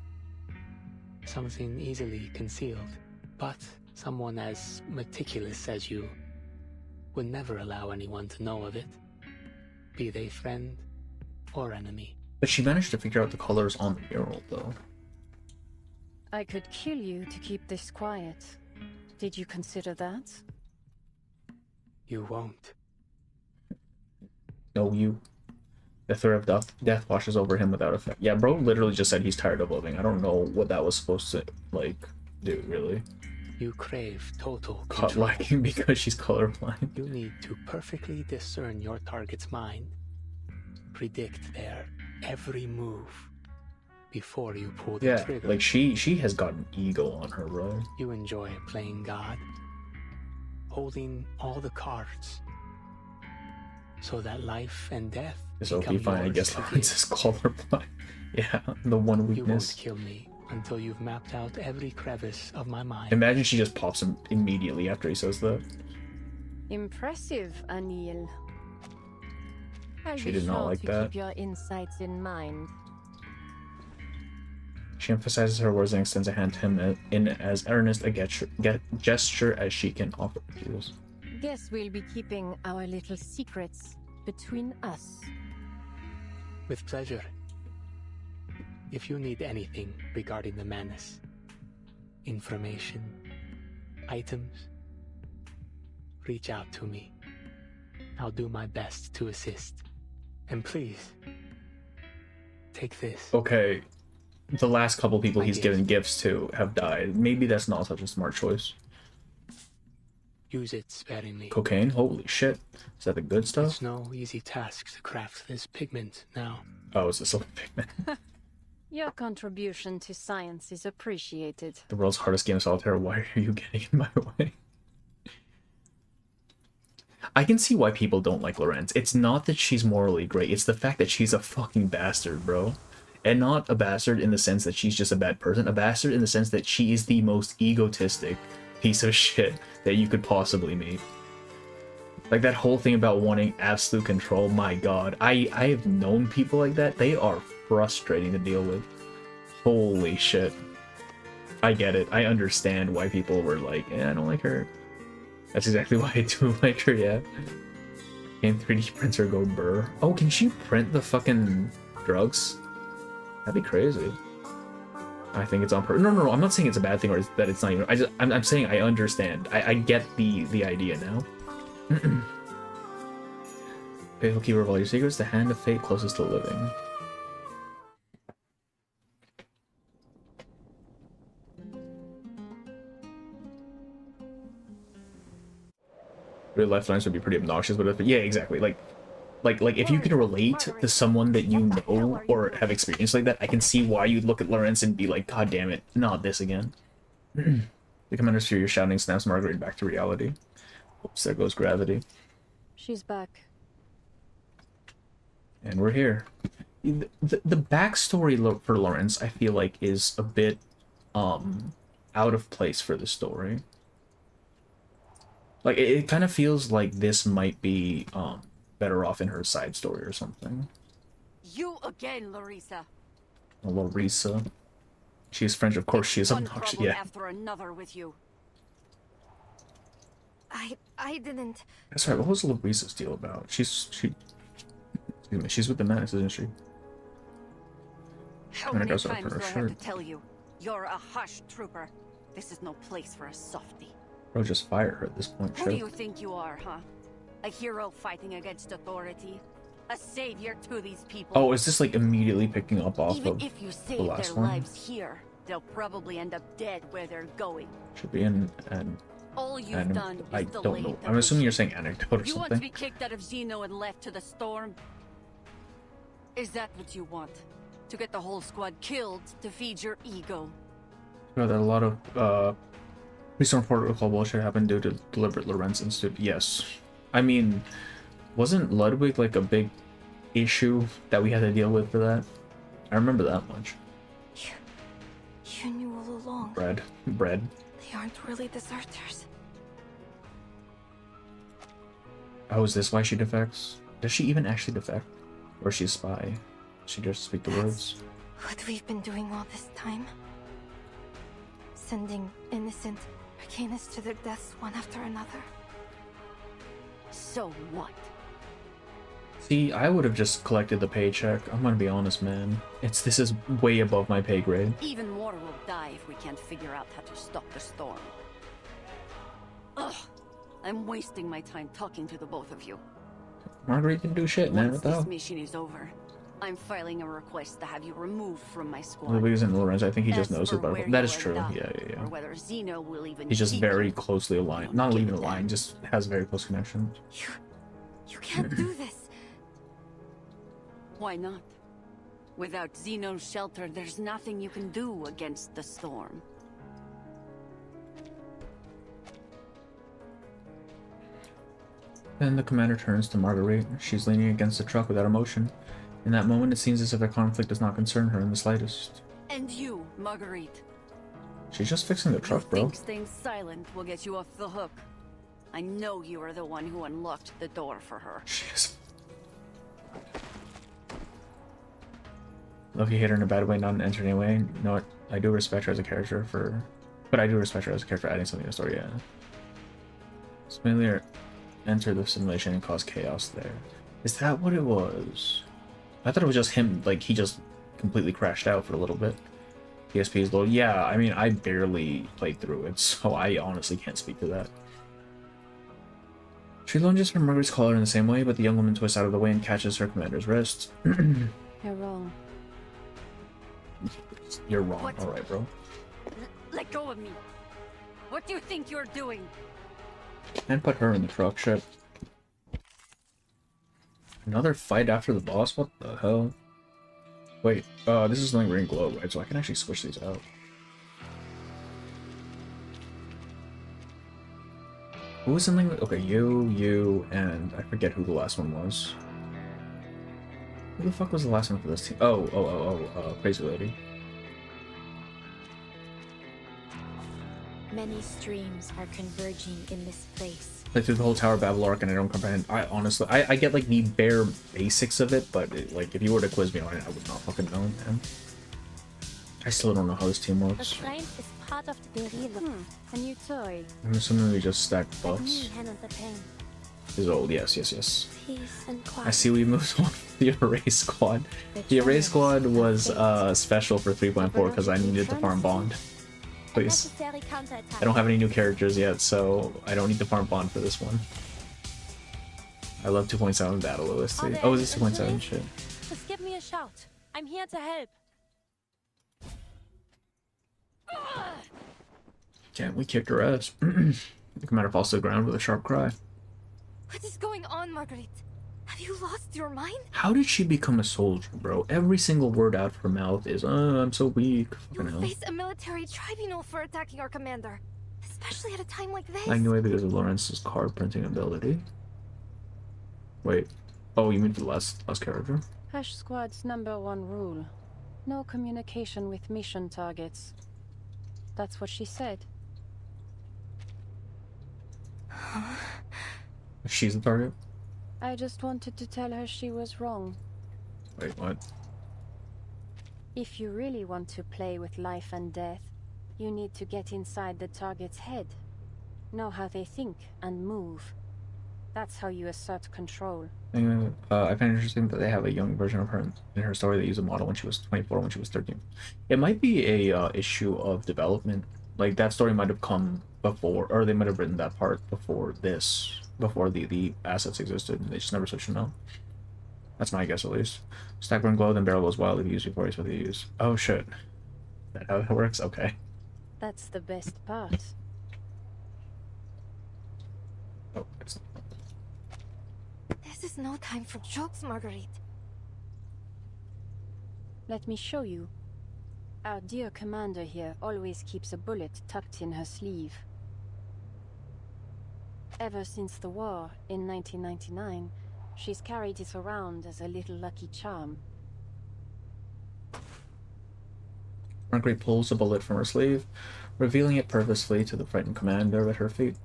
Something easily concealed, but someone as meticulous as you would never allow anyone to know of it, be they friend or enemy. But she managed to figure out the colors on the mural, though. I could kill you to keep this quiet. Did you consider that? You won't. No, you. The threat of death washes over him without effect. Yeah, bro literally just said he's tired of living. I don't know what that was supposed to, like, do, really. You crave total Caught control. lacking because she's colorblind. You need to perfectly discern your target's mind. Predict their every move before you pull the trigger. Like she has got an ego on her, bro. You enjoy playing God, holding all the cards, so that life and death It's okay, fine. I guess Lawrence is colorblind. Yeah, the one weakness. You won't kill me until you've mapped out every crevice of my mind. Imagine she just pops him immediately after he says that. Impressive, Anil. I'll She be did not sure like to that. keep your insights in mind. She emphasizes her words and extends a hand to him in as earnest a gesture as she can offer. Jesus. Guess we'll be keeping our little secrets between us. With pleasure. If you need anything regarding the Manus, information, items, reach out to me. I'll do my best to assist. And please, take this. Okay, the last couple people he's given gifts to have died. Maybe that's not such a smart choice. Use it sparingly. Cocaine? Holy shit. Is that the good stuff? It's no easy task to craft this pigment now. Oh, it's a silver pigment. Your contribution to science is appreciated. The world's hardest game of solitaire. Why are you getting in my way? I can see why people don't like Lorenz. It's not that she's morally great. It's the fact that she's a fucking bastard, bro. And not a bastard in the sense that she's just a bad person. A bastard in the sense that she is the most egotistic piece of shit that you could possibly meet. Like that whole thing about wanting absolute control. My god. I have known people like that. They are frustrating to deal with. Holy shit. I get it. I understand why people were like, I don't like her. That's exactly why I do like her, yeah. Can 3D printer go burr? Oh, can she print the fucking drugs? That'd be crazy. I think it's on purpose. No, I'm not saying it's a bad thing or that it's not even. I'm saying I understand. I get the idea now. Faithful keeper of all your secrets, the hand of fate closest to living. Real life lines would be pretty obnoxious, but yeah, exactly. Like if you can relate to someone that you know or have experienced like that, I can see why you'd look at Lawrence and be like, God damn it, not this again. The commander's fear, your shouting snaps Marguerite back to reality. Oops, there goes gravity. She's back. And we're here. The backstory for Lawrence, I feel like, is a bit out of place for the story. Like it kind of feels like this might be better off in her side story or something. You again, Larissa. Larissa. She is French, of course she is obnoxious. Yeah. After another with you. I didn't. That's right. What was Larissa's deal about? She's with the Manus, isn't she? How many times do I have to tell you? You're a hush trooper. This is no place for a softie. Bro, just fire her at this point. Who do you think you are, huh? A hero fighting against authority? A savior to these people? Oh, is this like immediately picking up off Even of if you the save last their one? lives here, they'll probably end up dead where they're going. Should be an All you've done is I delay don't know. the I'm assuming you're mission. saying anecdote or You want something. to be kicked out of Xeno and left to the storm? Is that what you want? To get the whole squad killed to feed your ego? You know, that a lot of Restore protocol bullshit happened due to deliberate Lorenz Institute. Yes. I mean, wasn't Ludwig like a big issue that we had to deal with for that? I remember that much. You knew all along. Bread. They aren't really deserters. Oh, is this why she defects? Does she even actually defect? Or is she a spy? Does she just speak the words? What we've been doing all this time. Sending innocent Arcanists to their deaths one after another. So what? See, I would have just collected the paycheck. I'm gonna be honest, man. This is way above my pay grade. Even more will die if we can't figure out how to stop the storm. Ugh! I'm wasting my time talking to the both of you. Marguerite didn't do shit, man. Once What the this hell? mission is over, I'm filing a request to have you removed from my squad. Ludwig isn't Lorenz. I think he just As knows for his butterfly. where That you is end true. up, Yeah. Or whether Xeno will even He's just seek very you. closely aligned. Not even aligned, just has very close connections. You can't do this. Why not? Without Xeno's shelter, there's nothing you can do against the storm. Then the commander turns to Marguerite. She's leaning against the truck without emotion. In that moment, it seems as if the conflict does not concern her in the slightest. And you, Marguerite. She's just fixing the truck, bro. Think staying silent will get you off the hook. I know you are the one who unlocked the door for her. Jeez. Look, you hate her in a bad way, not an entertaining way. You know what? I do respect her as a character for... But I do respect her as a character for adding something to the story, yeah. Smellier entered the simulation and caused chaos there. Is that what it was? I thought it was just him, like, he just completely crashed out for a little bit. PSP's low. Yeah, I mean, I barely played through it, so I honestly can't speak to that. She lunges for Margaret's collar in the same way, but the young woman twists out of the way and catches her commander's wrist. You're wrong. You're wrong. What? Alright, bro. Let go of me. What do you think you're doing? And put her in the truck. Shit. Another fight after the boss? What the hell? Wait, this is lingering glow, right? So I can actually switch these out. Who was in lingering? Okay, you, and I forget who the last one was. Who the fuck was the last one for this team? Crazy Lady. Many streams are converging in this place. Play through the whole Tower of Babel arc and I don't comprehend. I honestly, I get like the bare basics of it, but like if you were to quiz me on it, I would not fucking know, man. I still don't know how this team The works. shrine is part of the theyre. A new toy. I'm assuming we just stack buffs. This is old, yes. Peace and quiet. I see we moved on to the Erase Squad. The Erase Squad was special for 3.4 because I needed to farm Bond. Please. I don't have any new characters yet, so I don't need to farm Bond for this one. I love 2.7 Battle OST. Oh, is this 2.7? Shit. Just give me a shout. I'm here to help. Can't we kicked her ass? The commander falls to the ground with a sharp cry. What is going on, Marguerite? Have you lost your mind? How did she become a soldier, bro? Every single word out of her mouth is, I'm so weak. Fucking You'll hell. face a military tribunal for attacking our commander. Especially at a time like this. I knew it because of Lawrence's card printing ability. Wait. Oh, you mean for the last character? Hush Squad's #1 rule. No communication with mission targets. That's what she said. She's the target? I just wanted to tell her she was wrong. Wait, what? If you really want to play with life and death, you need to get inside the target's head. Know how they think and move. That's how you assert control. Anyway, I find it interesting that they have a young version of her in her story that used a model when she was 24, when she was 13. It might be a issue of development. Like, that story might have come before, or they might have written that part before this, before the assets existed, and they just never switched them out. That's my guess, at least. Stack burn glow, then barrel goes wild if you use before he's what you use. Oh, shit. Is that how it works? Okay. That's the best part. Oh, it's not. This is no time for jokes, Marguerite. Let me show you. Our dear commander here always keeps a bullet tucked in her sleeve. Ever since the war in 1999, she's carried it around as a little lucky charm. Marguerite pulls a bullet from her sleeve, revealing it purposefully to the frightened commander at her feet.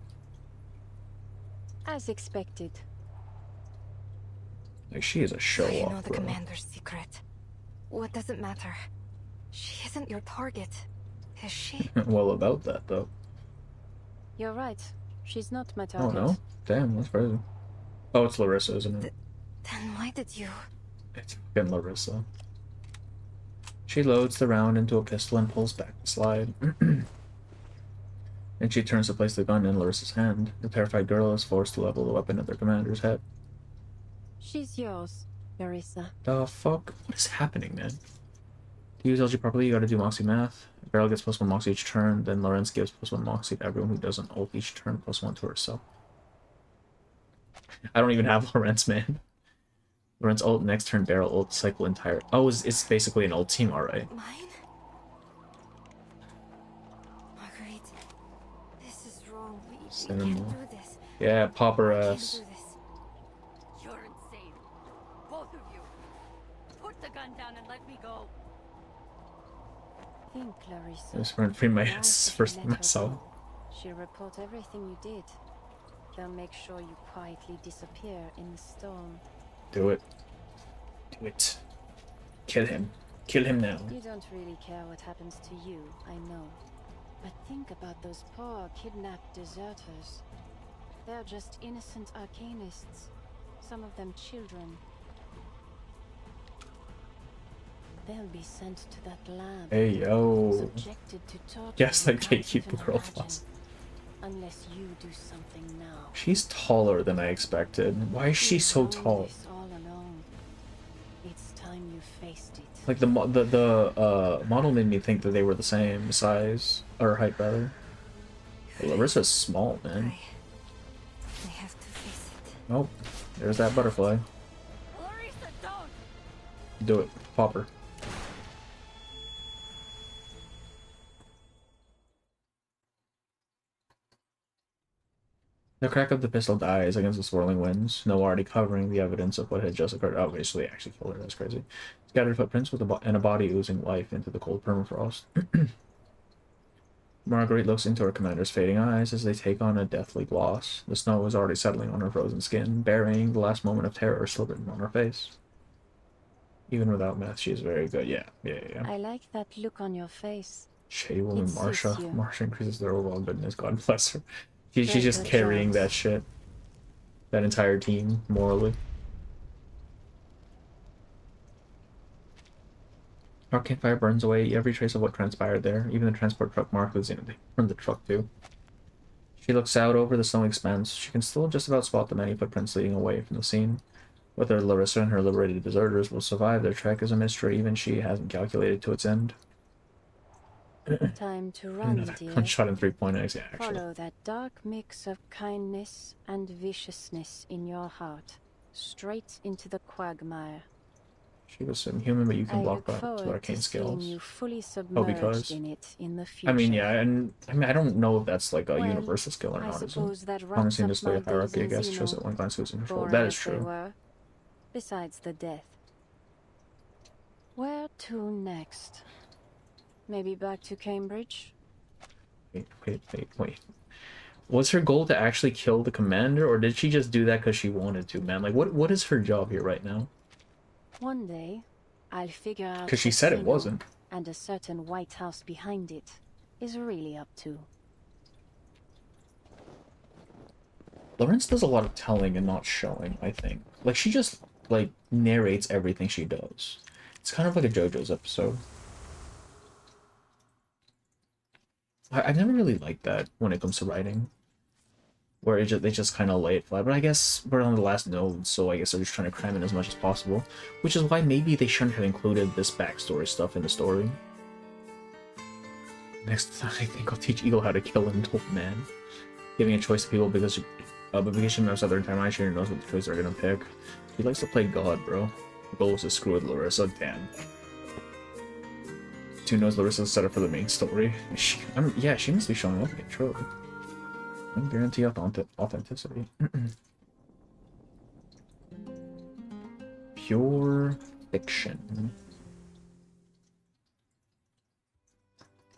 As expected. Like, she is a show-off, You know the bro. commander's secret. What does it matter? She isn't your target, is she? Well, about that, though. You're right. She's not my Oh, target. no? Damn, that's crazy. Oh, it's Larissa, isn't it? Then why did you... It's fucking Larissa. She loads the round into a pistol and pulls back the slide. And she turns to place the gun in Larissa's hand. The terrified girl is forced to level the weapon at their commander's head. She's yours, Larissa. The fuck? What is happening, man? To use LG properly, you gotta do Moxie math. Barrel gets +1 Moxie each turn, then Lorenz gives +1 Moxie to everyone who does an ult each turn, +1 to herself. I don't even have Lorenz, man. Lorenz ult, next turn Barrel ult, cycle entire... Oh, it's basically an ult team, alright. Mine? Marguerite, this is wrong. We can't do this. Yeah, pop her We can't ass. do this. You're insane. Both of you. Put the gun down and let me go. Think, Larissa. This went free my Now ass if you first let time I her saw it. go, she'll report everything you did. They'll make sure you quietly disappear in the storm. Do it. Do it. Kill him. Kill him now. You don't really care what happens to you, I know. But think about those poor kidnapped deserters. They're just innocent arcanists. Some of them children. They'll be sent to that lab. Hey, yo. Subjected to torture. Yes, like you can't gatekeeper even girl imagine. boss. Unless you do something now. She's taller than I expected. Why is she so tall? This all alone. It's time you faced it. Like the model made me think that they were the same size or height rather. Larissa's small, man. I have to face it. Nope. There's that butterfly. Larissa, don't! Do it. Pop her. The crack of the pistol dies against the swirling winds, snow already covering the evidence of what had just occurred. Obviously, they actually killed her. That's crazy. Scattered footprints with and a body oozing life into the cold permafrost. Marguerite looks into her commander's fading eyes as they take on a deathly gloss. The snow is already settling on her frozen skin, burying the last moment of terror still written on her face. Even without math, she is very good. Yeah. I like that look on your face. Shady woman It suits Marsha. you. Marsha increases their overall goodness. God bless her. She's Very just good carrying jobs. that shit. That entire team, morally. Our campfire burns away every trace of what transpired there. Even the transport truck mark was in it. From the truck, too. She looks out over the snowy expanse. She can still just about spot the many footprints leading away from the scene. Whether Larissa and her liberated deserters will survive their trek is a mystery even she hasn't calculated to its end. Time to run, dear. One shot in 3.x, yeah, actually. Follow that dark mix of kindness and viciousness in your heart, straight into the quagmire. She was inhuman, but you can I block look that forward with arcane to seeing skills. you fully Oh, submerged because in it in the future. I mean, yeah, and I mean, I don't know if that's like a Well, universal skill or I not. Is suppose it? that wraps Promising up display my of hierarchy, I days in guess, shows Xeno, that one glance who's in control. boring That is as they true. were, besides the death. Where to next? Maybe back to Cambridge? Wait. Was her goal to actually kill the commander, or did she just do that because she wanted to, man? Like, what is her job here right now? One day, I'll figure out Because she what said it Xeno wasn't. and a certain White House behind it is really up to. Lawrence does a lot of telling and not showing, I think. Like, she just, like, narrates everything she does. It's kind of like a JoJo's episode. I've never really liked that when it comes to writing. Where they just kind of lay it flat. But I guess we're on the last node, so I guess they're just trying to cram in as much as possible. Which is why maybe they shouldn't have included this backstory stuff in the story. Next time, I think I'll teach Eagle how to kill an old man. Giving a choice to people because she knows other time I sure knows what the choice they're gonna pick. He likes to play God, bro. The goal is to screw with Larissa, damn. 2 knows Larissa's set up for the main story. Yeah, she must be showing up again, true. I can guarantee authenticity. Pure fiction.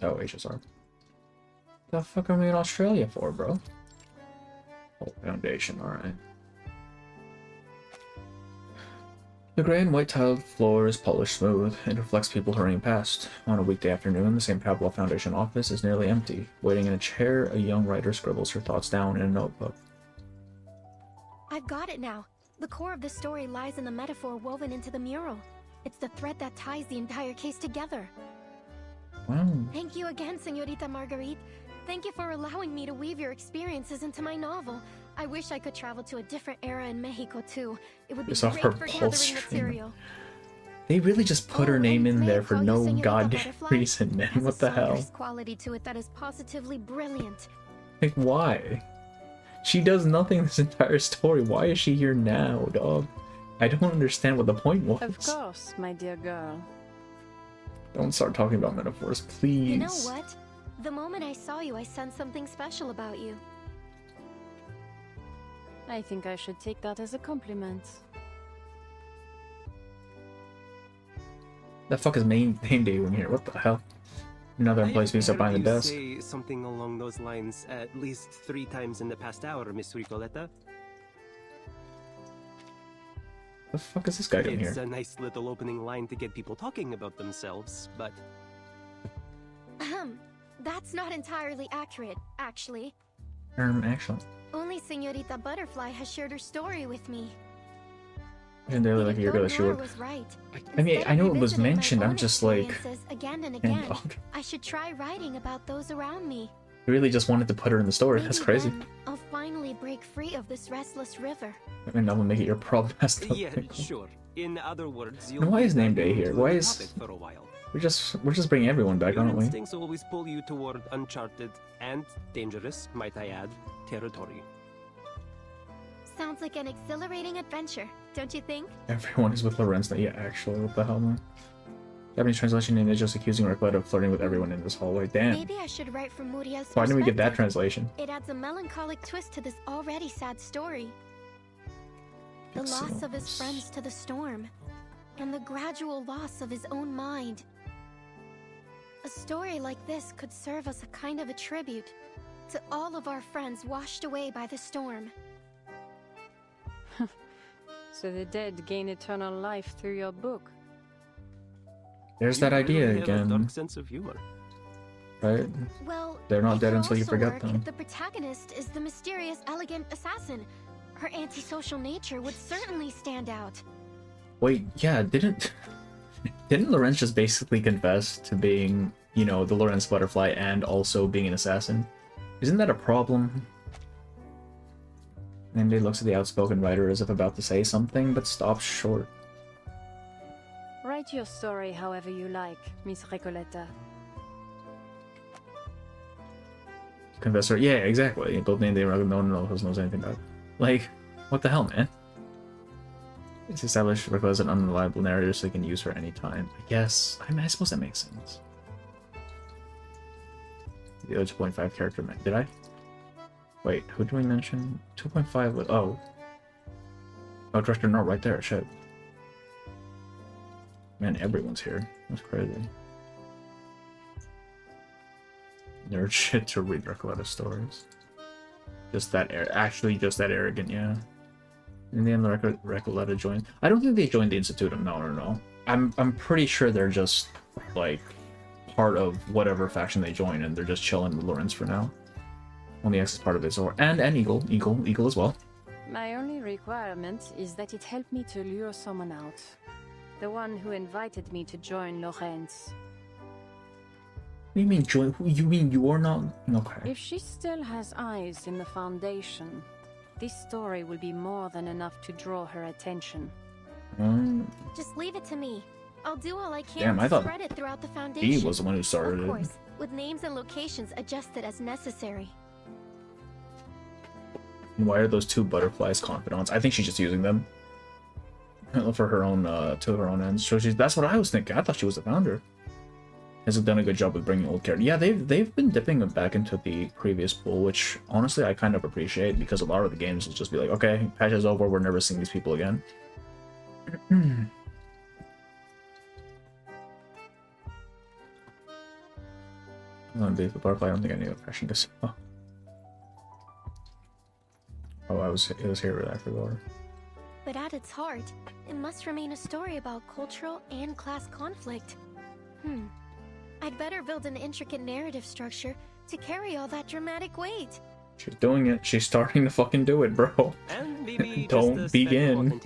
Oh, HSR. The fuck are we in Australia for, bro? Oh, foundation, alright. The grey and white tiled floor is polished smooth and reflects people hurrying past. On a weekday afternoon, the St. Pablo Foundation office is nearly empty. Waiting in a chair, a young writer scribbles her thoughts down in a notebook. I've got it now. The core of the story lies in the metaphor woven into the mural. It's the thread that ties the entire case together. Wow. Thank you again, Señorita Marguerite. Thank you for allowing me to weave your experiences into my novel. I wish I could travel to a different era in Mexico too. It would be great for gathering material. They really just put her name in there for no goddamn reason, man. What the hell? Quality to it that is positively brilliant. Like, why? She does nothing this entire story. Why is she here now, dog? I don't understand what the point was. Of course, my dear girl. Don't start talking about metaphors, please. You know what? The moment I saw you, I sensed something special about you. I think I should take that as a compliment. The fuck is name day in here? What the hell? Another employee speaks up behind the desk. Say something along those lines at least 3 times in the past hour, Miss Ricoletta. The fuck is this guy doing here? It's a nice little opening line to get people talking about themselves, but... That's not entirely accurate, actually. Actually. Only Señorita Butterfly has shared her story with me. And they're like, you're gonna shoot. Right. I mean, I know it was mentioned, I'm just like... Again and again, I should try writing about those around me. You really just wanted to put her in the story, that's crazy. I'll finally break free of this restless river. I mean, that will make it your problem. Yeah, sure. In other words, and why is name day here? Why is... For a while. We're just bringing everyone back, aren't we? Your instincts always pull you toward uncharted and dangerous, might I add, territory. Sounds like an exhilarating adventure, don't you think? Everyone is with Lorenz. Yeah, actually, what the hell, man? Japanese translation name is just accusing Recolette of flirting with everyone in this hallway. Damn. Maybe I should write from Muriel's Why didn't we get that perspective. translation? It adds a melancholic twist to this already sad story. The loss of his friends to the storm, and the gradual loss of his own mind. A story like this could serve as a kind of a tribute to all of our friends washed away by the storm. So the dead gain eternal life through your book. There's that idea really again. Have a dark sense of humor. Right? Well, they're not dead until you also forget work them. If the protagonist is the mysterious, elegant assassin, her antisocial nature would certainly stand out. Wait, yeah, didn't Lorenz just basically confess to being, you know, the Lorenz Butterfly and also being an assassin? Isn't that a problem? And he looks at the outspoken writer as if about to say something, but stops short. Write your story however you like, Miss Recoletta. Confessor, yeah, exactly. Both named no one knows anything about it. Like, what the hell, man? It's established Rico as an unreliable narrator, so he can use her anytime. I guess. I mean, I suppose that makes sense. The other 2.5 character, man. Did I? Wait, who did we mention? 2.5 was. Oh. Oh, Director Note right there. Shit. Man, everyone's here. That's crazy. Nerd shit to read Recoletta's stories. Just that actually just that arrogant, yeah. In the end, the Recoletta joins. I don't think they joined the Institutum. No. I'm pretty sure they're just like part of whatever faction they join, and they're just chilling with Lorenz for now. Only X is part of it, so and Eagle as well. My only requirement is that it help me to lure someone out. The one who invited me to join Lorenz. What do you mean join? You mean you are not? Okay. If she still has eyes in the Foundation, this story will be more than enough to draw her attention. Just leave it to me. I'll do all I can Damn, I to thought spread it throughout the Foundation. he was the one who started Of course, it. with names and locations adjusted as necessary. Why are those two butterflies confidants? I think she's just using them for her own, to her own ends. So that's what I was thinking. I thought she was the founder. Has done a good job with bringing old characters. Yeah, they've been dipping them back into the previous pool, which honestly I kind of appreciate because a lot of the games will just be like, okay, patch is over, we're never seeing these people again. The butterfly. I don't think I knew what fashion this. Oh, it was here. I forgot. But at its heart, it must remain a story about cultural and class conflict. I'd better build an intricate narrative structure to carry all that dramatic weight. She's doing it. She's starting to fucking do it, bro. And maybe Don't begin.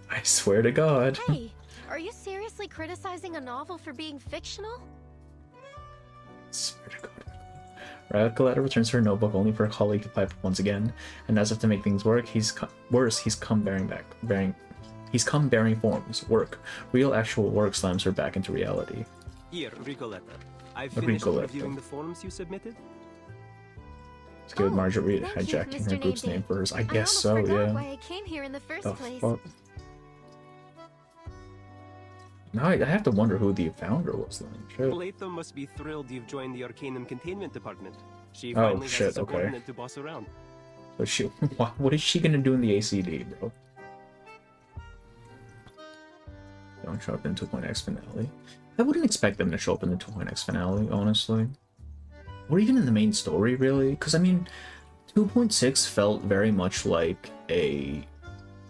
I swear to God. Hey, are you seriously criticizing a novel for being fictional? Swear to God. Coletta returns to her notebook only for a colleague to pipe up once again, and as if to make things work, he's come bearing forms. Work. Real actual work slams her back into reality. Here, Ricoletta. I've finished reviewing the forms you submitted. Let's give Marjorie hijacking her group's name for hers. I guess so, yeah. Why I came here in the first place. Fuck? Now I have to wonder who the founder was then. Shit. Latham must be thrilled you've joined the Arcanum Containment Department. She Oh, finally shit, has a okay. subordinate to boss around. So what is she gonna do in the ACD, bro? Don't show up in 2.x finale. I wouldn't expect them to show up in the 2.x finale, honestly. Or even in the main story, really. Because, I mean, 2.6 felt very much like a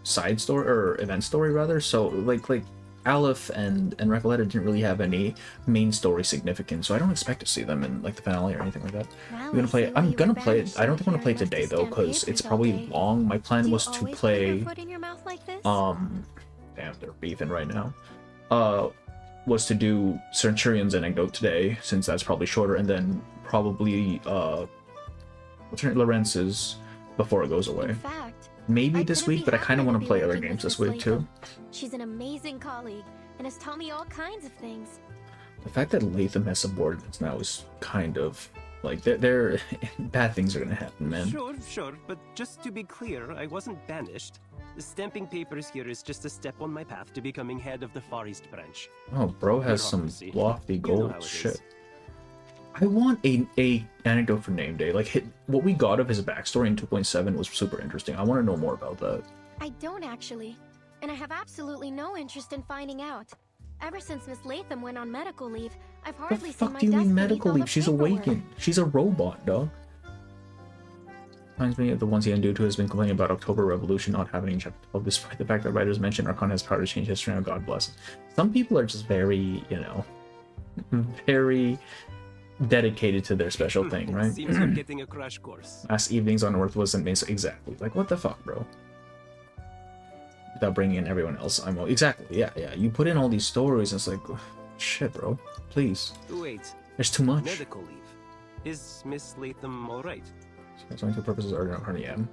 side story, or event story, rather. So, like Aleph and Recoletta didn't really have any main story significance, so I don't expect to see them in like the finale or anything like that. I'm gonna play it. I don't think I'm gonna play it today though, because it's probably long. My plan was to play damn, they're beefing right now. Was to do Centurion's anecdote today, since that's probably shorter, and then probably what's her name, Lorenz's before it goes away. Maybe this week, but I kind of want to play other games this week too. She's an amazing colleague and has taught me all kinds of things. The fact that Latham has subordinates now is kind of like they're bad things are gonna happen, man. Sure, but just to be clear, I wasn't banished. The stamping papers here is just a step on my path to becoming head of the Far East branch. Oh, bro has some lofty goals. Shit. I want a anecdote for name day. Like, what we got of his backstory in 2.7 was super interesting. I want to know more about that. I don't actually, and I have absolutely no interest in finding out. Ever since Miss Latham went on medical leave, I've hardly seen my Do you desk mean beneath medical all the leave? She's paperwork. awakened. She's a robot, dog. Reminds me of the ones he didn't do to has been complaining about October Revolution not happening in Chapter 12, despite the fact that writers mention Archon has power to change history. Now, God bless. Some people are just very, you know, very dedicated to their special thing, right? Seems you're getting a crash course. Last evenings on Earth wasn't made exactly. Like, what the fuck, bro? Without bringing in everyone else, I'm exactly, yeah. You put in all these stories, and it's like, shit, bro. Please. Wait. There's too much. Medical leave. Is Miss Latham all right? That's only two purposes are not her yam.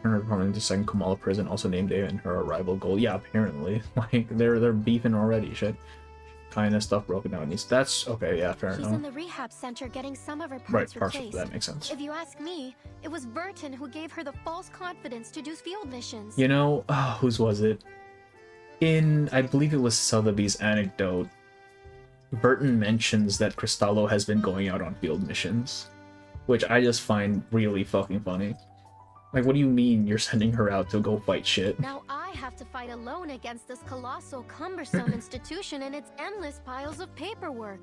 Her department into second Kamala prison, also named Dave, and her arrival goal. Yeah, apparently. Like they're beefing already. Shit. Kind of stuff broken down. That's okay. Yeah, fair She's enough. in the rehab center getting some of her parts Right, replaced. partially. That makes sense. If you ask me, it was Burton who gave her the false confidence to do field missions. You know, whose was it? In I believe it was Sotheby's anecdote. Burton mentions that Cristallo has been going out on field missions, which I just find really fucking funny. Like, what do you mean you're sending her out to go fight shit? Now I have to fight alone against this colossal, cumbersome institution and its endless piles of paperwork.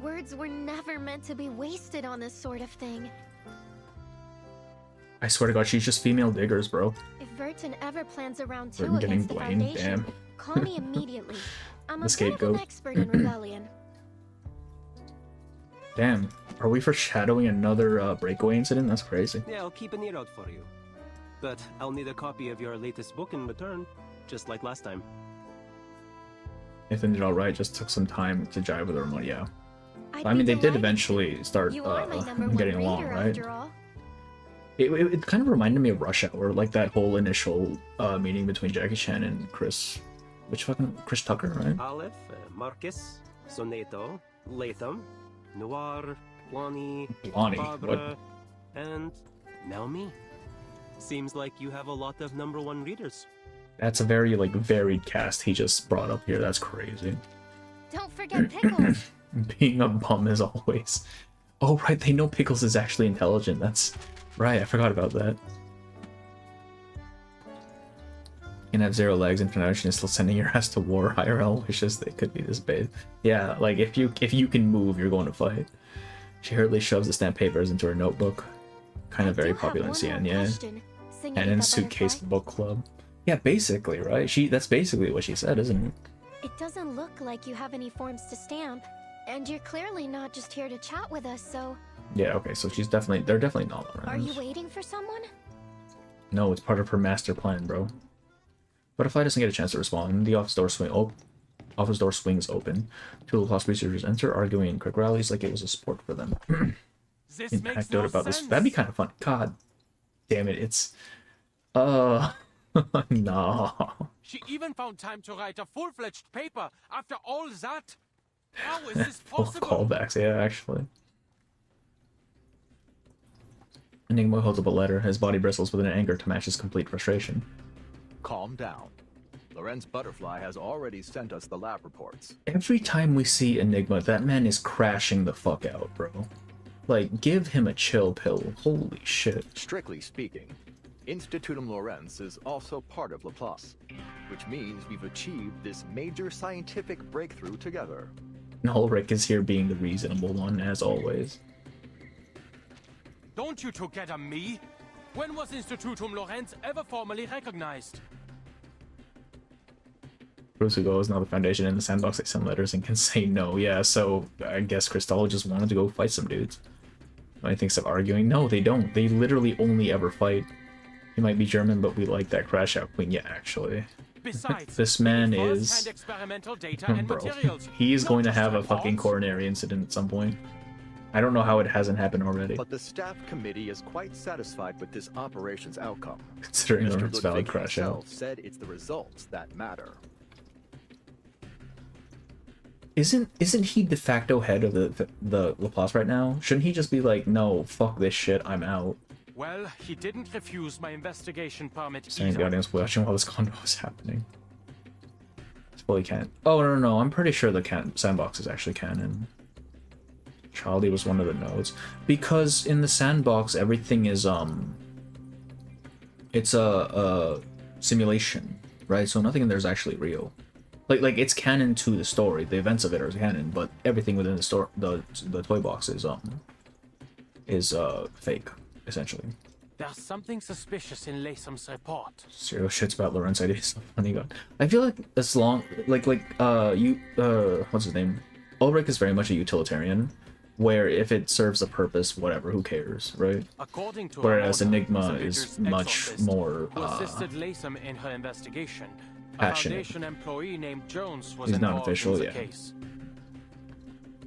Words were never meant to be wasted on this sort of thing. I swear to God, she's just female diggers, bro. If Burton ever plans a round 2 Burton getting against the blamed, Foundation, damn. call me immediately. I'm The a bit of scapegoat. an expert in rebellion. Damn. Are we foreshadowing another breakaway incident? That's crazy. Yeah, I'll keep an ear out for you. But I'll need a copy of your latest book in return, just like last time. Nathan did alright, just took some time to jive with everyone, yeah. I'd I mean, be they did delighted eventually start You are my number one getting along, reader, right? after all. It kind of reminded me of Rush Hour, like that whole initial meeting between Jackie Chan and Chris Tucker, right? Aleph, Marcus, Soneto, Latham, Noir, Blani, Barbara, and now me. Seems like you have a lot of number one readers. That's a very like varied cast he just brought up here. That's crazy. Don't forget Pickles. Being a bum as always. Oh right, they know Pickles is actually intelligent. That's right, I forgot about that. You can have 0 legs and Federation is still sending your ass to war. IRL wishes they could be this big. Yeah, like if you can move, you're going to fight. She hurriedly shoves the stamped papers into her notebook. Kind of very popular in CN, yeah. And in suitcase book club. Yeah, basically, right? That's basically what she said, isn't it? It doesn't look like you have any forms to stamp, and you're clearly not just here to chat with us, so... Yeah, okay, so they're definitely not Lorenz. Are you waiting for someone? No, it's part of her master plan, bro. Butterfly doesn't get a chance to respond. The office door swings open. Two Laplace researchers enter, arguing in quick rallies like it was a sport for them. Anecdote about this. That'd be kind of fun. God damn it, it's... no. She even found time to write a full-fledged paper after all that. How is this possible? Callbacks, yeah, actually. Enigma holds up a letter. His body bristles with an anger to match his complete frustration. Calm down. Lorenz Butterfly has already sent us the lab reports. Every time we see Enigma, that man is crashing the fuck out, bro. Like, give him a chill pill. Holy shit. Strictly speaking, Institutum Lorenz is also part of Laplace, which means we've achieved this major scientific breakthrough together. And Ulrich is here being the reasonable one, as always. Don't you together me? When was Institutum Lorenz ever formally recognized? Bruce Hugo is now the Foundation in the Sandbox. They send letters and can say no. Yeah, so I guess Cristallo just wanted to go fight some dudes. I think of arguing. No, they don't. They literally only ever fight. He might be German, but we like that crash out queen. Yeah, actually. Besides, this man is... experimental data and Bro, materials. he is going to have a fucking coronary incident at some point. I don't know how it hasn't happened already. But the staff committee is quite satisfied with this operation's outcome. Considering Mr. Lawrence valid Ludwig crash out. himself said it's the results that matter. Isn't he de facto head of the Laplace right now? Shouldn't he just be like, no, fuck this shit, I'm out? Well, he didn't refuse my investigation permit Saying either. the audience watching while this condo is happening. It's fully canon. Oh, no, I'm pretty sure the sandbox is actually canon. Charlie was one of the nodes. Because in the sandbox, everything is, it's a simulation, right? So nothing in there is actually real. Like it's canon to the story. The events of it are canon, but everything within the store, the toy box is fake, essentially. There's something suspicious in Latham's report. Serial shits about Lorenz ideas. Funny God. I feel like as long what's his name? Ulrich is very much a utilitarian, where if it serves a purpose, whatever, who cares, right? According to Whereas Ramona, Enigma the is Vicar's much exorcist, more who assisted Latham in her investigation. A passionate. Foundation employee named Jones was He's not involved official, in the yeah. case.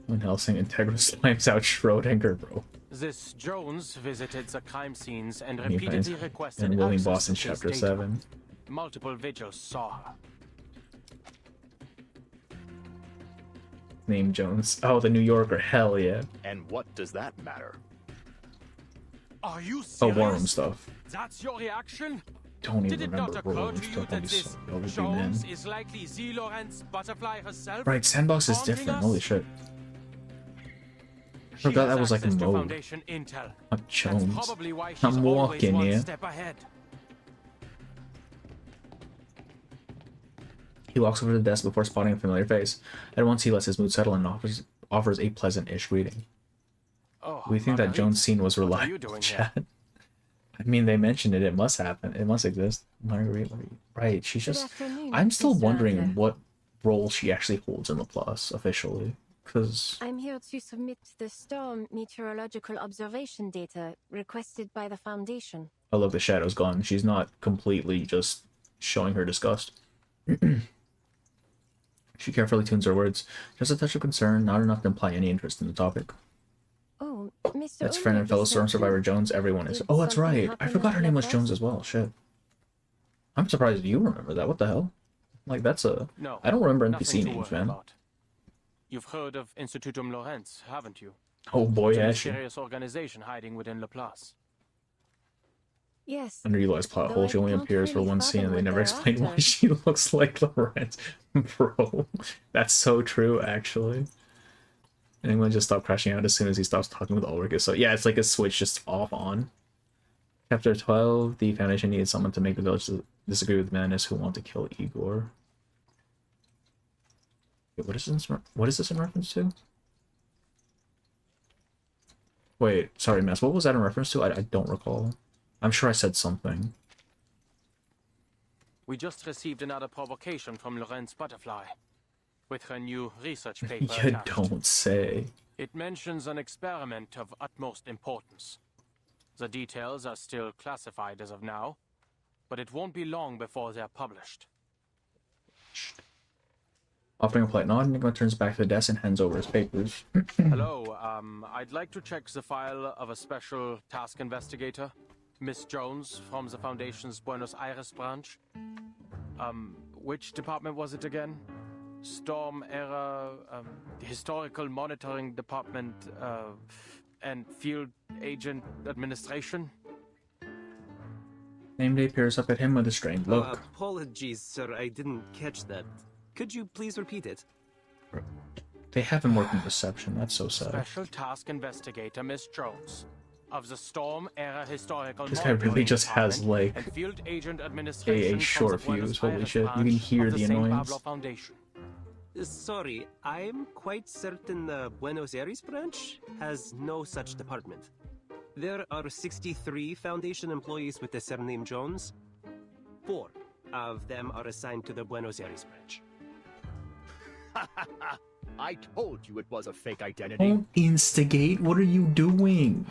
When Helsing Integra slams out Schrodinger, bro. This Jones visited the crime scenes and And he repeatedly finds- requested and William access Boston, to his Chapter data. 7. Multiple vigils saw her. Name Jones. Oh, the New Yorker. Hell yeah. And what does that matter? Are you Oh, serious? Warham stuff. That's your reaction? Don't even Did it not remember occur Warham to you stuff. that I'm this so overdue, man. Jones is likely Z. Lorenz Butterfly herself? Right, Sandbox is haunting different. us? Holy shit. I She forgot has that was like a access to mode. Foundation intel. Not Jones. That's probably why she's I'm always walking one here. step ahead. He walks over to the desk before spotting a familiar face. At once he lets his mood settle and offers a pleasant-ish greeting. Oh, We think that Marguerite, Jones scene was what are you reliable. doing Chat. I mean, they mentioned it. It must happen. It must exist. Marguerite, right? She's just. afternoon, I'm still Mr. wondering Adler. what role she actually holds in Laplace officially, Because I'm here to submit the storm meteorological observation data requested by the Foundation. I love the shadow's gone. She's not completely just showing her disgust. She carefully tunes her words. Just a touch of concern, not enough to imply any interest in the topic. Oh, Mr. That's friend and fellow storm survivor Jones. Everyone is. Oh, that's right. I forgot her name was Jones as well. Shit. I'm surprised you remember that. What the hell? Like, that's a... No, I don't remember nothing NPC to names, worry man. about. You've heard of Institutum Lorenz, haven't you? Oh boy, It's a Ashley. mysterious organization hiding within Laplace. Yes. Underutilized plot hole. She only appears for one scene and they never explain why she looks like Lorenz. Bro, that's so true, actually. Anyone just stop crashing out as soon as he stops talking with Ulrich. So yeah, it's like a switch just off on. Chapter 12, the Foundation needed someone to make the village disagree with madness who want to kill Igor. Wait, what is this in reference to? Wait, sorry, Mess. What was that in reference to? I don't recall. I'm sure I said something. We just received another provocation from Lorenz Butterfly, with her new research paper You attached. don't say. It mentions an experiment of utmost importance. The details are still classified as of now, but it won't be long before they're published. Offering a polite nod, Enigma turns back to the desk and hands over his papers. Hello, I'd like to check the file of a special task investigator, Miss Jones, from the Foundation's Buenos Aires branch. Which department was it again? Storm Era, Historical Monitoring Department, and Field Agent Administration? Nameday peers up at him with a strained look. Apologies, sir, I didn't catch that. Could you please repeat it? They haven't worked in reception, that's so sad. Special Task Investigator Miss Jones of the Storm Era Historical This guy really just has like and Field Agent Administration a short from the fuse, Buenos holy Aires shit. You can branch hear of the St. annoyance. Pablo Foundation. Sorry, I'm quite certain the Buenos Aires branch has no such department. There are 63 Foundation employees with the surname Jones. 4 of them are assigned to the Buenos Aires branch. I told you it was a fake identity. Don't instigate, what are you doing?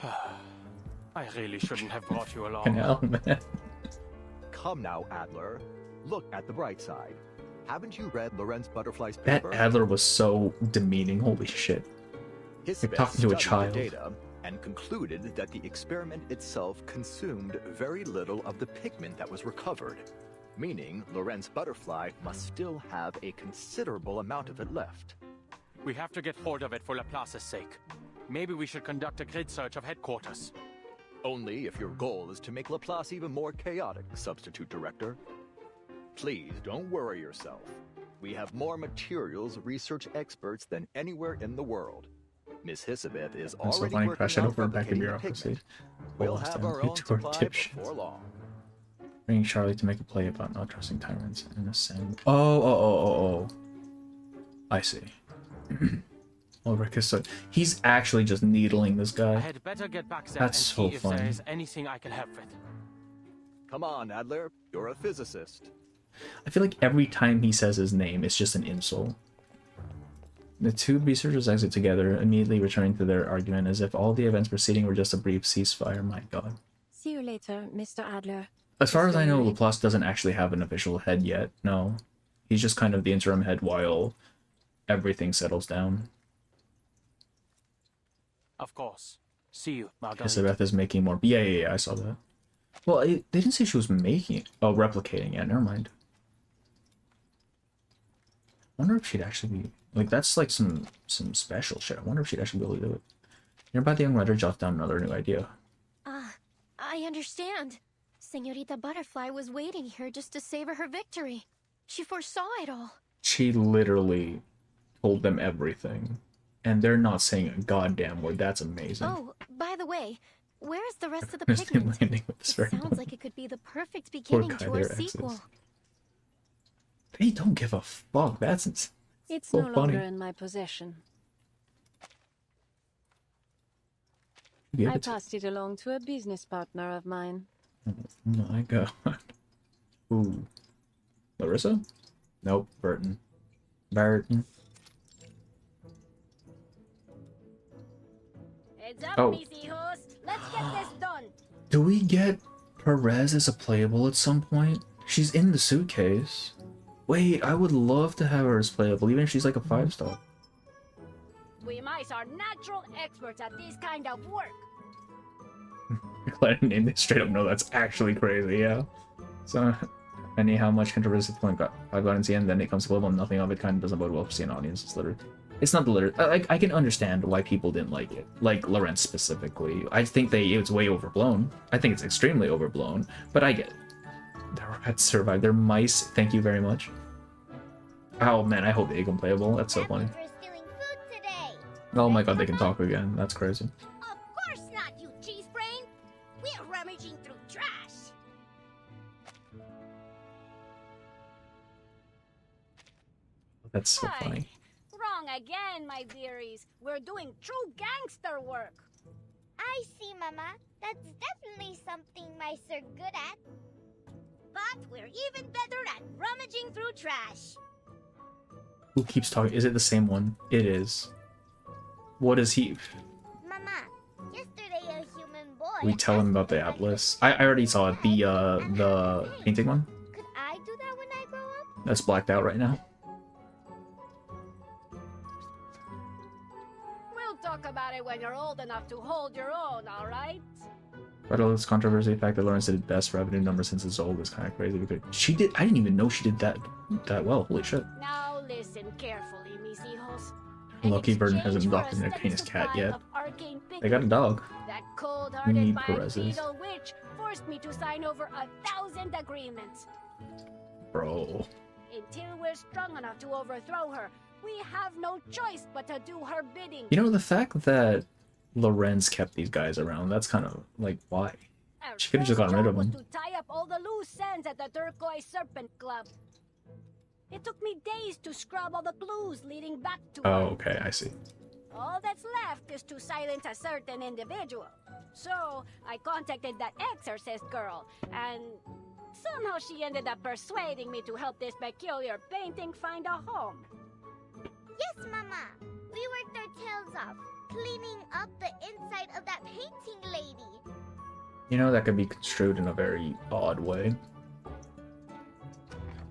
I really shouldn't have brought you along. Fucking hell, man. Come now, Adler. Look at the bright side. Haven't you read Lorenz Butterfly's That paper? Adler was so demeaning, holy shit. Like talking to a child. The data and concluded that the experiment itself consumed very little of the pigment that was recovered, meaning Lorenz Butterfly must still have a considerable amount of it left. We have to get hold of it for Laplace's sake. Maybe we should conduct a grid search of headquarters. Only if your goal is to make Laplace even more chaotic, Substitute Director. Please don't worry yourself. We have more materials research experts than anywhere in the world. Miss Hisabeth is I'm so already funny, working crash it on over back in replicating the bureaucracy. pigment. We'll Last have time, our own to our supply dipshits. before long. Bringing Charlie to make a play about not trusting tyrants and ascend. Oh. I see. Ulrich is so... He's actually just needling this I guy. had better get back there That's and so see if funny. there is anything I can help with. Come on, Adler. You're a physicist. I feel like every time he says his name, it's just an insult. The two researchers exit together, immediately returning to their argument as if all the events preceding were just a brief ceasefire. My god. See you later, Mr. Adler. As far as I know, Laplace doesn't actually have an official head yet. No. He's just kind of the interim head while everything settles down. Of course. See you, Marguerite. Isabeth is making more... Yeah, I saw that. Well, they didn't say she was making it. Oh, replicating. Yeah, never mind. I wonder if she'd actually be... Like, that's like some special shit. I wonder if she'd actually be able to do it. Nearby, the young writer jots down another new idea. I understand. Senorita Butterfly was waiting here just to savor her victory. She foresaw it all. She literally told them everything. And they're not saying a goddamn word. That's amazing. Oh, by the way, where is the rest of the There's them pigment? landing with this very Sounds like it could be the perfect Poor beginning guy, to our their sequel. exes. They don't give a fuck. That's It's so no funny. longer in my possession. Give I it to- passed it along to a business partner of mine. Oh my god. Ooh. Larissa? Nope, Burton. Heads up, Oh. mis hijos. Let's get this done. Do we get Perez as a playable at some point? She's in the suitcase. Wait, I would love to have her as playable, even if she's like a 5-star. We mice are natural experts at this kind of work. Glad I didn't name this straight up. No, that's actually crazy, yeah. So, how much controversy the point got 5 got in the end, then it comes to playable, nothing of it kind of doesn't bode well for seeing an audience. It's not the litter. I can understand why people didn't like it, like Lorenz specifically. I think it's way overblown. I think it's extremely overblown, but I get it. The rats survived. They're mice. Thank you very much. Oh man, I hope they can playable. That's so funny. Oh my god, they can talk again. That's crazy. Of course not, you cheese brain. We're rummaging through trash. That's so funny. Wrong again, my dearies. We're doing true gangster work. I see, Mama. That's definitely something mice are good at. But we're even better at rummaging through trash. Who keeps talking? Is it the same one? It is. What is he? Mama, yesterday a human boy. We tell him about the Atlas. I already saw it. The painting one. Could I do that when I grow up? That's blacked out right now. We'll talk about it when you're old enough to hold your own, all right? But all this controversy, the fact that Lawrence did best revenue number since it's old is kind of crazy. Because she did. I didn't even know she did that well. Holy shit. Now listen carefully, mis hijos. Lucky Verdon hasn't adopted an Arcanist cat yet. They got a dog. That We cold-hearted need Perez's. bipedal witch forced me to sign over 1,000 agreements. Bro. Until we're strong enough to overthrow her, we have no choice but to do her bidding. You know, the fact that Lorenz kept these guys around, that's kind of like, why? She could have just gotten rid of them. To tie up all the loose ends at the Turquoise Serpent Club. It took me days to scrub all the clues leading back to her. Oh, okay, I see. All that's left is to silence a certain individual. So, I contacted that exorcist girl, and somehow she ended up persuading me to help this peculiar painting find a home. Yes, Mama. We worked our tails off, cleaning up the inside of that painting lady. You know, that could be construed in a very odd way.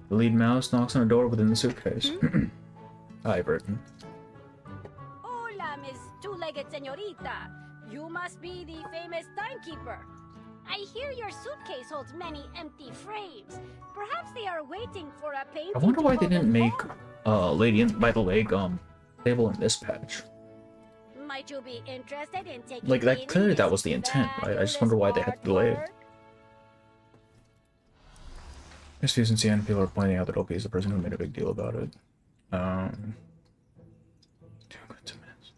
The lead mouse knocks on a door within the suitcase. Hi, Burton. Hola, Miss Two-Legged Señorita. You must be the famous timekeeper. I hear your suitcase holds many empty frames. Perhaps they are waiting for a painting. I wonder why they to didn't make overflow. Lady by the Lake table in this patch. Might you be interested in taking Like, that cleaning clearly that this was the intent, right? I just wonder why they had to delay it. Miss Fusion CN, people are pointing out that Opie is the person who made a big deal about it. Too good to miss.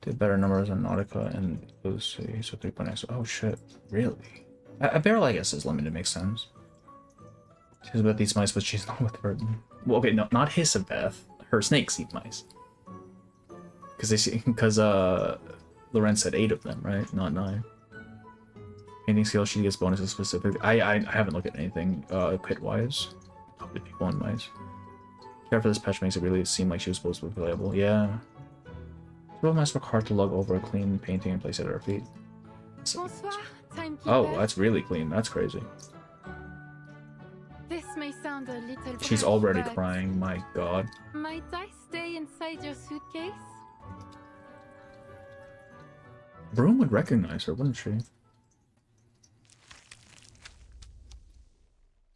Did better numbers on Nautica and Lucy, so 3.x. Oh shit, really? A barrel, I guess, is limited, makes sense. She's about these mice, but she's not with Burton. Well, okay, no, not Hisabeth. Her snakes eat mice. Because Lorenz said 8 of them, right? Not 9. Painting skill, she gets bonuses specific. I haven't looked at anything kit-wise. Probably people on mice. Care for this patch makes it really seem like she was supposed to be playable. Yeah. Several mice work hard to lug over a clean painting and place it at her feet. Bonsoir, timekeeper. Oh, that's really clean. That's crazy. This may sound a little She's brash, already but crying. My god. Might I stay inside your suitcase? Broom would recognize her, wouldn't she?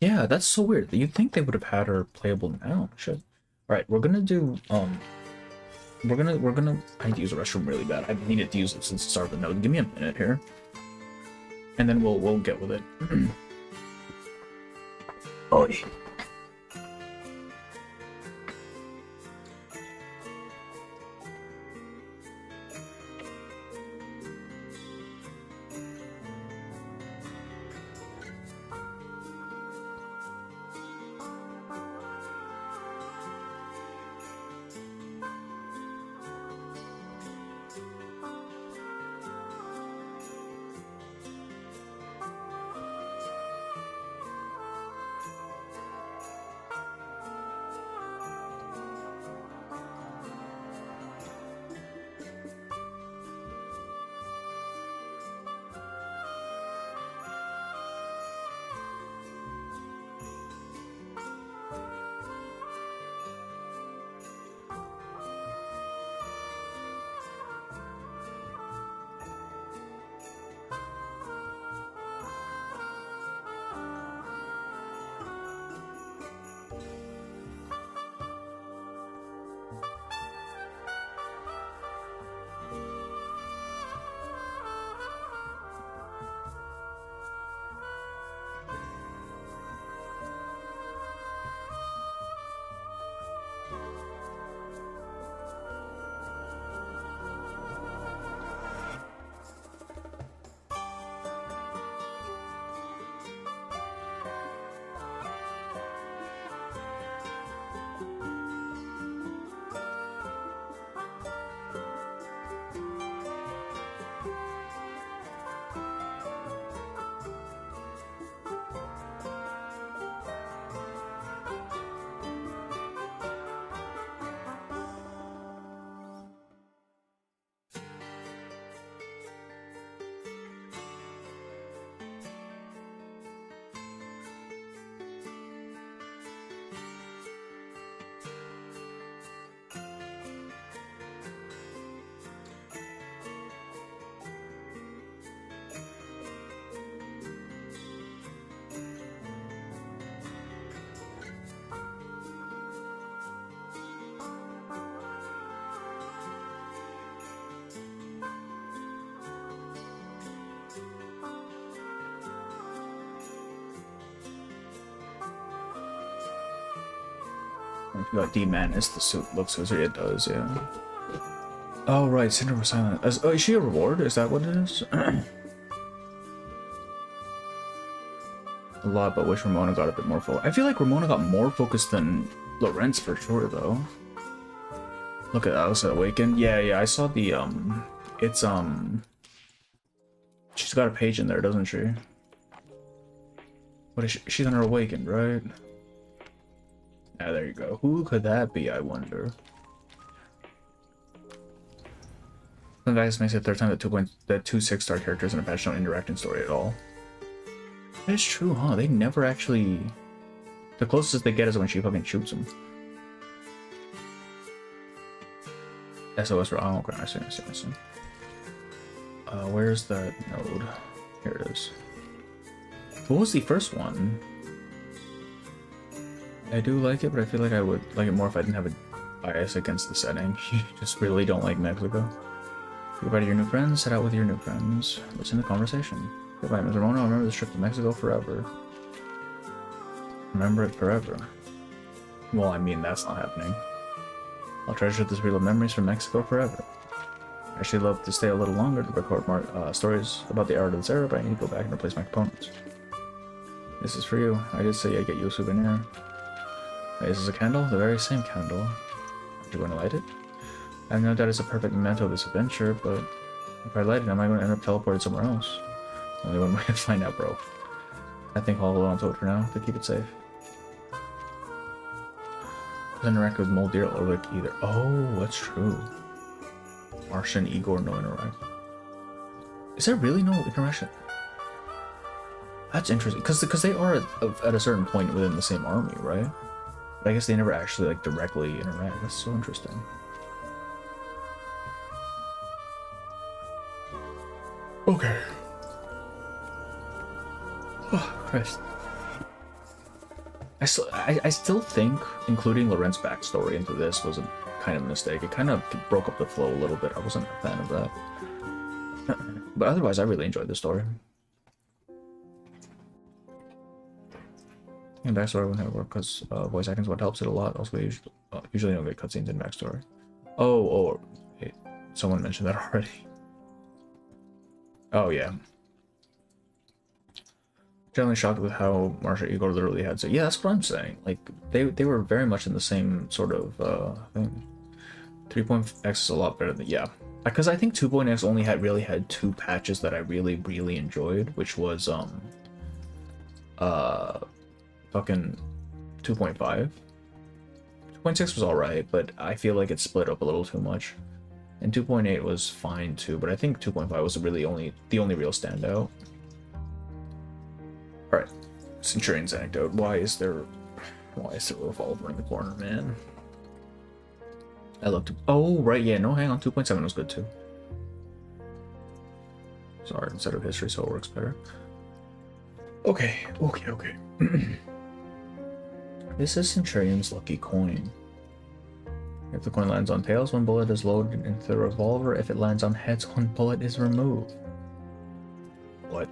Yeah, that's so weird. You'd think they would have had her playable now. Shit. Alright, we're gonna do we're gonna I need to use the restroom really bad. I've needed to use it since the start of the note. Give me a minute here. And then we'll get with it. Oi. D-Manus, the suit looks wizard. It does, yeah. Oh, right, Cinder was silent. Oh, is she a reward? Is that what it is? A lot, but wish Ramona got a bit more focused. I feel like Ramona got more focused than Lorenz for sure, though. Look at Alice Awakened. Yeah, I saw the, it's, she's got a page in there, doesn't she? What is she? She's on her Awakened, right? Ah, there you go. Who could that be, I wonder? The guys makes it the third time that two 6-star characters in a patch don't interact in story at all. That is true, huh? They never actually... The closest they get is when she fucking shoots him. SOS for... Oh, okay, I see. Where's that node? Here it is. What was the first one? I do like it, but I feel like I would like it more if I didn't have a bias against the setting. You just really don't like Mexico. Goodbye to your new friends, set out with your new friends. Listen to the conversation. Goodbye, Ms. Ramona, I'll remember this trip to Mexico forever. Remember it forever. Well, I mean, that's not happening. I'll treasure this reel of memories from Mexico forever. I actually love to stay a little longer to record more stories about the art of theyre, but I need to go back and replace my components. This is for you. I did say I'd get you a souvenir. Hey, is this a candle? The very same candle. Are you going to light it? I have no doubt it's a perfect memento of this adventure, but if I light it, am I going to end up teleported somewhere else? Only one way to find out, bro. I think I'll hold on to it for now, to keep it safe. Doesn't interact with Moldir or Ulrich either. Oh, that's true. Marsha and Igor no interact. Is there really no interaction? That's interesting, because they are at a certain point within the same army, right? But I guess they never actually like directly interact. That's so interesting. Okay. Oh, Christ. I still think including Lorenz's backstory into this was a kind of mistake. It kind of broke up the flow a little bit. I wasn't a fan of that. But otherwise, I really enjoyed the story. And backstory wouldn't have worked because voice acting is what helps it a lot. Also, we usually don't get cutscenes in backstory. Oh, hey, someone mentioned that already. Oh, yeah. Generally shocked with how Marsha Igor literally had. So yeah, that's what I'm saying. Like they were very much in the same sort of thing. 3.x is a lot better than because I think 2.x only really had two patches that I really enjoyed, which was fucking 2.5. 2.6 was alright, but I feel like it split up a little too much. And 2.8 was fine too, but I think 2.5 was really the only real standout. Alright, Centurion's anecdote. Why is there a revolver in the corner, man? I looked. Oh, right, yeah, no, hang on. 2.7 was good too. Sorry, instead of history, so it works better. Okay. This is Centurion's lucky coin. If the coin lands on tails, one bullet is loaded into the revolver. If it lands on heads, one bullet is removed. What?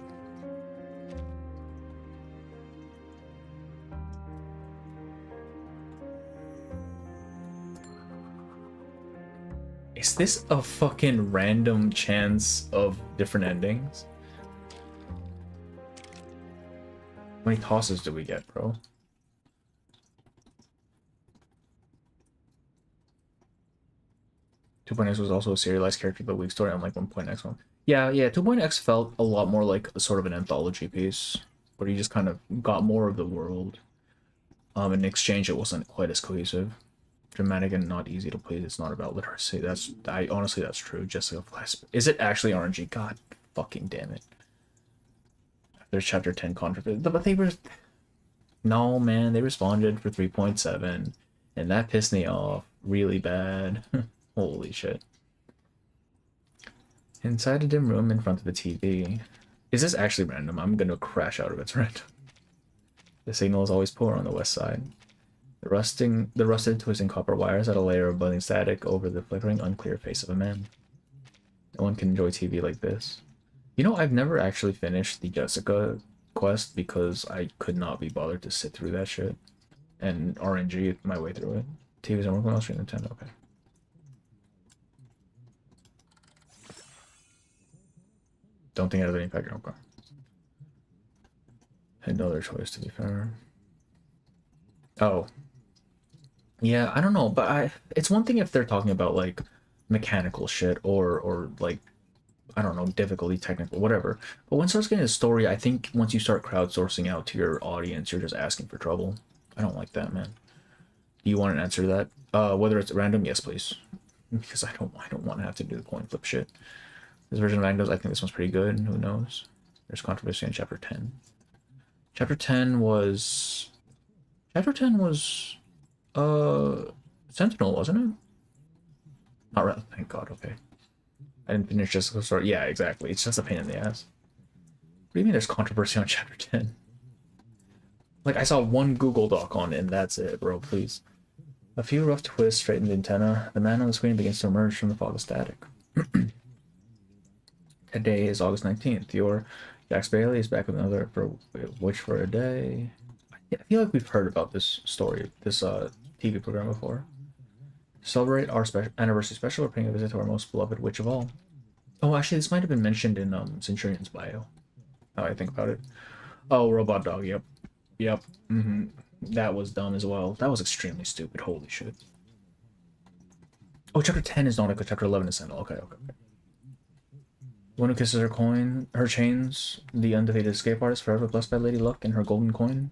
Is this a fucking random chance of different endings? How many tosses do we get, bro? X was also a serialized character of the week story, unlike 1.x one. Yeah, 2.x felt a lot more like a sort of an anthology piece, where you just kind of got more of the world. In exchange, it wasn't quite as cohesive. Dramatic and not easy to please. It's not about literacy. Honestly, that's true. Jessica Flash. Is it actually RNG? God fucking damn it. There's chapter 10 controversy. But they were... No, man. They responded for 3.7. And that pissed me off really bad. Holy shit. Inside a dim room in front of the TV. Is this actually random? I'm gonna crash out of it's random. The signal is always poor on the west side. The rusted twisting copper wires add a layer of buzzing static over the flickering, unclear face of a man. No one can enjoy TV like this. You know, I've never actually finished the Jessica quest because I could not be bothered to sit through that shit and RNG my way through it. TVs and working on Street Nintendo. Okay. Don't think it has any factor. Okay. Had no other choice, to be fair. Oh. Yeah, I don't know, but it's one thing if they're talking about like mechanical shit or like, I don't know, difficulty, technical, whatever. But when it starts getting a story, I think once you start crowdsourcing out to your audience, you're just asking for trouble. I don't like that, man. Do you want an answer to that? Whether it's random, yes, please. Because I don't want to have to do the coin flip shit. This version of Magnos, I think this one's pretty good. Who knows? There's controversy in chapter 10. Chapter 10 was Sentinel, wasn't it? Not really. Thank God. Okay. I didn't finish just the story. Yeah, exactly. It's just a pain in the ass. What do you mean there's controversy on chapter 10? Like, I saw one Google Doc on it, and that's it, bro. Please. A few rough twists straighten the antenna. The man on the screen begins to emerge from the fog of static. Today is August 19th. Your Jax Bailey is back with another Witch for a Day. I feel like we've heard about this story, this TV program before. To celebrate our anniversary special, we're paying a visit to our most beloved witch of all. Oh, actually, this might have been mentioned in Centurion's bio. Now I think about it. Oh, Robot Dog. Yep. Yep. That was dumb as well. That was extremely stupid. Holy shit. Oh, chapter 10 is Nautica. Chapter 11 is Sentinel. Okay. One who kisses her chains, the undefeated escape artist, forever blessed by Lady Luck and her golden coin.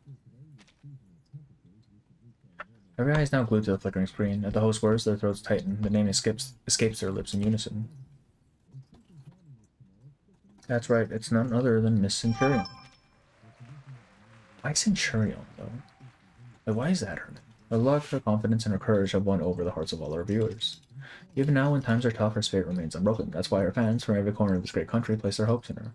Every eye is now glued to the flickering screen. At the host's words, their throats tighten. The name escapes their lips in unison. That's right, it's none other than Miss Centurion. Why Centurion, though? Like, why is that her name? Her luck, her confidence, and her courage have won over the hearts of all our viewers. Even now, when times are tough, her spirit remains unbroken. That's why her fans from every corner of this great country place their hopes in her.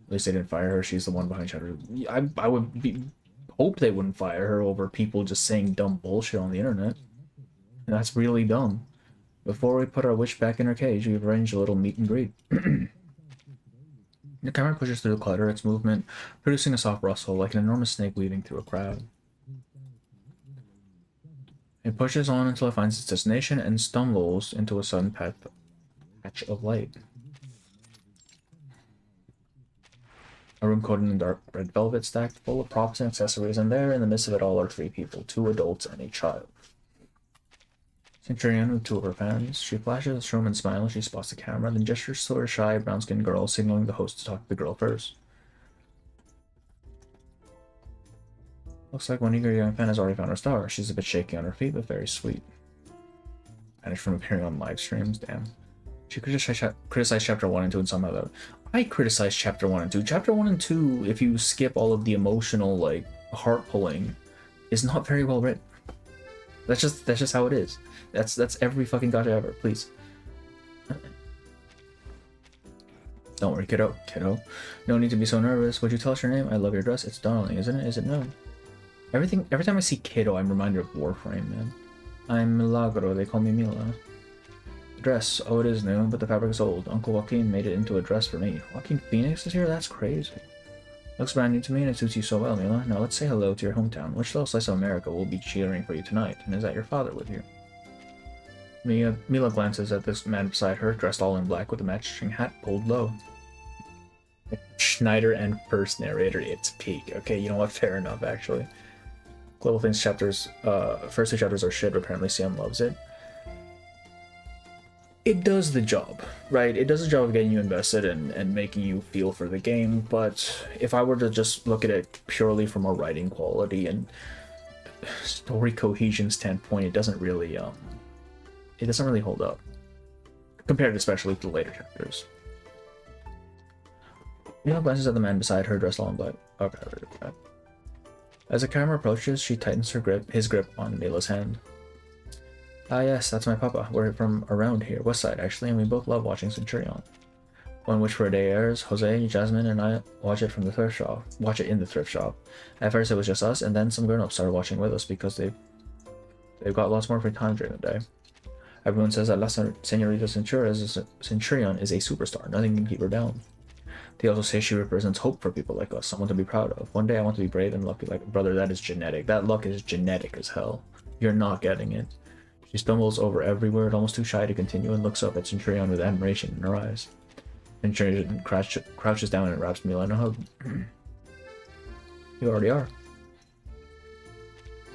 At least they didn't fire her. She's the one behind Shadow. I would hope they wouldn't fire her over people just saying dumb bullshit on the internet. And that's really dumb. Before we put our witch back in her cage, we've arranged a little meet and greet. The camera pushes through the clutter, its movement producing a soft rustle like an enormous snake weaving through a crowd. It pushes on until it finds its destination and stumbles into a sudden patch of light. A room coated in dark red velvet stacked full of props and accessories, and there, in the midst of it all, are 3 people, 2 adults and a child. Centurion with 2 of her fans. She flashes a shroom and smiles. She spots the camera, then gestures to her shy, brown-skinned girl, signaling the host to talk to the girl first. Looks like one eager young fan has already found her star. She's a bit shaky on her feet, but very sweet. Vanished from appearing on live streams, damn. She criticized chapter 1 and 2 and some other. I criticized chapter 1 and 2. Chapter 1 and 2, if you skip all of the emotional, like, heart-pulling, is not very well written. That's just how it is. That's every fucking gacha ever, please. Don't worry, kiddo. No need to be so nervous. Would you tell us your name? I love your dress. It's darling, isn't it? Is it no? Every time I see kiddo, I'm reminded of Warframe, man. I'm Milagro, they call me Mila. The dress, oh, it is new, but the fabric is old. Uncle Joaquin made it into a dress for me. Joaquin Phoenix is here? That's crazy. Looks brand new to me and it suits you so well, Mila. Now let's say hello to your hometown. Which little slice of America will be cheering for you tonight? And is that your father with you? Mila glances at this man beside her, dressed all in black with a matching hat pulled low. Schneider and first narrator, it's peak. Okay, you know what? Fair enough, actually. Global Things chapters, first 2 chapters are shit, but apparently Sam loves it. It does the job, right? It does the job of getting you invested and making you feel for the game, but if I were to just look at it purely from a writing quality and story cohesion standpoint, it doesn't really hold up. Compared especially to the later chapters. Mila glances at the man beside her, dressed all in black. Okay. As the camera approaches, she tightens his grip on Mila's hand. Ah yes, that's my papa. We're from around here, west side actually, and we both love watching Centurion. When Witch for a Day airs, Jose, Jasmine, and I watch it in the thrift shop. At first it was just us, and then some grown-ups started watching with us because they've got lots more free time during the day. Everyone says that La Señorita Centurion is a superstar. Nothing can keep her down. They also say she represents hope for people like us, someone to be proud of. One day I want to be brave and lucky like a brother. That is genetic. That luck is genetic as hell. You're not getting it. She stumbles over every word, almost too shy to continue, and looks up at Centurion with admiration in her eyes. Centurion crouches down and wraps Mila in a hug. You already are.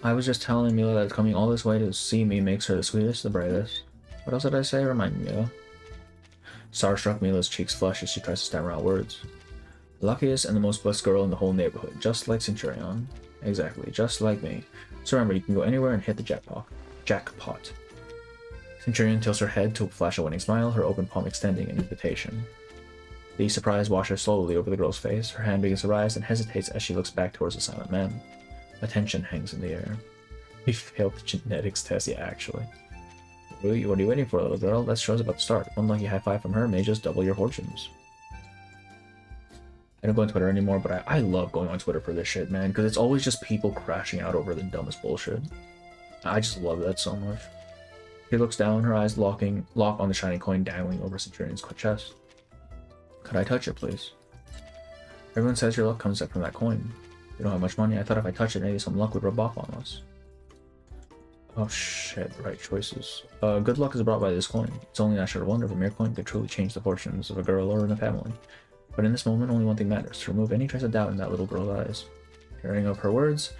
I was just telling Mila that coming all this way to see me makes her the sweetest, the brightest. What else did I say? Remind me, Mila. Starstruck, Mila's cheeks flush as she tries to stammer out words. The luckiest and the most blessed girl in the whole neighborhood, just like Centurion. Exactly, just like me. So remember, you can go anywhere and hit the jackpot. Centurion tilts her head to flash a winning smile, her open palm extending an invitation. The surprise washes slowly over the girl's face. Her hand begins to rise and hesitates as she looks back towards the silent man. Attention hangs in the air. We failed the genetics test, yeah, actually. What are you waiting for, little girl? That show's about to start. One lucky high five from her may just double your fortunes. I don't go on Twitter anymore, but I love going on Twitter for this shit, man, because it's always just people crashing out over the dumbest bullshit. I just love that so much. She looks down, her eyes lock on the shiny coin dangling over Centurion's chest. Could I touch it, please? Everyone says your luck comes up from that coin. You don't have much money. I thought if I touched it, maybe some luck would rub off on us. Oh shit, right choices. Good luck is brought by this coin. It's only natural wonder if a mere coin could truly change the fortunes of a girl or in a family. But in this moment, only one thing matters, to remove any trace of doubt in that little girl's eyes. Hearing of her words,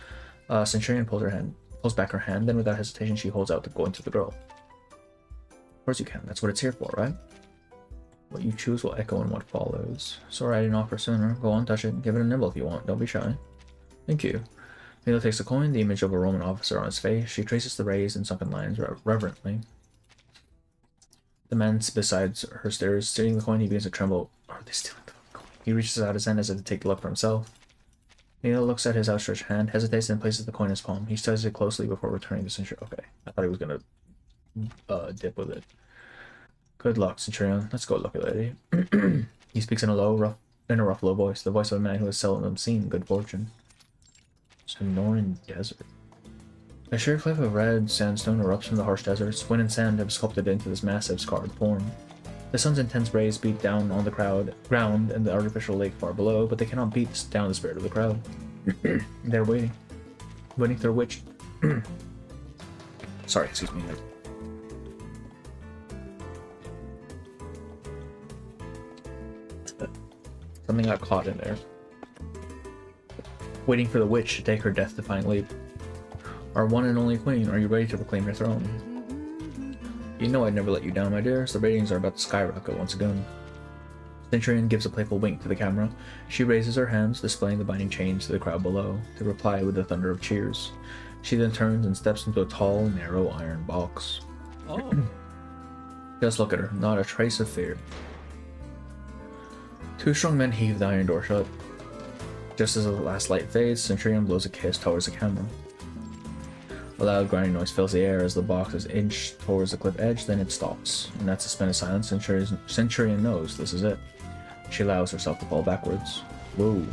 Centurion pulls back her hand, then without hesitation she holds out the coin to the girl. Of course you can, that's what it's here for, right? What you choose will echo in what follows. Sorry I didn't offer sooner. Go on, touch it, give it a nibble if you want, don't be shy. Thank you. Mila takes the coin, the image of a Roman officer on his face. She traces the rays and sunken lines reverently. The man beside her stares, stealing the coin. He begins to tremble. Are they stealing the coin? He reaches out his hand as if to take the luck for himself. Mila looks at his outstretched hand, hesitates, and places the coin in his palm. He studies it closely before returning to Centurion. Okay, I thought he was gonna dip with it. Good luck, Centurion. Let's go, lucky lady. He speaks in a rough, low voice, the voice of a man who has seldom seen good fortune. Sonoran Desert. A sheer cliff of red sandstone erupts from the harsh deserts. Wind and sand have sculpted into this massive scarred form. The sun's intense rays beat down on the ground and the artificial lake far below, but they cannot beat down the spirit of the crowd. They're waiting for a witch. Sorry, excuse me. Something got caught in there. Waiting for the witch to take her death-defying leap. Our one and only queen, are you ready to proclaim your throne? You know I'd never let you down, my dears. The ratings are about to skyrocket once again. Centurion gives a playful wink to the camera. She raises her hands, displaying the binding chains to the crowd below, to reply with a thunder of cheers. She then turns and steps into a tall, narrow iron box. Oh. Just look at her, not a trace of fear. Two strong men heave the iron door shut. Just as the last light fades, Centurion blows a kiss towards the camera. A loud grinding noise fills the air as the box is inched towards the cliff edge, then it stops. In that suspended silence, Centurion knows this is it. She allows herself to fall backwards. Whoa.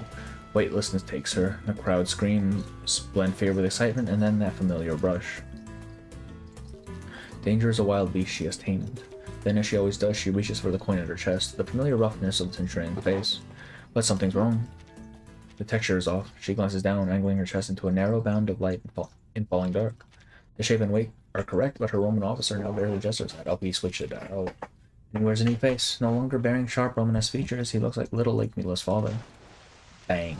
Weightlessness takes her. The crowd screams, blend fear with excitement, and then that familiar rush. Danger is a wild beast she has tamed. Then, as she always does, she reaches for the coin at her chest, the familiar roughness of the Centurion's face. But something's wrong. The texture is off. She glances down, angling her chest into a narrow band of light in falling dark. The shape and weight are correct, but her Roman officer now barely gestures at. He switched it out. And he wears a new face, no longer bearing sharp Romanesque features. He looks like little Lake Mila's father. Bang.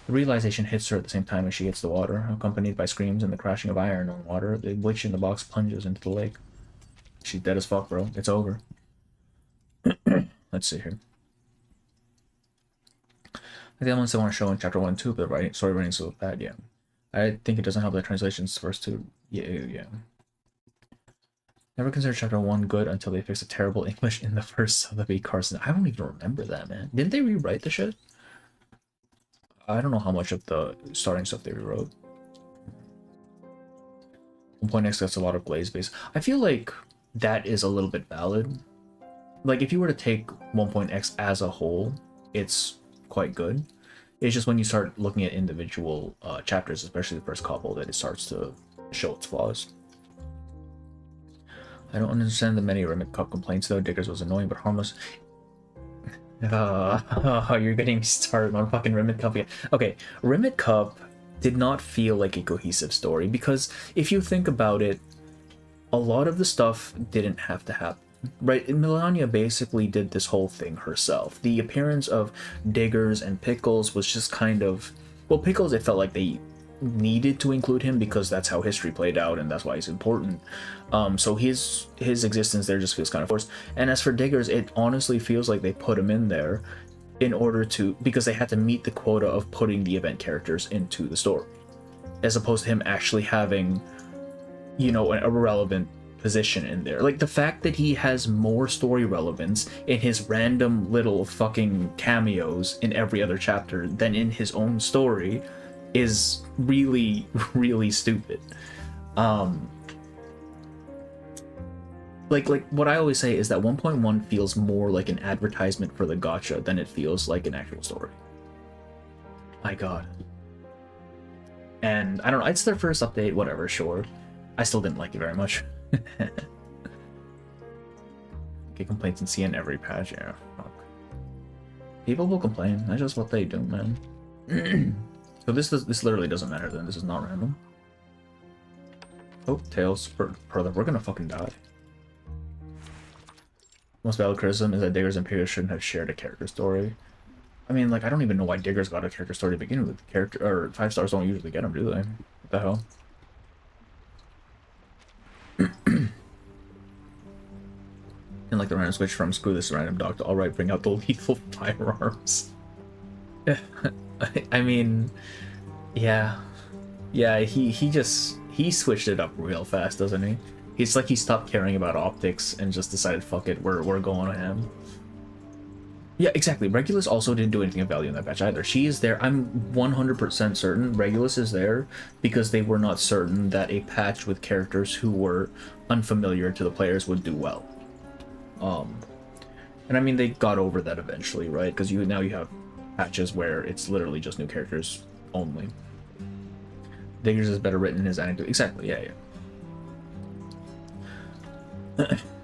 The realization hits her at the same time as she hits the water, accompanied by screams and the crashing of iron on water. The witch in the box plunges into the lake. She's dead as fuck, bro. It's over. Let's see here. The elements I want to show in chapter 1 and 2, but the story writing is so bad, yeah. I think it doesn't help the translations first two. Yeah. Never consider chapter 1 good until they fix the terrible English in the first Sotheby Carson. I don't even remember that, man. Didn't they rewrite the shit? I don't know how much of the starting stuff they rewrote. 1.x gets a lot of glaze base. I feel like that is a little bit valid. Like, if you were to take 1.x as a whole, it's quite good. It's just when you start looking at individual chapters, especially the first couple, that it starts to show its flaws. I don't understand the many Remit Cup complaints, though. Diggers was annoying but harmless. You're getting me started on fucking Remit Cup again. Okay, Remit Cup did not feel like a cohesive story, because if you think about it, a lot of the stuff didn't have to happen. Right, Melania basically did this whole thing herself. The appearance of Diggers and Pickles was just kind of... Well, Pickles, it felt like they needed to include him because that's how history played out and that's why he's important. So his existence there just feels kind of forced. And as for Diggers, it honestly feels like they put him in there in order to... because they had to meet the quota of putting the event characters into the story, as opposed to him actually having, you know, a relevant position in there. Like, the fact that he has more story relevance in his random little fucking cameos in every other chapter than in his own story is really, really stupid. Like what I always say is that 1.1 feels more like an advertisement for the gacha than it feels like an actual story. My god. And I don't know, it's their first update, whatever, sure. I still didn't like it very much. Get complaints and see in every patch, yeah. Fuck. People will complain, that's just what they do, man. So this literally doesn't matter then, this is not random. Oh, Tails, brother, we're gonna fucking die. Most valid criticism is that Diggers and Pickles shouldn't have shared a character story. I mean, like, I don't even know why Diggers got a character story to begin with. Character, or 5 stars don't usually get them, do they? What the hell? And like the random switch from screw this random dog to alright, bring out the lethal firearms. I mean, yeah. Yeah, he switched it up real fast, doesn't he? It's like he stopped caring about optics and just decided, fuck it, we're going to him. Yeah, exactly. Regulus also didn't do anything of value in that patch either. She is there. I'm 100% certain Regulus is there because they were not certain that a patch with characters who were unfamiliar to the players would do well. And I mean, they got over that eventually, right? Because now you have patches where it's literally just new characters only. Diggers is better written in his anecdote. Exactly, yeah.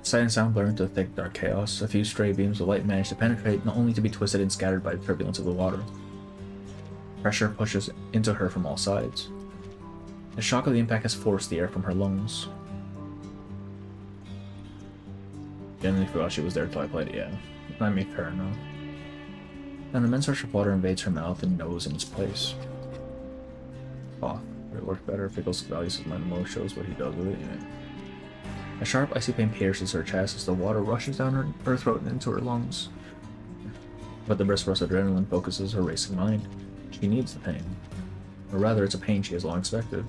Sight and sound blur into thick, dark chaos. A few stray beams of light manage to penetrate, not only to be twisted and scattered by the turbulence of the water. Pressure pushes into her from all sides. The shock of the impact has forced the air from her lungs. Genuinely forgot she was there until I played it, yeah. I mean, fair enough. An immense rush of water invades her mouth and nose in its place. Oh, it worked better. Pickles values his mind most, shows what he does with it, yeah. A sharp, icy pain pierces her chest as the water rushes down her throat and into her lungs. But the brisk rush of adrenaline focuses her racing mind. She needs the pain. Or rather, it's a pain she has long expected.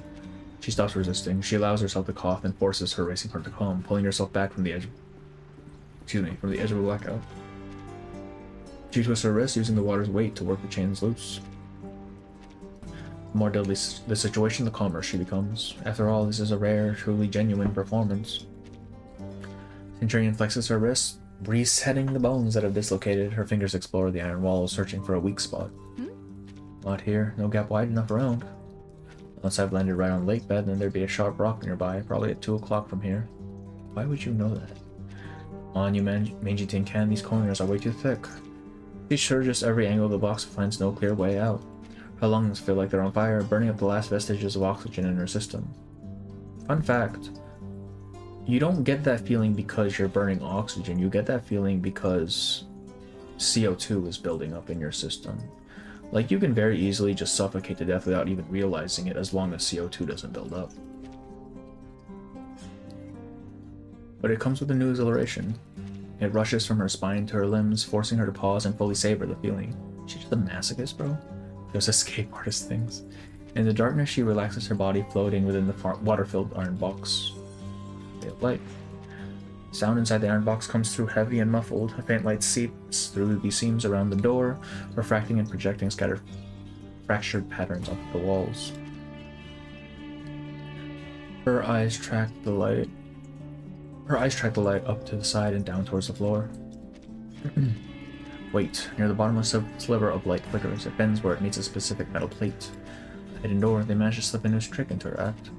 She stops resisting. She allows herself to cough and forces her racing heart to calm, pulling herself back from the edge of a blackout. She twists her wrist, using the water's weight to work the chains loose. The more deadly the situation, the calmer she becomes. After all, this is a rare, truly genuine performance. Centurion flexes her wrist, resetting the bones that have dislocated. Her fingers explore the iron walls, searching for a weak spot. Not here, no gap wide enough around. Unless I've landed right on the lake bed, then there'd be a sharp rock nearby, probably at 2 o'clock from here. Why would you know that? On you mangy tin can, these corners are way too thick. She searches every angle of the box and finds no clear way out. Her lungs feel like they're on fire, burning up the last vestiges of oxygen in her system. Fun fact, you don't get that feeling because you're burning oxygen, you get that feeling because CO2 is building up in your system. Like, you can very easily just suffocate to death without even realizing it as long as CO2 doesn't build up. But it comes with a new exhilaration. It rushes from her spine to her limbs, forcing her to pause and fully savor the feeling. She's just a masochist, bro. Those escape artist things. In the darkness, she relaxes her body, floating within the water-filled iron box. Ray of light. Sound inside the iron box comes through heavy and muffled. A faint light seeps through the seams around the door, refracting and projecting scattered fractured patterns onto the walls. Her eyes track the light up to the side and down towards the floor. Wait, near the bottom, a sliver of light flickers. It bends where it meets a specific metal plate. A hidden door, they manage to slip a new trick into her act.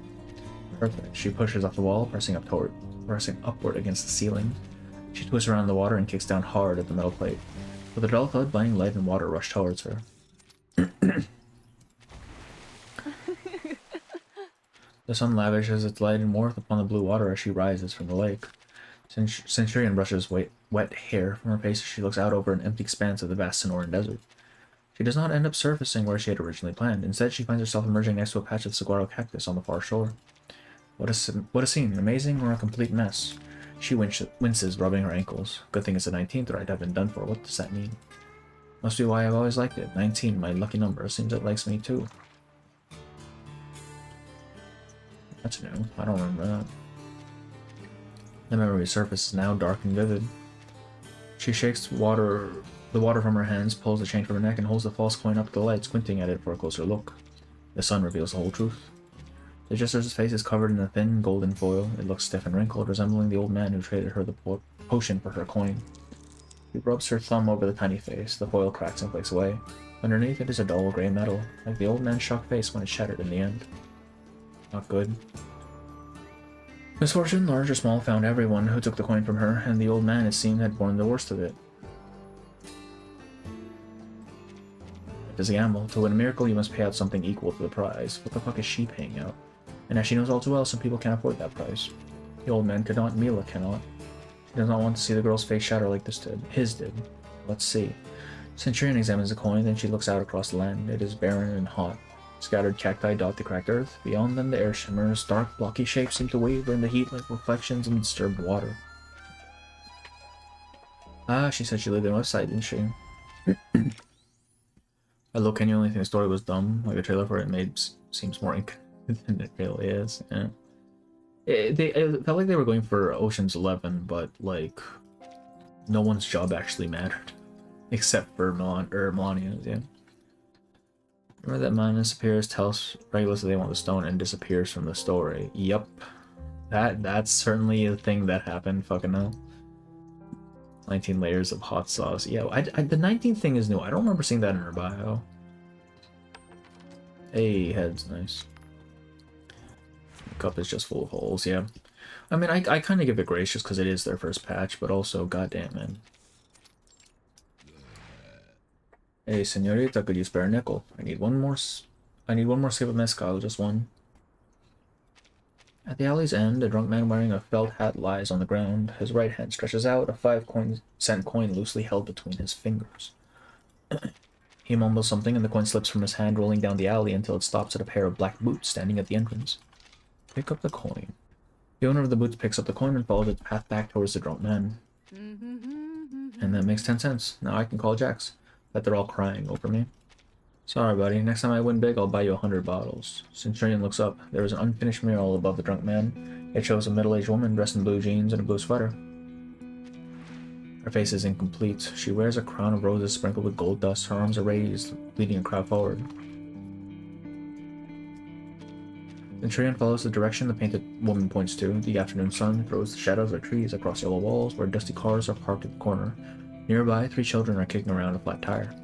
Perfect. She pushes off the wall, pressing upward against the ceiling. She twists around the water and kicks down hard at the metal plate. With a dull thud, blinding light and water rush towards her. The sun lavishes its light and warmth upon the blue water as she rises from the lake. Centurion brushes wet hair from her face as she looks out over an empty expanse of the vast Sonoran desert. She does not end up surfacing where she had originally planned. Instead, she finds herself emerging next to a patch of saguaro cactus on the far shore. What a scene, amazing or a complete mess. She winces, rubbing her ankles. Good thing it's the 19th ride I've been done for. What does that mean? Must be why I've always liked it. 19, my lucky number. Seems it likes me too. That's new. I don't remember that. The memory surface is now dark and vivid. She shakes the water from her hands, pulls the chain from her neck, and holds the false coin up to the light, squinting at it for a closer look. The sun reveals the whole truth. The jester's face is covered in a thin, golden foil. It looks stiff and wrinkled, resembling the old man who traded her the potion for her coin. He rubs her thumb over the tiny face. The foil cracks and flakes away. Underneath it is a dull gray metal, like the old man's shocked face when it shattered in the end. Not good. Misfortune, large or small, found everyone who took the coin from her, and the old man, it seemed, had borne the worst of it. It is a gamble. To win a miracle, you must pay out something equal to the prize. What the fuck is she paying out? And as she knows all too well, some people can't afford that price. The old man could not, Mila cannot. She does not want to see the girl's face shatter like this did. His did. Let's see. Centurion examines the coin, then she looks out across the land. It is barren and hot. Scattered cacti dot the cracked earth. Beyond them the air shimmers. Dark, blocky shapes seem to waver in the heat like reflections in disturbed water. Ah, she said she lived in Westside, didn't she? I look, and the only thing the story was dumb. Like the trailer for it seems more ink than it really is. Yeah. It felt like they were going for Ocean's 11, but like no one's job actually mattered, except for Melania's. Yeah. Remember that Manus appears, tells Regulus that they want the stone, and disappears from the story. Yup. That's certainly a thing that happened. Fucking hell. 19 layers of hot sauce. Yeah, the 19th thing is new. I don't remember seeing that in her bio. Hey, head's nice. The cup is just full of holes, yeah. I mean, I kind of give it grace just because it is their first patch, but also, goddamn, man. Hey, senorita, could you spare a nickel? I need one more skip of mezcal, just one. At the alley's end, a drunk man wearing a felt hat lies on the ground. His right hand stretches out, a 5-cent coin loosely held between his fingers. He mumbles something, and the coin slips from his hand, rolling down the alley until it stops at a pair of black boots standing at the entrance. Pick up the coin. The owner of the boots picks up the coin and follows its path back towards the drunk man. And that makes 10 cents. Now I can call Jax. Bet they're all crying over me. Sorry, buddy. Next time I win big, I'll buy you 100 bottles. Centurion looks up. There is an unfinished mural above the drunk man. It shows a middle-aged woman dressed in blue jeans and a blue sweater. Her face is incomplete. She wears a crown of roses sprinkled with gold dust. Her arms are raised, leading a crowd forward. Centurion follows the direction the painted woman points to. The afternoon sun throws the shadows of trees across yellow walls where dusty cars are parked at the corner. Nearby, 3 children are kicking around a flat tire.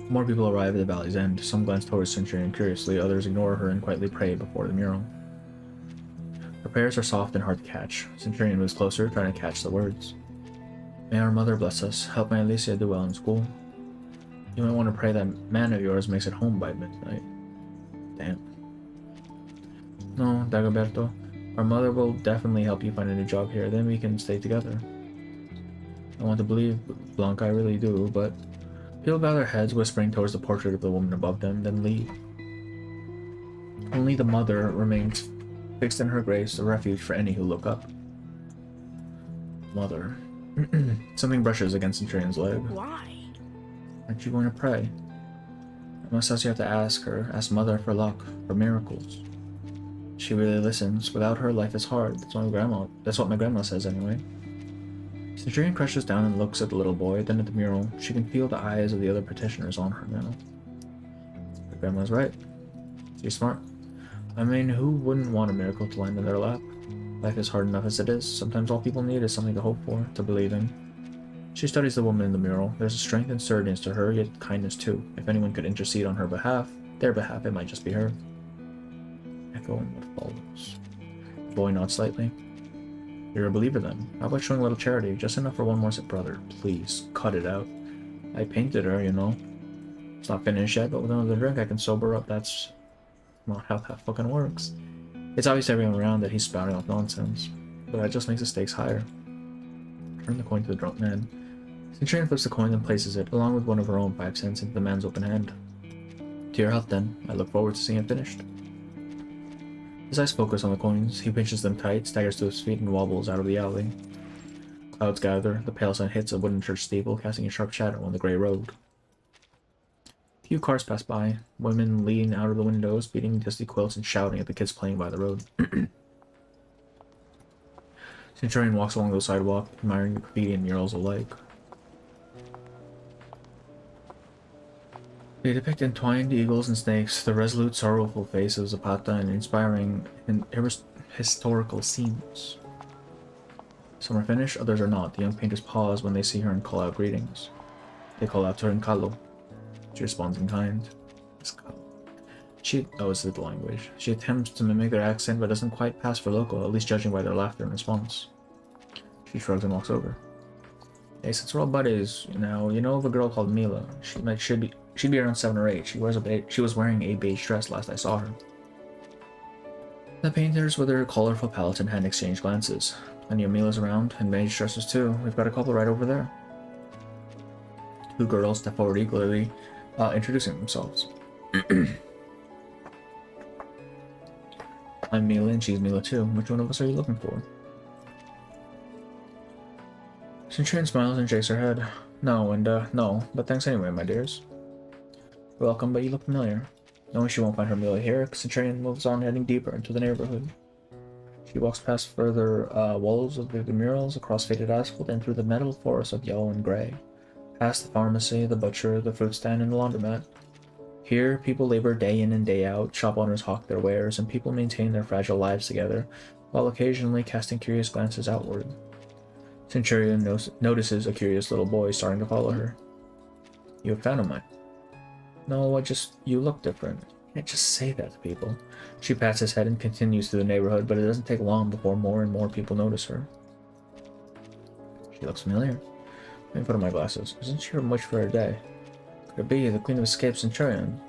More people arrive at the valley's end. Some glance towards Centurion curiously, others ignore her and quietly pray before the mural. Her prayers are soft and hard to catch. Centurion moves closer, trying to catch the words. May our mother bless us. Help my Alicia do well in school. You might want to pray that man of yours makes it home by midnight. Damn. No, Dagoberto. Our mother will definitely help you find a new job here, then we can stay together. I want to believe Blanca, I really do, but people bow their heads, whispering towards the portrait of the woman above them, then leave. Only the mother remains fixed in her grace, a refuge for any who look up. Mother. Something brushes against Centurion's leg. Why? Aren't you going to pray? I must ask you have to ask her. Ask Mother for luck, for miracles. She really listens. Without her, life is hard. That's what my grandma says anyway. Centurion crushes down and looks at the little boy, then at the mural. She can feel the eyes of the other petitioners on her now. Her grandma's right. She's smart. I mean, who wouldn't want a miracle to land in their lap? Life is hard enough as it is. Sometimes all people need is something to hope for, to believe in. She studies the woman in the mural. There's a strength and sturdiness to her, yet kindness too. If anyone could intercede on her behalf, their behalf, it might just be her. Echo in what follows. The boy nods slightly. You're a believer then. How about showing a little charity? Just enough for one more sick brother. Please, cut it out. I painted her, you know. It's not finished yet, but with another drink I can sober up. That's not how that fucking works. It's obvious to everyone around that he's spouting off nonsense, but that just makes the stakes higher. Turn the coin to the drunk man. Centurion flips the coin and places it, along with one of her own 5 cents, into the man's open hand. To your health, then. I look forward to seeing it finished. His eyes focus on the coins. He pinches them tight, staggers to his feet, and wobbles out of the alley. Clouds gather. The pale sun hits a wooden church steeple, casting a sharp shadow on the grey road. A few cars pass by. Women lean out of the windows, beating dusty quilts and shouting at the kids playing by the road. Centurion walks along the sidewalk, admiring the graffiti and murals alike. They depict entwined eagles and snakes, the resolute, sorrowful face of Zapata, and inspiring and historical scenes. Some are finished, others are not. The young painters pause when they see her and call out greetings. They call out to her in Kalo. She responds in kind. She knows the language. She attempts to mimic their accent, but doesn't quite pass for local, at least judging by their laughter in response. She shrugs and walks over. Hey, since we're all buddies, you know of a girl called Mila. She'd be around 7 or 8. She was wearing a beige dress last I saw her. The painters with their colorful palettes and hand exchange glances. Plenty of Milas around, and beige dresses too. We've got a couple right over there. 2 girls step forward eagerly, introducing themselves. I'm Mila and she's Mila too. Which one of us are you looking for? Centurion smiles and shakes her head. No, and no, but thanks anyway, my dears. You're welcome, but you look familiar. Knowing she won't find her Mila here, Centurion moves on, heading deeper into the neighborhood. She walks past further walls of the murals, across faded asphalt, and through the metal forest of yellow and gray. Past the pharmacy, the butcher, the fruit stand, and the laundromat. Here, people labor day in and day out, shop owners hawk their wares, and people maintain their fragile lives together, while occasionally casting curious glances outward. Centurion notices a curious little boy starting to follow her. You a fan of mine? No, you look different. You can't just say that to people. She pats his head and continues through the neighborhood, but it doesn't take long before more and more people notice her. She looks familiar. Let me put on my glasses. Isn't she a witch for her day? Could it be the Queen of Escape Centurion?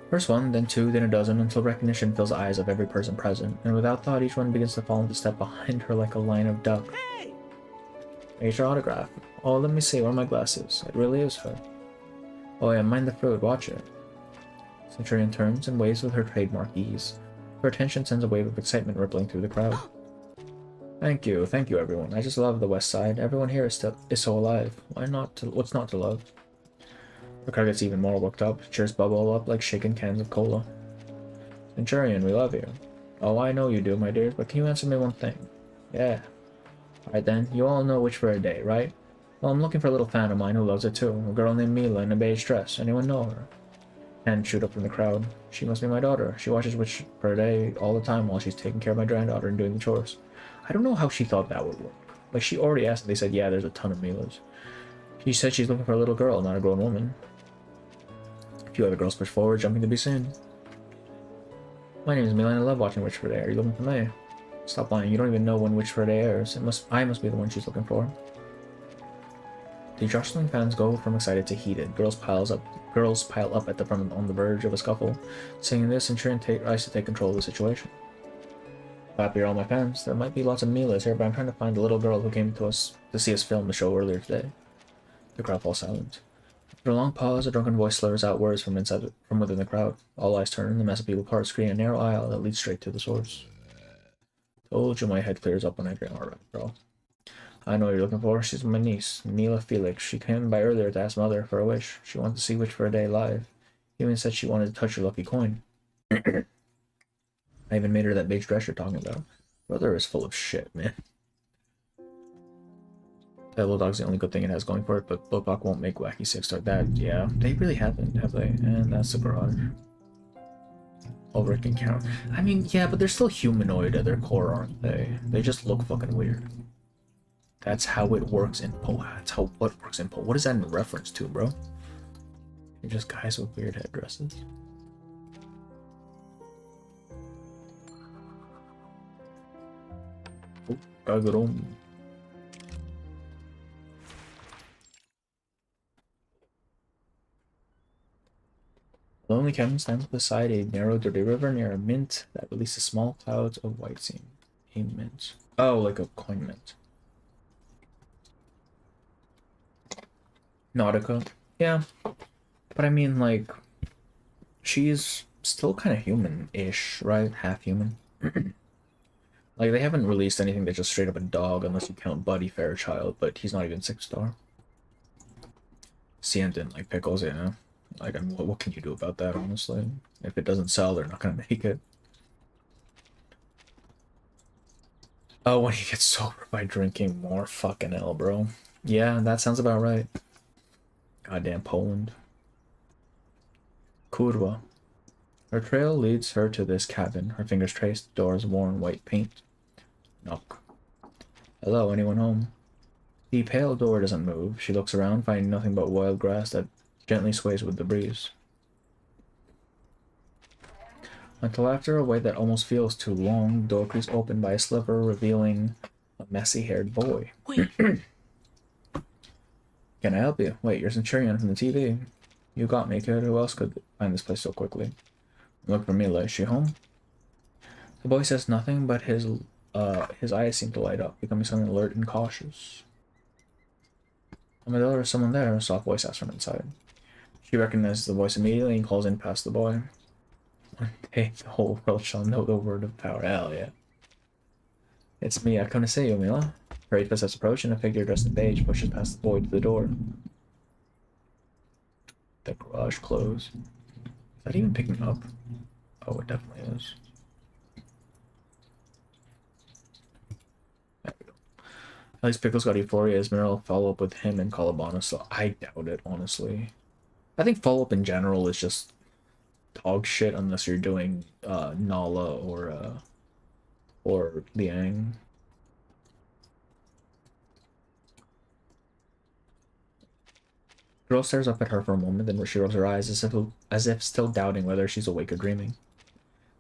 First one, then 2, then a dozen, until recognition fills the eyes of every person present, and without thought each one begins to fall into step behind her like a line of duck. Hey! Here's your autograph. Oh, let me see, where are my glasses? It really is her. Oh yeah, mind the fruit, watch it. Centurion turns and waves with her trademark ease. Her attention sends a wave of excitement rippling through the crowd. Thank you everyone. I just love the West Side. Everyone here is so alive. What's not to love? The crowd gets even more worked up. Cheers bubble up like shaken cans of cola. Centurion, we love you. Oh, I know you do, my dear, but can you answer me one thing? Yeah. Alright then, you all know Witch for a Day, right? Well, I'm looking for a little fan of mine who loves it too. A girl named Mila in a beige dress. Anyone know her? Hands shoot up from the crowd. She must be my daughter. She watches Witch for a Day all the time while she's taking care of my granddaughter and doing the chores. I don't know how she thought that would work. Like, she already asked and they said, yeah, there's a ton of Milas. She said she's looking for a little girl, not a grown woman. A few other girls push forward, jumping to be seen. My name is Mila and I love watching Witch for a Day. Are you looking for me? Stop lying. You don't even know when Witch for a Day airs. I must be the one she's looking for. The jostling fans go from excited to heated. Girls pile up at the front on the verge of a scuffle. Saying this, Centurion tries to take control of the situation. Happy are all my fans. There might be lots of Milas here, but I'm trying to find the little girl who came to see us film the show earlier today. The crowd falls silent. After a long pause, a drunken voice slurs out words from within the crowd. All eyes turn, and the mass of people part, screening a narrow aisle that leads straight to the source. Told you my head clears up when I drink. Alright, bro. I know what you're looking for. She's my niece, Mila Felix. She came by earlier to ask Mother for a wish. She wanted to see Witch for a Day live. Even said she wanted to touch your lucky coin. I even made her that beige dress you're talking about. Brother is full of shit, man. That little dog's the only good thing it has going for it, but Bopak won't make wacky 6 like that. Yeah, they really haven't, have they? And that's the garage. Ulrich can count. I mean, yeah, but they're still humanoid at their core, aren't they? They just look fucking weird. That's how it works in Poe. That's how what works in Poe. What is that in reference to, bro? You're just guys with weird headdresses. Oh, Kagrom. A lonely cabin stands beside a narrow, dirty river near a mint that releases small clouds of white steam. A mint. Oh, like a coin mint. Nautica. Yeah. But I mean, like, she's still kind of human-ish, right? Half human. Like, they haven't released anything that's just straight up a dog, unless you count Buddy Fairchild, but he's not even 6-star. CM didn't like pickles, you know? Like, I mean, what can you do about that, honestly? If it doesn't sell, they're not gonna make it. Oh, when you get sober by drinking more, fucking hell, bro. Yeah, that sounds about right. Goddamn Poland. Kurwa. Her trail leads her to this cabin. Her fingers trace the door's worn white paint. Knock. Hello, anyone home? The pale door doesn't move. She looks around, finding nothing but wild grass that gently sways with the breeze. Until after a wait that almost feels too long, the door creaks open by a sliver, revealing a messy-haired boy. Wait. Can I help you? Wait, you're Centurion from the TV. You got me, kid. Who else could find this place so quickly? Look for Mila. Is she home? The boy says nothing, but his eyes seem to light up, becoming suddenly alert and cautious. Amador, is someone there? A soft voice asks from inside. She recognizes the voice immediately and calls in past the boy. One day the whole world shall know the word of power. Hell yeah. It's me, I come to see you, Mila. Her 8 footsteps approach and a figure dressed in beige pushes past the boy to the door. The garage closed. Is that even picking up? Oh, it definitely is. There we go. At least Pickles got Euphoria. Esmeralda will follow up with him and Calabana, so I doubt it, honestly. I think follow-up in general is just dog shit unless you're doing Nala or Liang. Girl stares up at her for a moment, then she rolls her eyes as if still doubting whether she's awake or dreaming.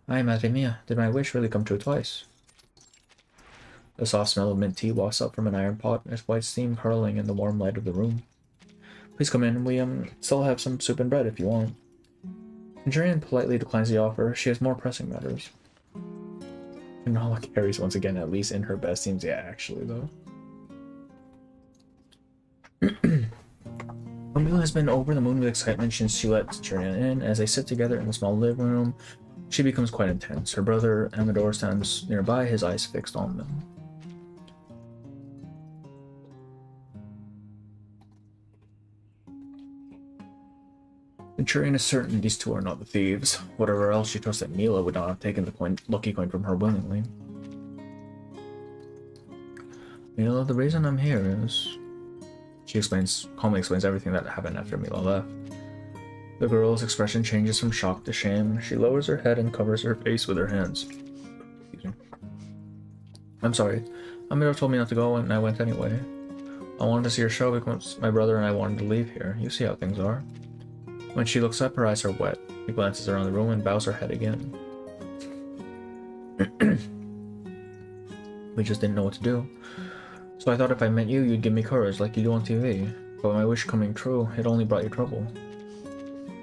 Ay, madre mia, did my wish really come true twice? The soft smell of mint tea wafts up from an iron pot, as white steam curling in the warm light of the room. Please come in, we still have some soup and bread if you want. Centurion politely declines the offer. She has more pressing matters. Nala carries once again, at least in her best teams. Yeah, actually, though. Camille has been over the moon with excitement since she let Centurion in. As they sit together in the small living room, she becomes quite intense. Her brother, Amador, stands nearby, his eyes fixed on them. Centurion is certain these two are not the thieves. Whatever else, she trusts that Mila would not have taken the lucky coin from her willingly. Mila, the reason I'm here is... She calmly explains everything that happened after Mila left. The girl's expression changes from shock to shame. She lowers her head and covers her face with her hands. Excuse me. I'm sorry. Amira told me not to go, and I went anyway. I wanted to see your show because my brother and I wanted to leave here. You see how things are. When she looks up, her eyes are wet. She glances around the room and bows her head again. We just didn't know what to do. So I thought if I met you, you'd give me courage like you do on TV. But my wish coming true, it only brought you trouble.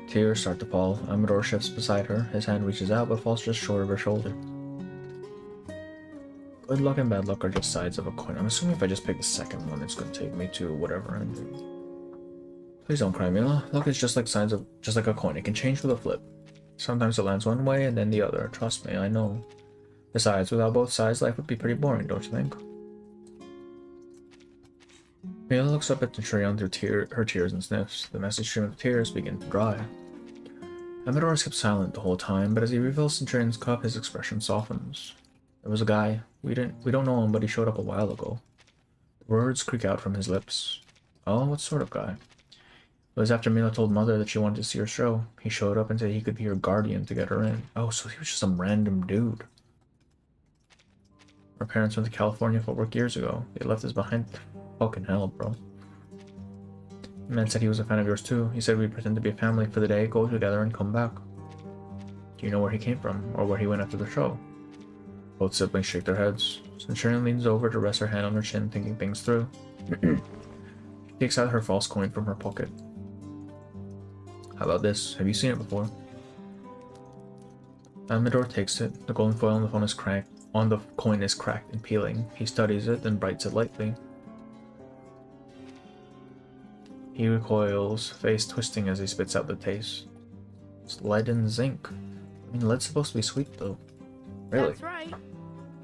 Tears start to fall. Amador shifts beside her. His hand reaches out but falls just short of her shoulder. Good luck and bad luck are just sides of a coin. I'm assuming if I just pick the second one, it's going to take me to whatever ending. Please don't cry, Mila. Luck is just like a coin. It can change with a flip. Sometimes it lands one way and then the other. Trust me, I know. Besides, without both sides, life would be pretty boring, don't you think? Mila looks up at Centurion through her tears and sniffs. The messy stream of tears begin to dry. Amador has kept silent the whole time, but as he refills Centurion's cup, his expression softens. There was a guy. We don't know him, but he showed up a while ago. The words creak out from his lips. Oh, what sort of guy? It was after Mila told Mother that she wanted to see her show. He showed up and said he could be her guardian to get her in. Oh, so he was just some random dude. Our parents went to California for work years ago. They left us behind. Fucking hell, bro. The man said he was a fan of yours too. He said we'd pretend to be a family for the day, go together, and come back. Do you know where he came from, or where he went after the show? Both siblings shake their heads. Centurion leans over to rest her hand on her chin, thinking things through. She takes out her false coin from her pocket. How about this? Have you seen it before? Amador takes it. The golden foil on the phone is cracked. On the coin is cracked and peeling. He studies it, then bites it lightly. He recoils, face twisting as he spits out the taste. It's lead and zinc. I mean, lead's supposed to be sweet, though. Really? That's right.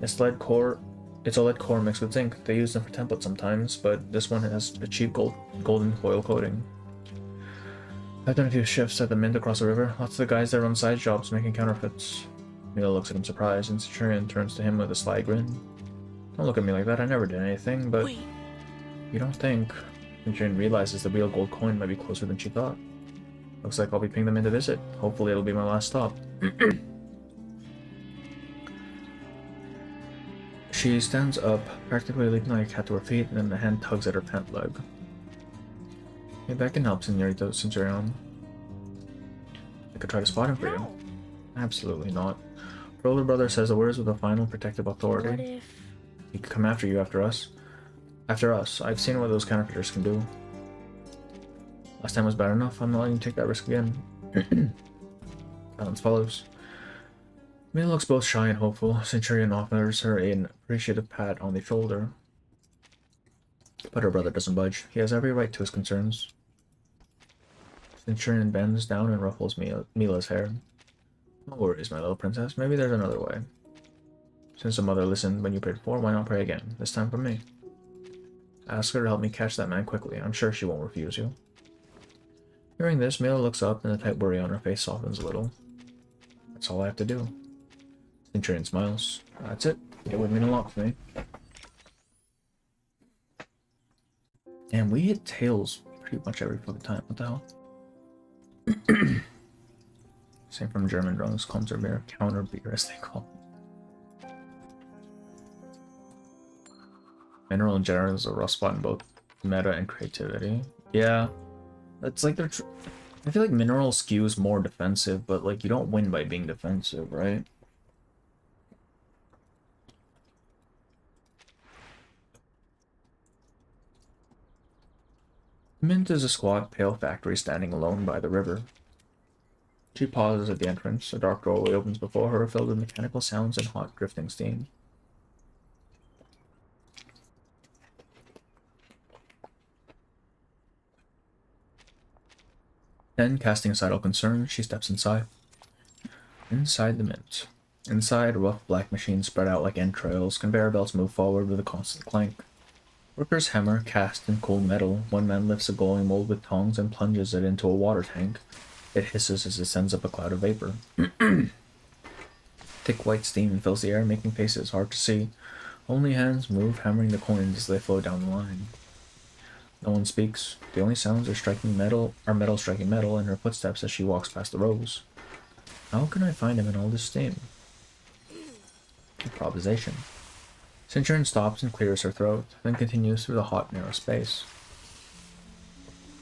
It's lead core. It's a lead core mixed with zinc. They use them for templates sometimes, but this one has a cheap golden foil coating. I've done a few shifts at the mint across the river. Lots of the guys there run side jobs making counterfeits. Mila looks at him surprised, and Centurion turns to him with a sly grin. Don't look at me like that. I never did anything, but Wait. You don't think? Centurion realizes the real gold coin might be closer than she thought. Looks like I'll be paying them in to visit. Hopefully it'll be my last stop. She stands up, practically leaping like a cat to her feet, and then the hand tugs at her pant leg. Maybe I can help, Senorita Centurion. I could try to spot him for you. Absolutely not. Her older brother says the words with a final protective authority. What if... He could come after you after us. After us. I've seen what those counterfeiters can do. Last time was bad enough. I'm not letting you take that risk again. Silence follows. Mila looks both shy and hopeful. Centurion offers her an appreciative pat on the shoulder. But her brother doesn't budge. He has every right to his concerns. Centurion bends down and ruffles Mila's hair. No worries, my little princess. Maybe there's another way. Since the mother listened when you prayed for, why not pray again? This time for me. Ask her to help me catch that man quickly. I'm sure she won't refuse you. Hearing this, Mila looks up and the tight worry on her face softens a little. That's all I have to do. Centurion smiles. That's it. It would mean a lot for me. And we hit tails pretty much every fucking time. What the hell? Same from German drunks, Konzerbier, counter beer as they call it. Mineral in general is a rough spot in both meta and creativity. Yeah, it's like they're. I feel like mineral skews more defensive, but like you don't win by being defensive, right? Mint is a squat, pale factory standing alone by the river. She pauses at the entrance. A dark doorway opens before her, filled with mechanical sounds and hot, drifting steam. Then, casting aside all concern, she steps inside. Inside the mint. Inside, rough black machines spread out like entrails. Conveyor belts move forward with a constant clank. Workers hammer, cast, and cool metal. One man lifts a glowing mold with tongs and plunges it into a water tank. It hisses as it sends up a cloud of vapor. Thick white steam fills the air, making faces hard to see. Only hands move, hammering the coins as they flow down the line. No one speaks. The only sounds are metal striking metal and her footsteps as she walks past the rows. How can I find him in all this steam? Improvisation. Centurion stops and clears her throat, then continues through the hot, narrow space.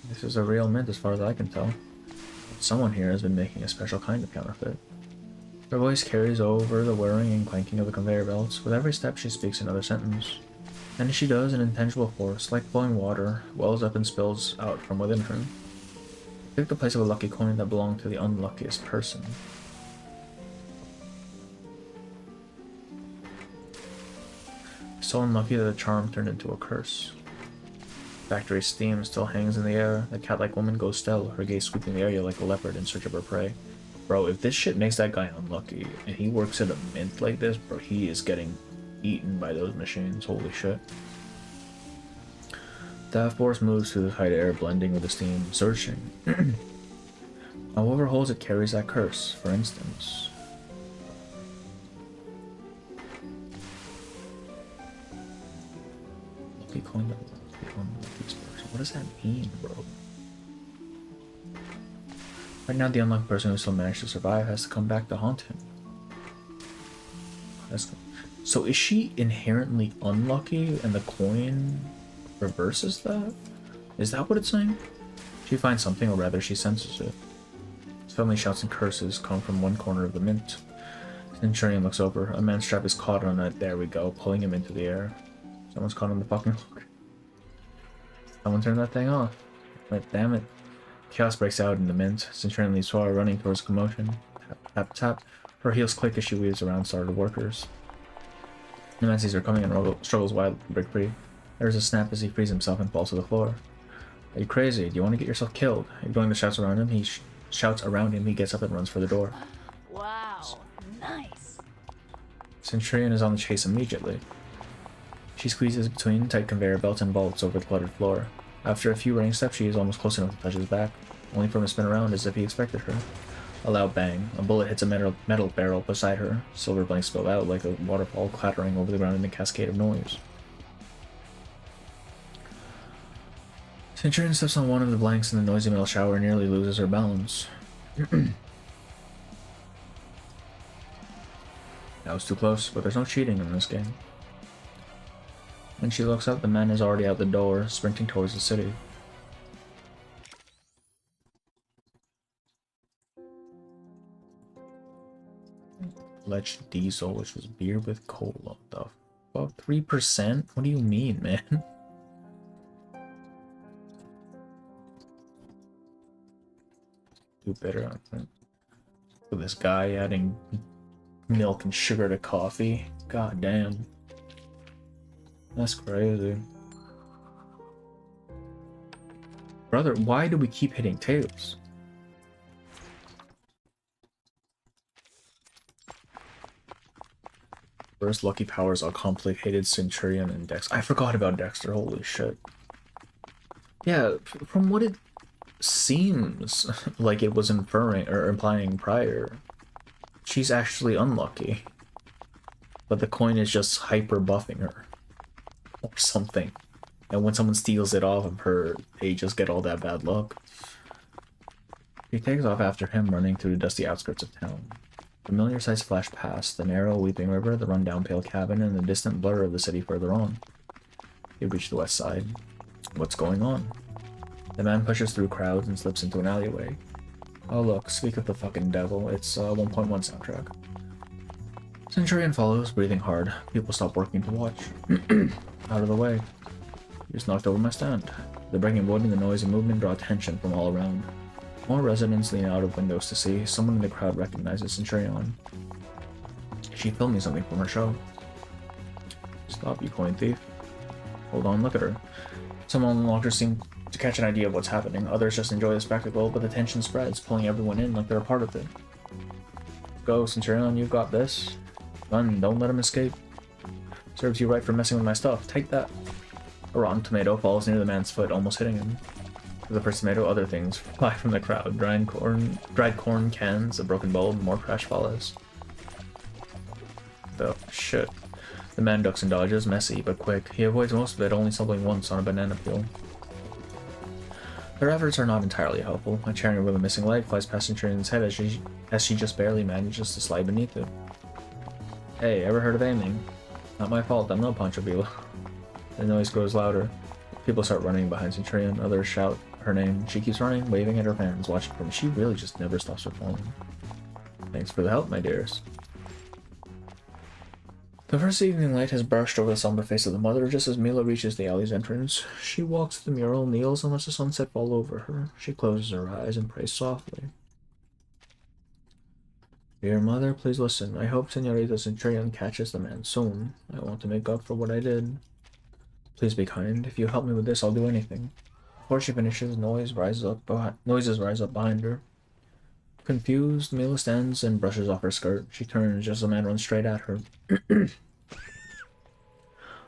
This is a real mint as far as I can tell. Someone here has been making a special kind of counterfeit. Her voice carries over the whirring and clanking of the conveyor belts. With every step she speaks another sentence. And as she does, an intangible force, like flowing water, wells up and spills out from within her. Take the place of a lucky coin that belonged to the unluckiest person. So unlucky that the charm turned into a curse. Factory steam still hangs in the air. The cat-like woman goes still, her gaze sweeping the area like a leopard in search of her prey. Bro, if this shit makes that guy unlucky, and he works at a mint like this, bro, he is getting eaten by those machines. Holy shit. That force moves through the tight air, blending with the steam, searching. However holds it carries that curse, for instance. Lucky coin that become the luckiest person. What does that mean, bro? Right now, the unlucky person who still managed to survive has to come back to haunt him. So is she inherently unlucky and the coin reverses that? Is that what it's saying? She finds something, or rather she senses it. Suddenly shouts and curses come from one corner of the mint. Centurion looks over. A man's strap is caught on it. There we go, pulling him into the air. Someone's caught on the fucking hook. Someone turned that thing off. But damn it. Chaos breaks out in the mint. Centurion leaves forward, running towards commotion. Tap, tap, tap. Her heels click as she weaves around startled workers. The man sees her coming and struggles wildly to break free. There's a snap as he frees himself and falls to the floor. Are you crazy? Do you want to get yourself killed? Ignoring the shouts around him, he shouts around him. He gets up and runs for the door. Wow, nice. Centurion is on the chase immediately. She squeezes between tight conveyor belts and vaults over the cluttered floor. After a few running steps, she is almost close enough to touch his back, only for him to spin around as if he expected her. A loud bang. A bullet hits a metal barrel beside her. Silver blanks spill out like a waterfall clattering over the ground in a cascade of noise. Centurion steps on one of the blanks in the noisy metal shower and nearly loses her balance. That was too close, but there's no cheating in this game. When she looks up, the man is already out the door, sprinting towards the city. Lech Diesel, which was beer with cola. What the fuck? 3%? What do you mean, man? Do better. Look at this guy adding milk and sugar to coffee. God damn. That's crazy. Brother, why do we keep hitting tails? First lucky powers are complicated Centurion and Dex. I forgot about Dexter, holy shit. Yeah, from what it seems like it was inferring or implying prior, she's actually unlucky. But the coin is just hyper buffing her. Or something. And when someone steals it off of her, they just get all that bad luck. She takes off after him, running through the dusty outskirts of town. Familiar sights flash past, the narrow weeping river, the run-down pale cabin, and the distant blur of the city further on. They reach the west side. What's going on? The man pushes through crowds and slips into an alleyway. Oh look, speak of the fucking devil, it's 1.1 soundtrack. Centurion follows, breathing hard. People stop working to watch. Out of the way. He just knocked over my stand. The breaking wood and the noise and movement draw attention from all around. More residents lean out of windows to see. Someone in the crowd recognizes Centurion. She filmed me something from her show. Stop, you coin thief. Hold on, look at her. Some onlookers seem to catch an idea of what's happening. Others just enjoy the spectacle, but the tension spreads, pulling everyone in like they're a part of it. Go, Centurion, you've got this. Run, don't let him escape. Serves you right for messing with my stuff. Take that. A rotten tomato falls near the man's foot, almost hitting him. The first tomato, other things fly from the crowd. Dried corn cans, a broken bulb, more crash follows. The shit. The man ducks and dodges, messy but quick. He avoids most of it, only stumbling once on a banana peel. Their efforts are not entirely helpful. A chair with a missing leg flies past Centurion's head as she just barely manages to slide beneath it. Hey, ever heard of aiming? Not my fault, I'm no Pancho Villa. The noise grows louder. People start running behind Centurion, others shout her name. She keeps running, waving at her fans, watching from. She really just never stops performing. Thanks for the help, my dearest. The first evening light has brushed over the somber face of the mother just as Mila reaches the alley's entrance. She walks to the mural, kneels and lets the sunset fall over her. She closes her eyes and prays softly. Dear mother, please listen. I hope Senorita Centurion catches the man soon. I want to make up for what I did. Please be kind. If you help me with this, I'll do anything. Before she finishes, noises rise up behind her. Confused, Mila stands and brushes off her skirt. She turns just as the man runs straight at her.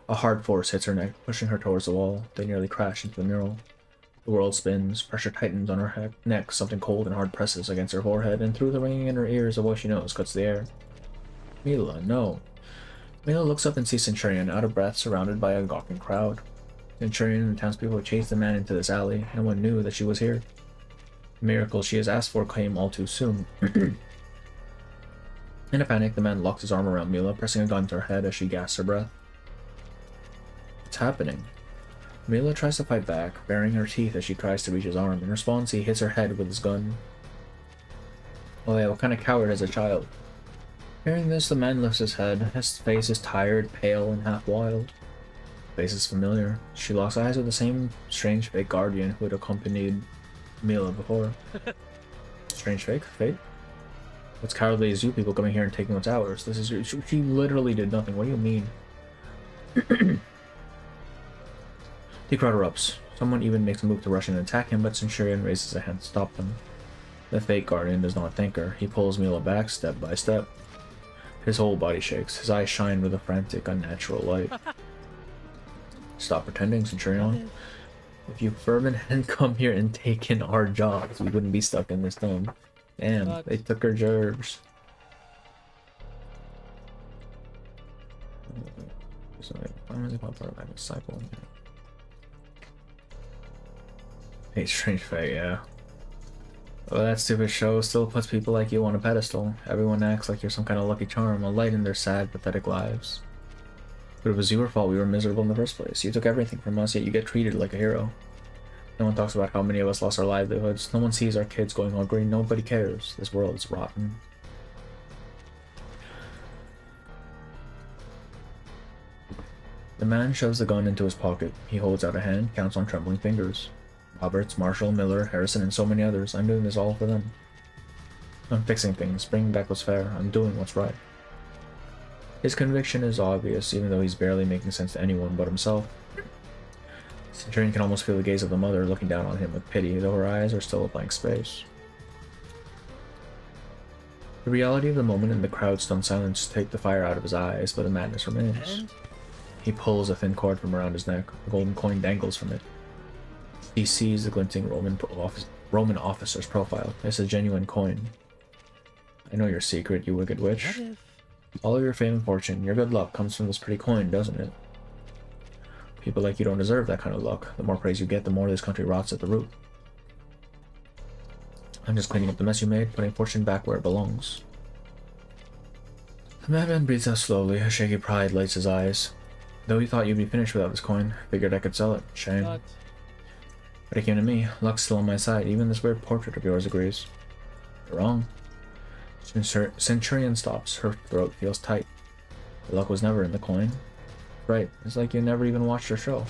A hard force hits her neck, pushing her towards the wall. They nearly crash into the mural. The world spins, pressure tightens on her neck, something cold and hard presses against her forehead, and through the ringing in her ears, a voice she knows cuts the air. Mila, no. Mila looks up and sees Centurion, out of breath, surrounded by a gawking crowd. Centurion and the townspeople chased the man into this alley. No one knew that she was here. The miracle she has asked for came all too soon. In a panic, the man locks his arm around Mila, pressing a gun to her head as she gasps her breath. What's happening? Mila tries to fight back, baring her teeth as she tries to reach his arm. In response, he hits her head with his gun. Oh yeah, what kind of coward is a child? Hearing this, the man lifts his head. His face is tired, pale, and half wild. The face is familiar. She locks eyes with the same strange fake guardian who had accompanied Mila before. Strange fake? Fate? What's cowardly is you people coming here and taking what's ours. This is she literally did nothing. What do you mean? The crowd erupts. Someone even makes a move to rush in and attack him, but Centurion raises a hand to stop them. The fake guardian does not thank her. He pulls Mila back step by step. His whole body shakes. His eyes shine with a frantic, unnatural light. Stop pretending, Centurion. If you Furman hadn't come here and taken our jobs, we wouldn't be stuck in this dome. Damn, they took our jobs. Hey, strange fate, yeah. Well, that stupid show still puts people like you on a pedestal. Everyone acts like you're some kind of lucky charm, a light in their sad, pathetic lives. But it was your fault we were miserable in the first place. You took everything from us, yet you get treated like a hero. No one talks about how many of us lost our livelihoods. No one sees our kids going hungry. Nobody cares. This world is rotten. The man shoves the gun into his pocket. He holds out a hand, counts on trembling fingers. Roberts, Marshall, Miller, Harrison, and so many others. I'm doing this all for them. I'm fixing things, bringing back what's fair. I'm doing what's right. His conviction is obvious, even though he's barely making sense to anyone but himself. Centurion can almost feel the gaze of the mother looking down on him with pity, though her eyes are still a blank space. The reality of the moment and the crowd's stunned silence take the fire out of his eyes, but the madness remains. He pulls a thin cord from around his neck. A golden coin dangles from it. He sees the glinting Roman officer's profile. It's a genuine coin. I know your secret, you wicked witch. All of your fame and fortune, your good luck comes from this pretty coin, doesn't it? People like you don't deserve that kind of luck. The more praise you get, the more this country rots at the root. I'm just cleaning up the mess you made, putting fortune back where it belongs. The madman breathes out slowly. A shaky pride lights his eyes. Though he thought you'd be finished without this coin, figured I could sell it. Shame. But it came to me. Luck's still on my side. Even this weird portrait of yours agrees. You're wrong. Centurion stops. Her throat feels tight. The luck was never in the coin. Right. It's like you never even watched her show.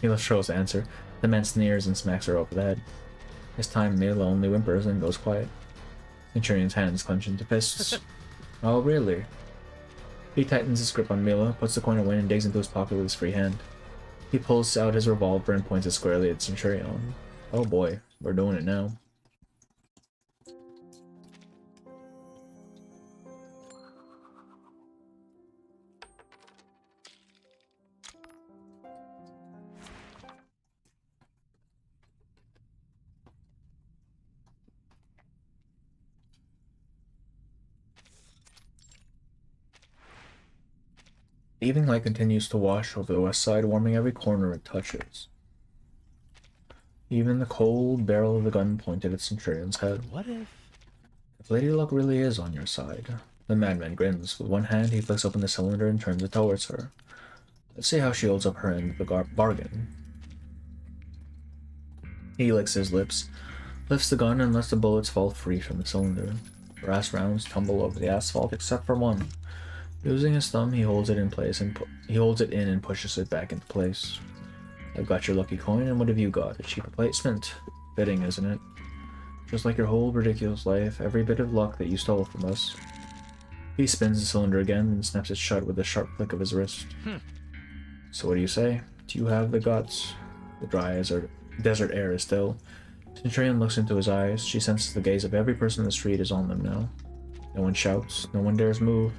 Mila shows the answer. The man sneers and smacks her over the head. This time Mila only whimpers and goes quiet. Centurion's hands clench into fists. Oh, really? He tightens his grip on Mila, puts the coin away, and digs into his pocket with his free hand. He pulls out his revolver and points it squarely at Centurion. Oh boy, we're doing it now. The evening light continues to wash over the west side, warming every corner it touches. Even the cold barrel of the gun pointed at Centurion's head. What if Lady Luck really is on your side? The madman grins. With one hand, he flicks open the cylinder and turns it towards her. Let's see how she holds up her end of the bargain. He licks his lips, lifts the gun, and lets the bullets fall free from the cylinder. Brass rounds tumble over the asphalt, except for one. Using his thumb, he holds it in place and pushes it back into place. I've got your lucky coin, and what have you got? A cheap replacement. Fitting, isn't it? Just like your whole ridiculous life, every bit of luck that you stole from us. He spins the cylinder again and snaps it shut with a sharp flick of his wrist. So what do you say? Do you have the guts? The dry desert air is still. Centurion looks into his eyes. She senses the gaze of every person in the street is on them now. No one shouts. No one dares move.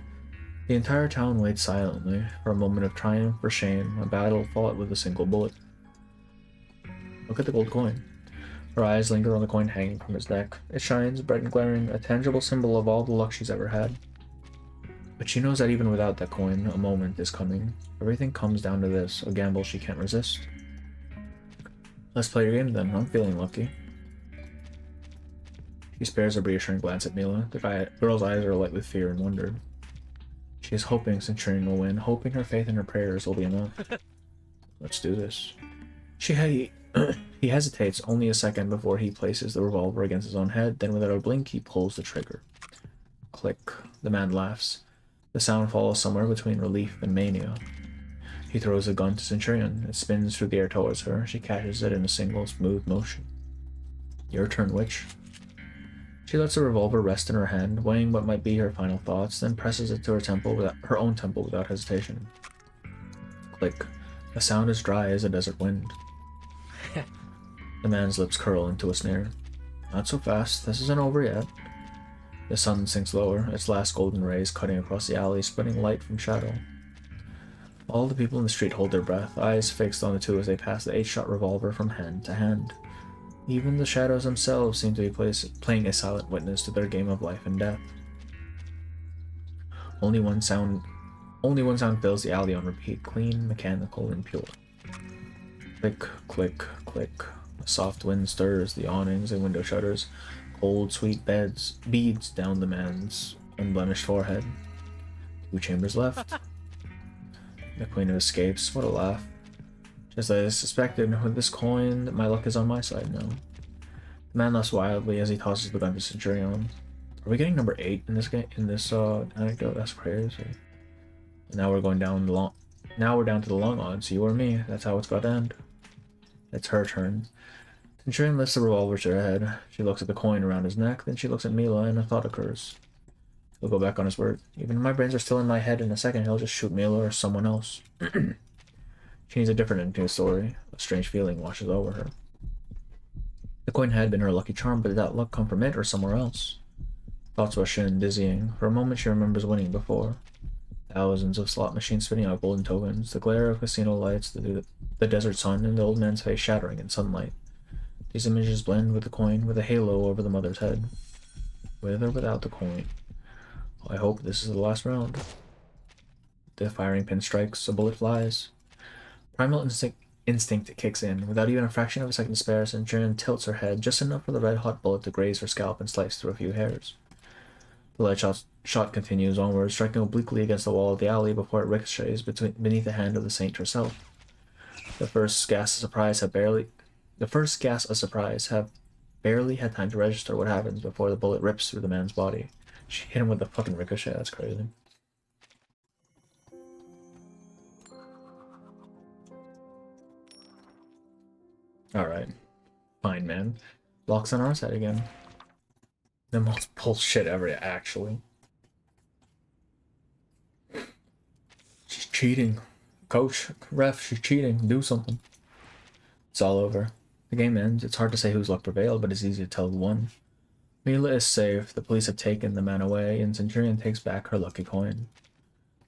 The entire town waits silently for a moment of triumph or shame, a battle fought with a single bullet. Look at the gold coin. Her eyes linger on the coin hanging from his neck. It shines, bright and glaring, a tangible symbol of all the luck she's ever had. But she knows that even without that coin, a moment is coming. Everything comes down to this, a gamble she can't resist. Let's play your game then. I'm feeling lucky. She spares a reassuring glance at Mila. The girl's eyes are alight with fear and wonder. She is hoping Centurion will win, hoping her faith and her prayers will be enough. Let's do this. He hesitates only a second before he places the revolver against his own head, then without a blink he pulls the trigger. Click. The man laughs. The sound follows somewhere between relief and mania. He throws the gun to Centurion. It spins through the air towards her. She catches it in a single smooth motion. Your turn, witch. She lets the revolver rest in her hand, weighing what might be her final thoughts, then presses it to her own temple without hesitation. Click. The sound as dry as a desert wind. The man's lips curl into a sneer. Not so fast. This isn't over yet. The sun sinks lower, its last golden rays cutting across the alley, splitting light from shadow. All the people in the street hold their breath, eyes fixed on the two as they pass the 8-shot revolver from hand to hand. Even the shadows themselves seem to be playing a silent witness to their game of life and death. Only one sound fills the alley on repeat, clean, mechanical, and pure. Click, click, click. A soft wind stirs the awnings and window shutters. Cold, sweet beads down the man's unblemished forehead. 2 chambers left. The Queen of Escapes. What a laugh. Just as I suspected, with this coin, my luck is on my side now. The man laughs wildly as he tosses the gun to Centurion. Are we getting number 8 in this game? In this anecdote? That's crazy. And now we're going down the long. Now we're down to the long odds. You or me. That's how it's got to end. It's her turn. Centurion lifts the revolver to her head. She looks at the coin around his neck, then she looks at Mila, and a thought occurs. He'll go back on his word. Even if my brains are still in my head in a second, he'll just shoot Mila or someone else. She needs a different ending to the story. A strange feeling washes over her. The coin had been her lucky charm, but did that luck come from it or somewhere else? Thoughts rush in, dizzying. For a moment she remembers winning before. Thousands of slot machines spitting out golden tokens, the glare of casino lights, the desert sun, and the old man's face shattering in sunlight. These images blend with the coin, with a halo over the mother's head. With or without the coin. I hope this is the last round. The firing pin strikes, a bullet flies. Primal instinct kicks in. Without even a fraction of a second to spare, Centurion tilts her head, just enough for the red-hot bullet to graze her scalp and slice through a few hairs. The lead shot continues onward, striking obliquely against the wall of the alley before it ricochets beneath the hand of the saint herself. The first gasp of surprise have barely had time to register what happens before the bullet rips through the man's body. She hit him with a fucking ricochet, that's crazy. Alright. Fine, man. Lock's on our side again. The most bullshit ever, actually. She's cheating. Coach, ref, she's cheating. Do something. It's all over. The game ends. It's hard to say whose luck prevailed, but it's easy to tell who won. Mila is safe. The police have taken the man away, and Centurion takes back her lucky coin.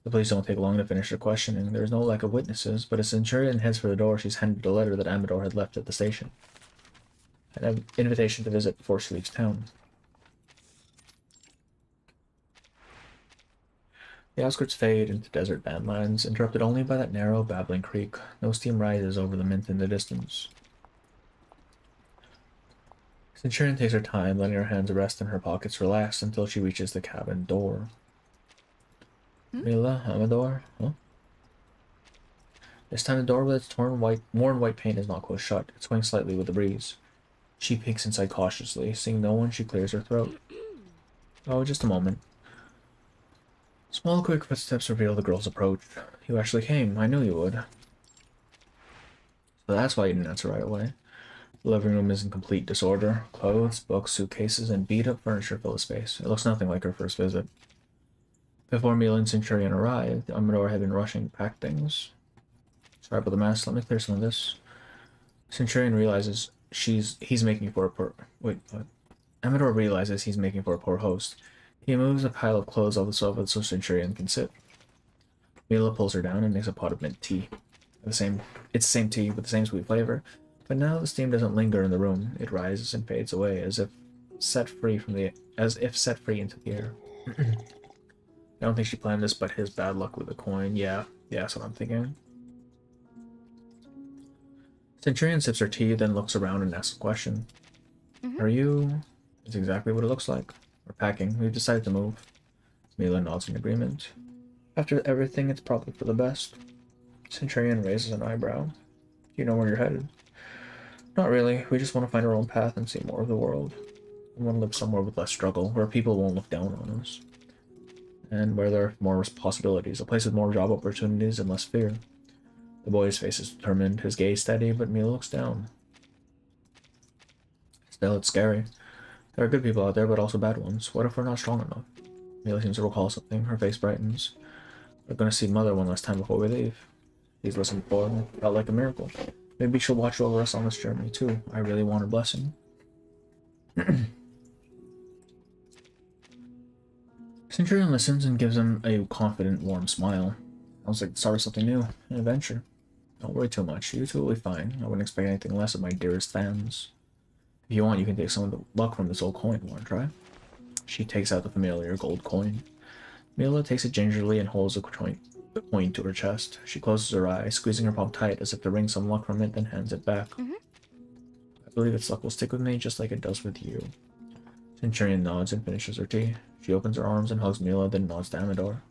The police don't take long to finish their questioning. There is no lack of witnesses, but as Centurion heads for the door, she's handed a letter that Amador had left at the station. An invitation to visit before she leaves town. The outskirts fade into desert badlands, interrupted only by that narrow, babbling creek. No steam rises over the mint in the distance. Centurion takes her time, letting her hands rest and her pockets relax until she reaches the cabin door. Mila, Amador, huh? This time the door with its worn white paint is not closed shut. It swings slightly with the breeze. She peeks inside cautiously. Seeing no one, she clears her throat. Oh, just a moment. Small, quick footsteps reveal the girl's approach. You actually came. I knew you would. So that's why you didn't answer right away. The living room is in complete disorder. Clothes, books, suitcases, and beat-up furniture fill the space. It looks nothing like her first visit. Before Mila and Centurion arrived, Amador had been rushing to pack things. Sorry about the mess. Let me clear some of this. Centurion realizes he's making for a poor... Wait, what? Amador realizes he's making for a poor host. He moves a pile of clothes off the sofa so Centurion can sit. Mila pulls her down and makes a pot of mint tea. It's the same tea with the same sweet flavor, but now the steam doesn't linger in the room. It rises and fades away as if set free into the air. I don't think she planned this, but his bad luck with the coin. Yeah, that's what I'm thinking. Centurion sips her tea, then looks around and asks a question. Are you... That's exactly what it looks like. We're packing. We've decided to move. Mila nods in agreement. After everything, it's probably for the best. Centurion raises an eyebrow. Do you know where you're headed? Not really. We just want to find our own path and see more of the world. We want to live somewhere with less struggle, where people won't look down on us. And where there are more possibilities. A place with more job opportunities and less fear. The boy's face is determined, his gaze steady, but Mila looks down. Still, it's scary. There are good people out there, but also bad ones. What if we're not strong enough? Mila seems to recall something. Her face brightens. We're gonna see Mother one last time before we leave. He's listened before, and it felt like a miracle. Maybe she'll watch over us on this journey, too. I really want her blessing. Centurion listens and gives him a confident, warm smile. Sounds like the start of something new, an adventure. Don't worry too much. You two will be fine. I wouldn't expect anything less of my dearest fans. If you want, you can take some of the luck from this old coin. Want to try? She takes out the familiar gold coin. Mila takes it gingerly and holds the coin to her chest. She closes her eyes, squeezing her palm tight as if to wring some luck from it, then hands it back. I believe its luck will stick with me just like it does with you. Centurion nods and finishes her tea. She opens her arms and hugs Mila, then nods to Amador.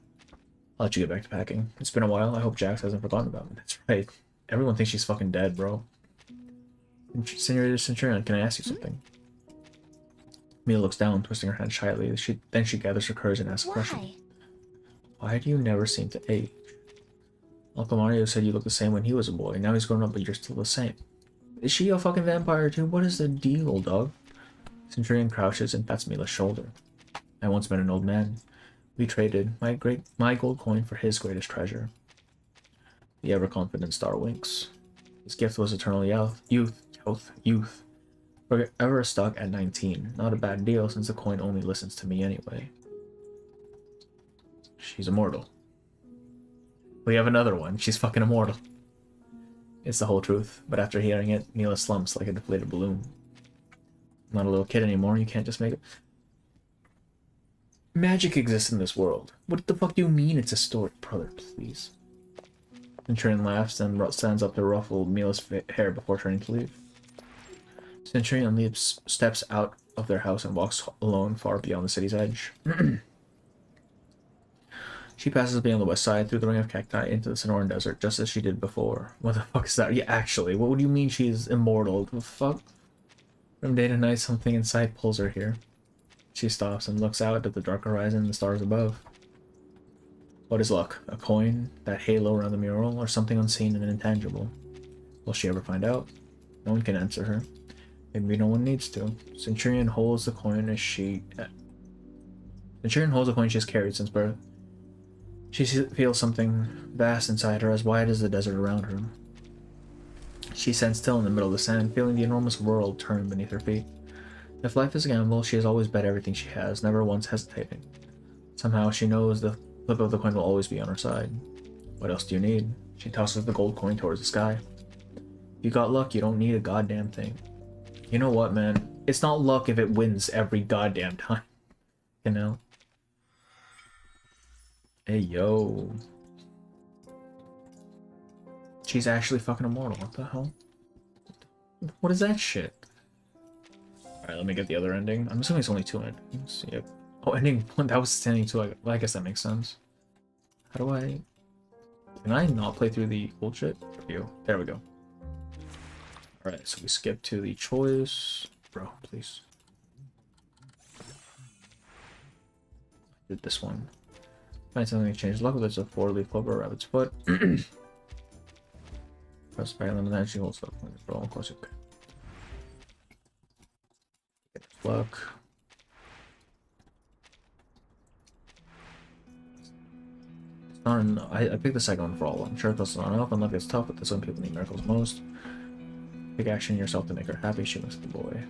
I'll let you get back to packing. It's been a while. I hope Jax hasn't forgotten about me. That's right. Everyone thinks she's fucking dead, bro. Senorita Centurion, can I ask you something? Mila looks down, twisting her hand shyly. Then she gathers her courage and asks a question. Why do you never seem to age? Uncle Mario said you looked the same when he was a boy. Now he's grown up, but you're still the same. Is she a fucking vampire too? What is the deal, dog? Centurion crouches and pats Mila's shoulder. I once met an old man. We traded my gold coin for his greatest treasure. The ever-confident star winks. His gift was eternal youth. Forever stuck at 19. Not a bad deal, since the coin only listens to me anyway. She's immortal. We have another one. She's fucking immortal. It's the whole truth, but after hearing it, Mila slumps like a deflated balloon. I'm not a little kid anymore, you can't just make it. Magic exists in this world. What the fuck do you mean it's a story? Brother, please. Centurion laughs and stands up to ruffle Mila's hair before turning to leave. Centurion steps out of their house and walks alone far beyond the city's edge. She passes beyond the west side through the ring of cacti into the Sonoran Desert, just as she did before. What the fuck is that? Yeah, actually, what do you mean she's immortal? The fuck? From day to night, something inside pulls her here. She stops and looks out at the dark horizon and the stars above. What is luck? A coin? That halo around the mural? Or something unseen and intangible? Will she ever find out? No one can answer her. Maybe no one needs to. Centurion holds the coin she has carried since birth. She feels something vast inside her, as wide as the desert around her. She stands still in the middle of the sand, feeling the enormous world turn beneath her feet. If life is a gamble, she has always bet everything she has, never once hesitating. Somehow she knows the flip of the coin will always be on her side. What else do you need? She tosses the gold coin towards the sky. If you got luck, you don't need a goddamn thing. You know what, man? It's not luck if it wins every goddamn time. You know? Hey, yo. She's actually fucking immortal. What the hell? What is that shit? Alright, let me get the other ending. I'm assuming it's only 2 endings. Yep. Oh, ending 1. That was standing 2. Well, I guess that makes sense. How do I... Can I not play through the old shit? There we go. Alright, so we skip to the choice. Bro, please. Did this one. Find something to change luck with. It's a 4-leaf clover, rabbit's foot. Press by limit and she holds up. Roll, of course, okay. Get luck. It's not enough. I picked the second one for all. I'm sure that's not enough. And luck is tough, but this one people need miracles most. Take action yourself to make her happy. She looks at the boy.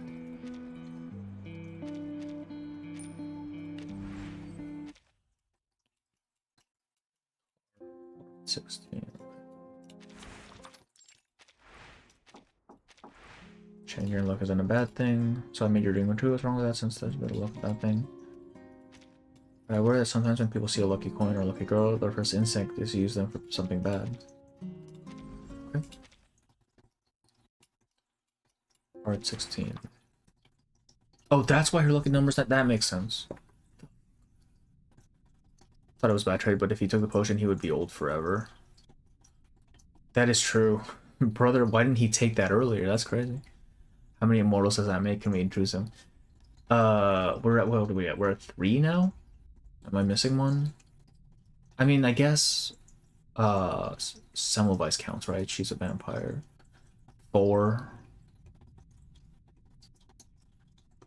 16. Change your luck isn't a bad thing. So I made your dream too. What's wrong with that, since there's a bit of luck with that thing? But I worry that sometimes when people see a lucky coin or a lucky girl, their first instinct is to use them for something bad. Okay. Part 16. Oh, that's why her lucky number's that makes sense. Thought it was a bad trade, but if he took the potion, he would be old forever. That is true. Brother, why didn't he take that earlier? That's crazy. How many immortals does that make? Can we introduce him? We're at, what are we at? We're at 3 now? Am I missing one? I mean, I guess, Semmelweis counts, right? She's a vampire. 4.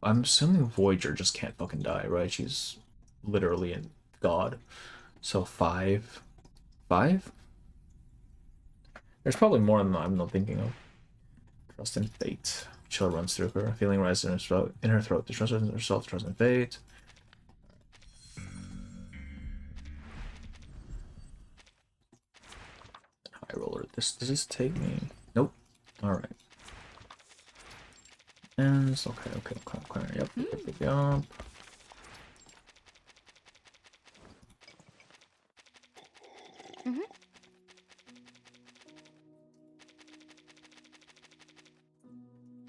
I'm assuming Voyager just can't fucking die, right? She's literally a god. So 5? 5? There's probably more than I'm not thinking of. Trust in fate. Chill runs through her. Feeling rises in her throat. Distrust in herself. Trust in fate. High roller. Does this take me? Nope. All right. And okay. Yep.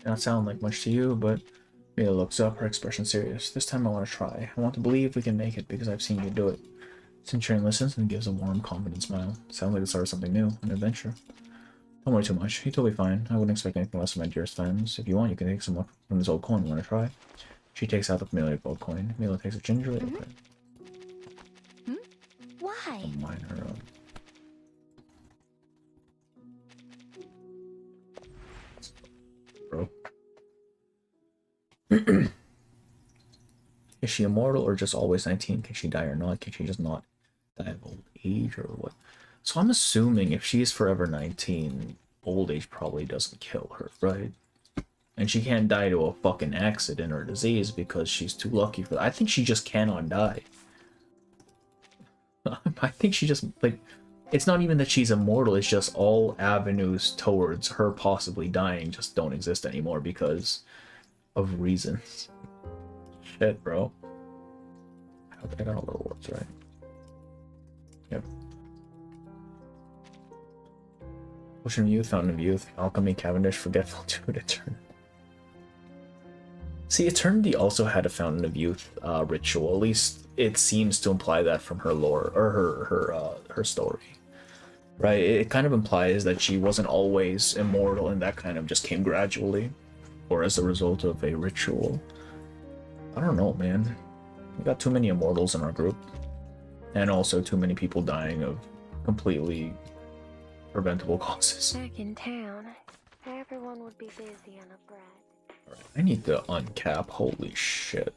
Not sound like much to you, but Mila looks up, her expression serious. This time I want to try. I want to believe we can make it because I've seen you do it. Centurion listens and gives a warm, confident smile. Sounds like the start of something new, an adventure. Don't worry too much. You're totally fine. I wouldn't expect anything less from my dearest friends. If you want, you can take some from this old coin. Want to try? She takes out the familiar gold coin. Mila takes it gingerly. Okay. Why? Don't mind her. Bro. Is she immortal or just always 19? Can she die or not? Can she just not die of old age or what? So I'm assuming if she's forever 19, old age probably doesn't kill her, right? And she can't die to a fucking accident or disease because she's too lucky for that. I think she just cannot die. I think she just, like, it's not even that she's immortal, it's just all avenues towards her possibly dying just don't exist anymore because of reasons. Shit, bro. I got all the rewards, right? Yep. Potion of Youth, Fountain of Youth, Alchemy, Cavendish, Forgetful, Dude, Eternity. See, Eternity also had a Fountain of Youth ritual. At least it seems to imply that from her lore, or her story. Right? It kind of implies that she wasn't always immortal and that kind of just came gradually. Or as a result of a ritual. I don't know, man. We got too many immortals in our group. And also too many people dying of completely preventable causes. Back in town, everyone would be busy on a bread. Alright, I need to uncap. Holy shit.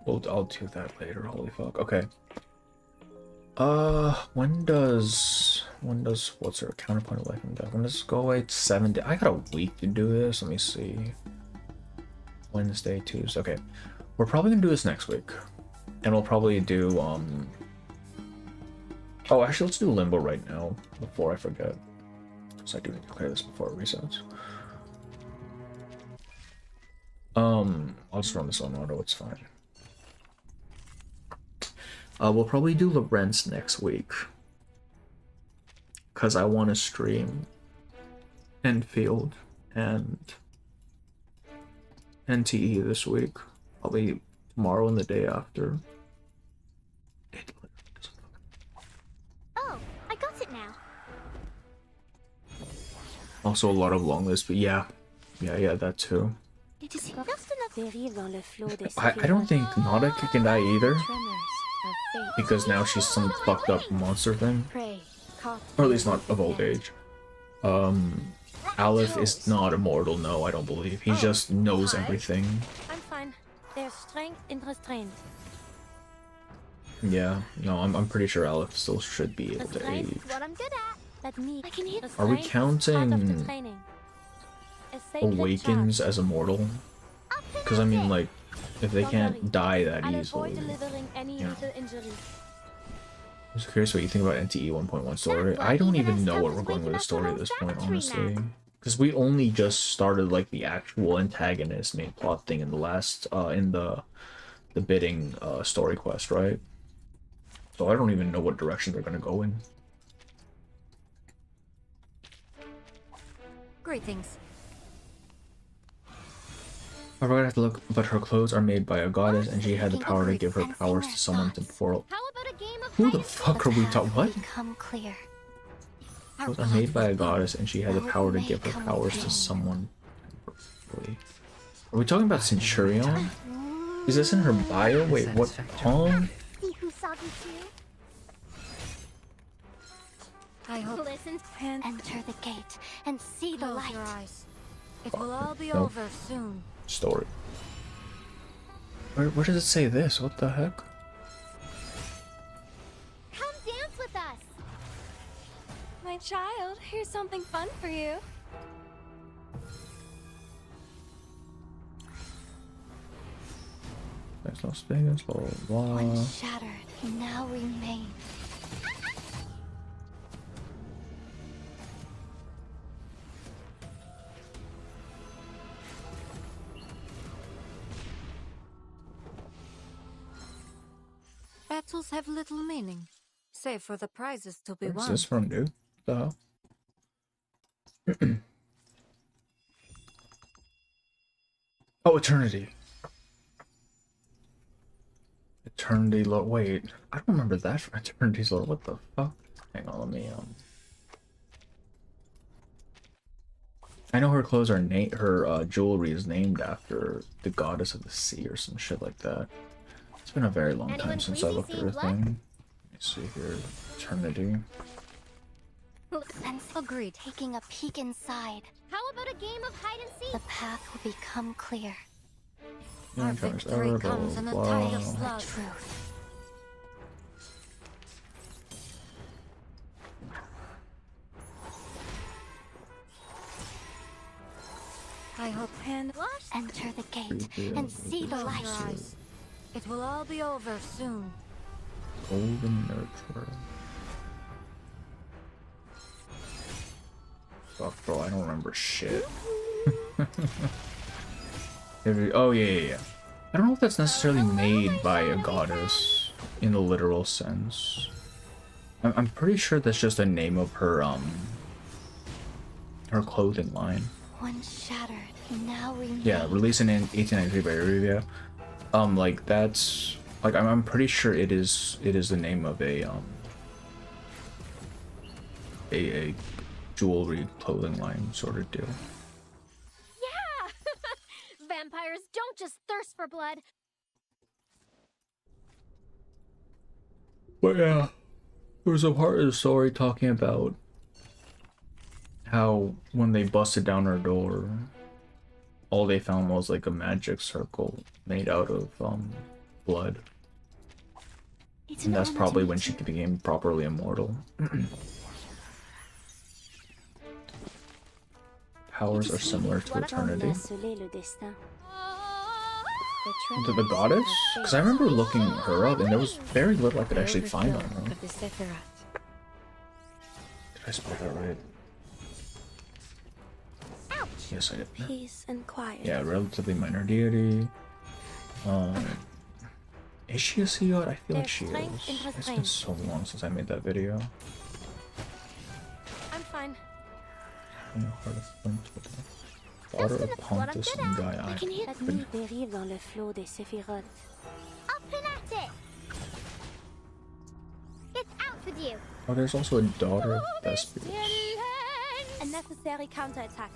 Well, I'll do that later. Holy fuck. Okay. When does what's her counterpoint of life and death? When does it go away? 7 days. I got a week to do this. Let me see. Wednesday, Tuesday. Okay. We're probably gonna do this next week. And we'll probably do oh, actually let's do Limbo right now before I forget. Because I do need to clear this before it resets. I'll just run this on auto, it's fine. We'll probably do Lorentz next week. Because I want to stream Enfield and NTE this week. Probably tomorrow and the day after. Oh, I got it now. Also a lot of long lists, but yeah, that too. It is just enough. I don't think Nautica can die either. Because now she's some fucked up monster thing. Or at least not of old age. Aleph is not immortal, no, I don't believe. He just knows everything. I'm fine. There's strength in restraint. Yeah, no, I'm pretty sure Aleph still should be able to age. What I'm good at. Let me. I can hit. Are we counting Awakens as immortal? Because I mean, like, if they can't die that easily, you know. I'm just curious what you think about NTE 1.1 story. I don't even know what we're going with the story at this point, honestly. Because we only just started, like, the actual antagonist main plot thing in the last, in the bidding story quest, right? So I don't even know what direction they're going to go in. Greetings. I forgot I have to look, but her clothes are made by a goddess, and she had the power to give her powers to someone temporal. Who the fuck are we talking? What? Become clear. Clothes are made by a goddess, and she had the power to give her powers to someone temporarily. Are we talking about Centurion? Is this in her bio? Wait, what? See who saw you too? I hope. Listen, Enter the gate and see the light. Your eyes. It will all be Nope. over soon. Story. Where does it say this? What the heck? Come dance with us. My child, here's something fun for you. That's Las Vegas, blah blah blah. Once shattered, now remain. Battles have little meaning, save for the prizes to be Where's won. this from, dude? The hell? Oh, Eternity. Eternity Lord. Wait, I don't remember that from Eternity's Lord. What the fuck? Hang on, let me I know her clothes are her jewelry is named after the goddess of the sea or some shit like that. It's been a very long time since I looked at her thing. Let me see here. Eternity. Let's agree. Taking a peek inside. How about a game of hide and seek? The path will become clear. Yeah, victory comes in a tide of blood. Truth. I hope and Enter the gate and see the light. it will all be over soon. Golden Nurturer. Fuck, bro, I don't remember shit. Oh, yeah. I don't know if that's necessarily made by a goddess in the literal sense. I'm pretty sure that's just a name of her, her clothing line. Once shattered, now remain. Yeah, released in 1893 by Arabia. Like that's like I'm pretty sure it is the name of a jewelry clothing line sort of deal. Yeah! Vampires don't just thirst for blood. But yeah, there was a part of the story talking about how when they busted down her door, all they found was like a magic circle made out of blood. And that's probably when she became properly immortal. Powers are similar to Eternity. To the goddess? Because I remember looking her up and there was very little I could actually find on her. Did I spell that right? Yes, I did. Peace and quiet. Yeah, relatively minor deity. Is she a sea god? I feel like she is. It's been so long since I made that video. I'm fine. Heart of Flint with the daughter of Pontus and Gaia. I can hear the nuit dérive dans le flot des séphirotes. Up and at it! It's out with you! Oh, there's also a daughter of Thespius. A necessary counterattack.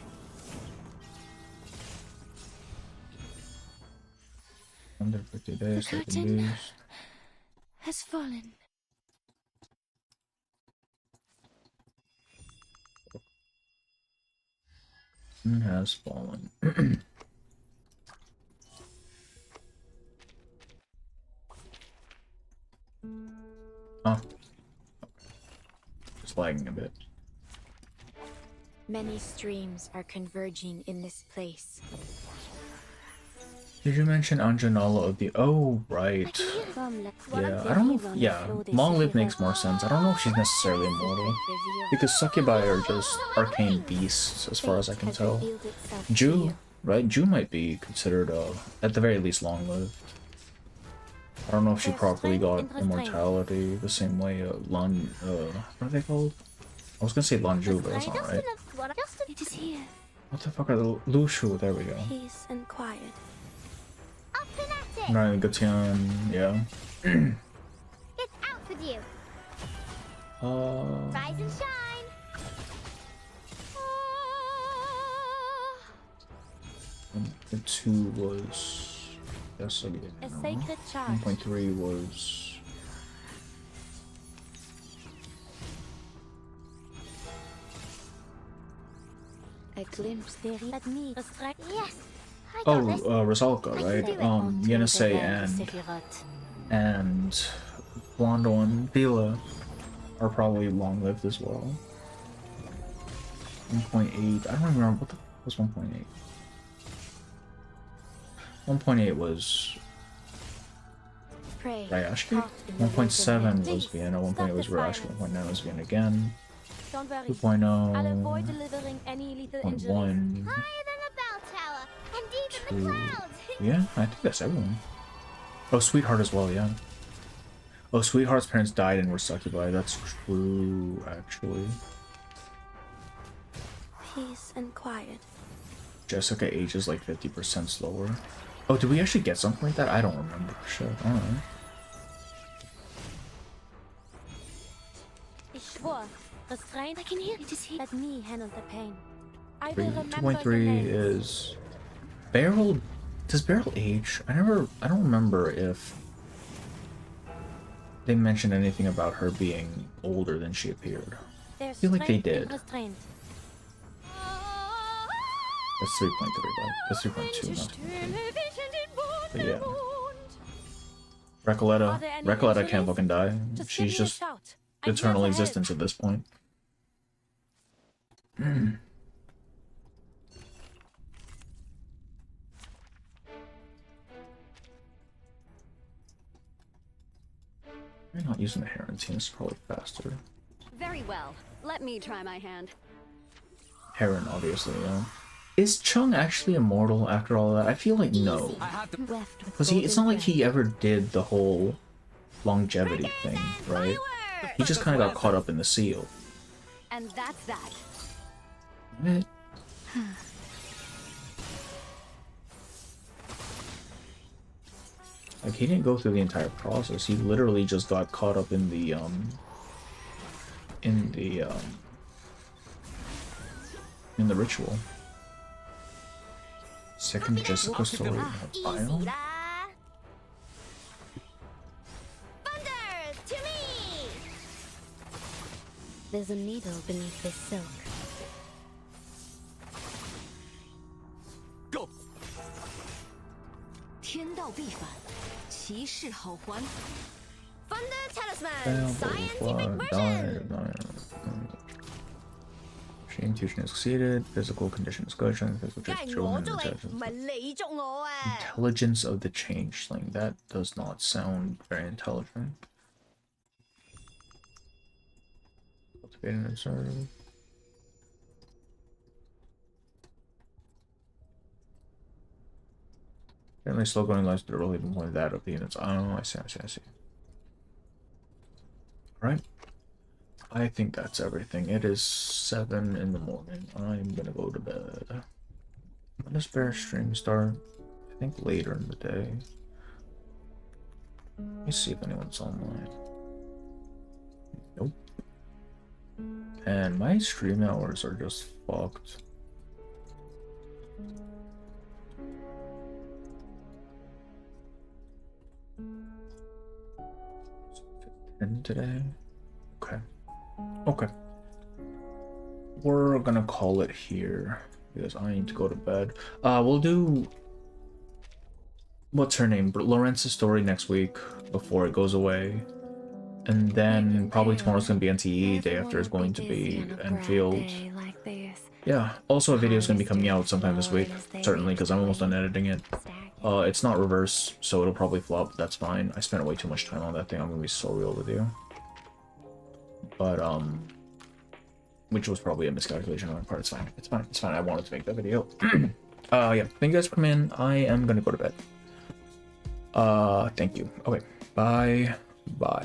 150 days, The 30 curtain days. has fallen. Has fallen. Oh. Just lagging a bit. Many streams are converging in this place. Did you mention Anjanala of the... Oh, right. Yeah, I don't know if... Yeah, Long Live makes more sense. I don't know if she's necessarily immortal. Because succubi are just arcane beasts, as far as I can tell. Ju, right? Ju might be considered, at the very least, long-lived. I don't know if she properly got immortality the same way what are they called? I was gonna say Lanju, but that's not right. It is here. What the fuck are the... Lushu, there we go. Peace and quiet. Ryan Gatian, yeah. It's out with you! Rise and shine! The 2 was... Yes, I did. A sacred charge. 1.3 was... A glimpse theyre. Let me restrain. Yes. Oh, Rosalka, right? Yenisei and Blondo and Bila are probably long-lived as well. 1.8. I don't remember what the was 1.8. 1.8 was Ryashki. 1.7 was Vienna. 1.8 was Ryashki. 1.9 was Vienna again. 2.0. I'll avoid delivering any lethal injuries. 1.1. Higher than a bell tower, and deep in the clouds. Yeah, I think that's everyone. Oh, Sweetheart as well, yeah. Oh, Sweetheart's parents died and were succubi. That's true, actually. Peace and quiet. Jessica ages like 50% slower. Oh, did we actually get something like that? I don't remember. Shit, I don't know. Ich schwör, restrain. I can hear it is here. Let me handle the pain. I will remember 2.3 is Beryl. Does Beryl age? I don't remember if they mentioned anything about her being older than she appeared. I feel like they did. That's 3.3, but that's 3.2, not 3.2. But yeah. Recoletta can't fucking die. She's just eternal existence at this point. You're not using the Heron team, it's probably faster. Very well. Let me try my hand. Heron, obviously, yeah. Is Chung actually immortal after all of that? I feel like no. Because it's not like he ever did the whole longevity thing, right? He just kind of got caught up in the seal. And that's that. Right? Like, he didn't go through the entire process. He literally just got caught up in the ritual. Second Jessica story in a file? There's a needle beneath this silk. Go. 天道必反，其势好还。Thunder Talisman, scientific version. Intuition is succeeded, physical condition is good, physical intelligence of the changeling. That does not sound very intelligent. Cultivate and observe. Apparently slow going lies to really more that of the units. Oh, I see. Alright. I think that's everything. It is 7 in the morning. I'm gonna go to bed. When does Bear stream start? I think later in the day. Let me see if anyone's online. Nope. And my stream hours are just fucked. And today? Okay. Okay. We're gonna call it here because I need to go to bed. We'll do what's her name? Lorenz's story next week before it goes away. And then probably tomorrow's gonna be NTE, day after is going to be Enfield. Yeah, also a video is gonna be coming out sometime this week, certainly, because I'm almost done editing it. It's not reverse, so it'll probably flop, that's fine. I spent way too much time on that thing, I'm gonna be so real with you. But, which was probably a miscalculation on my part. It's fine. I wanted to make that video. Yeah, thank you guys for coming in. I am gonna go to bed. Thank you. Okay, bye.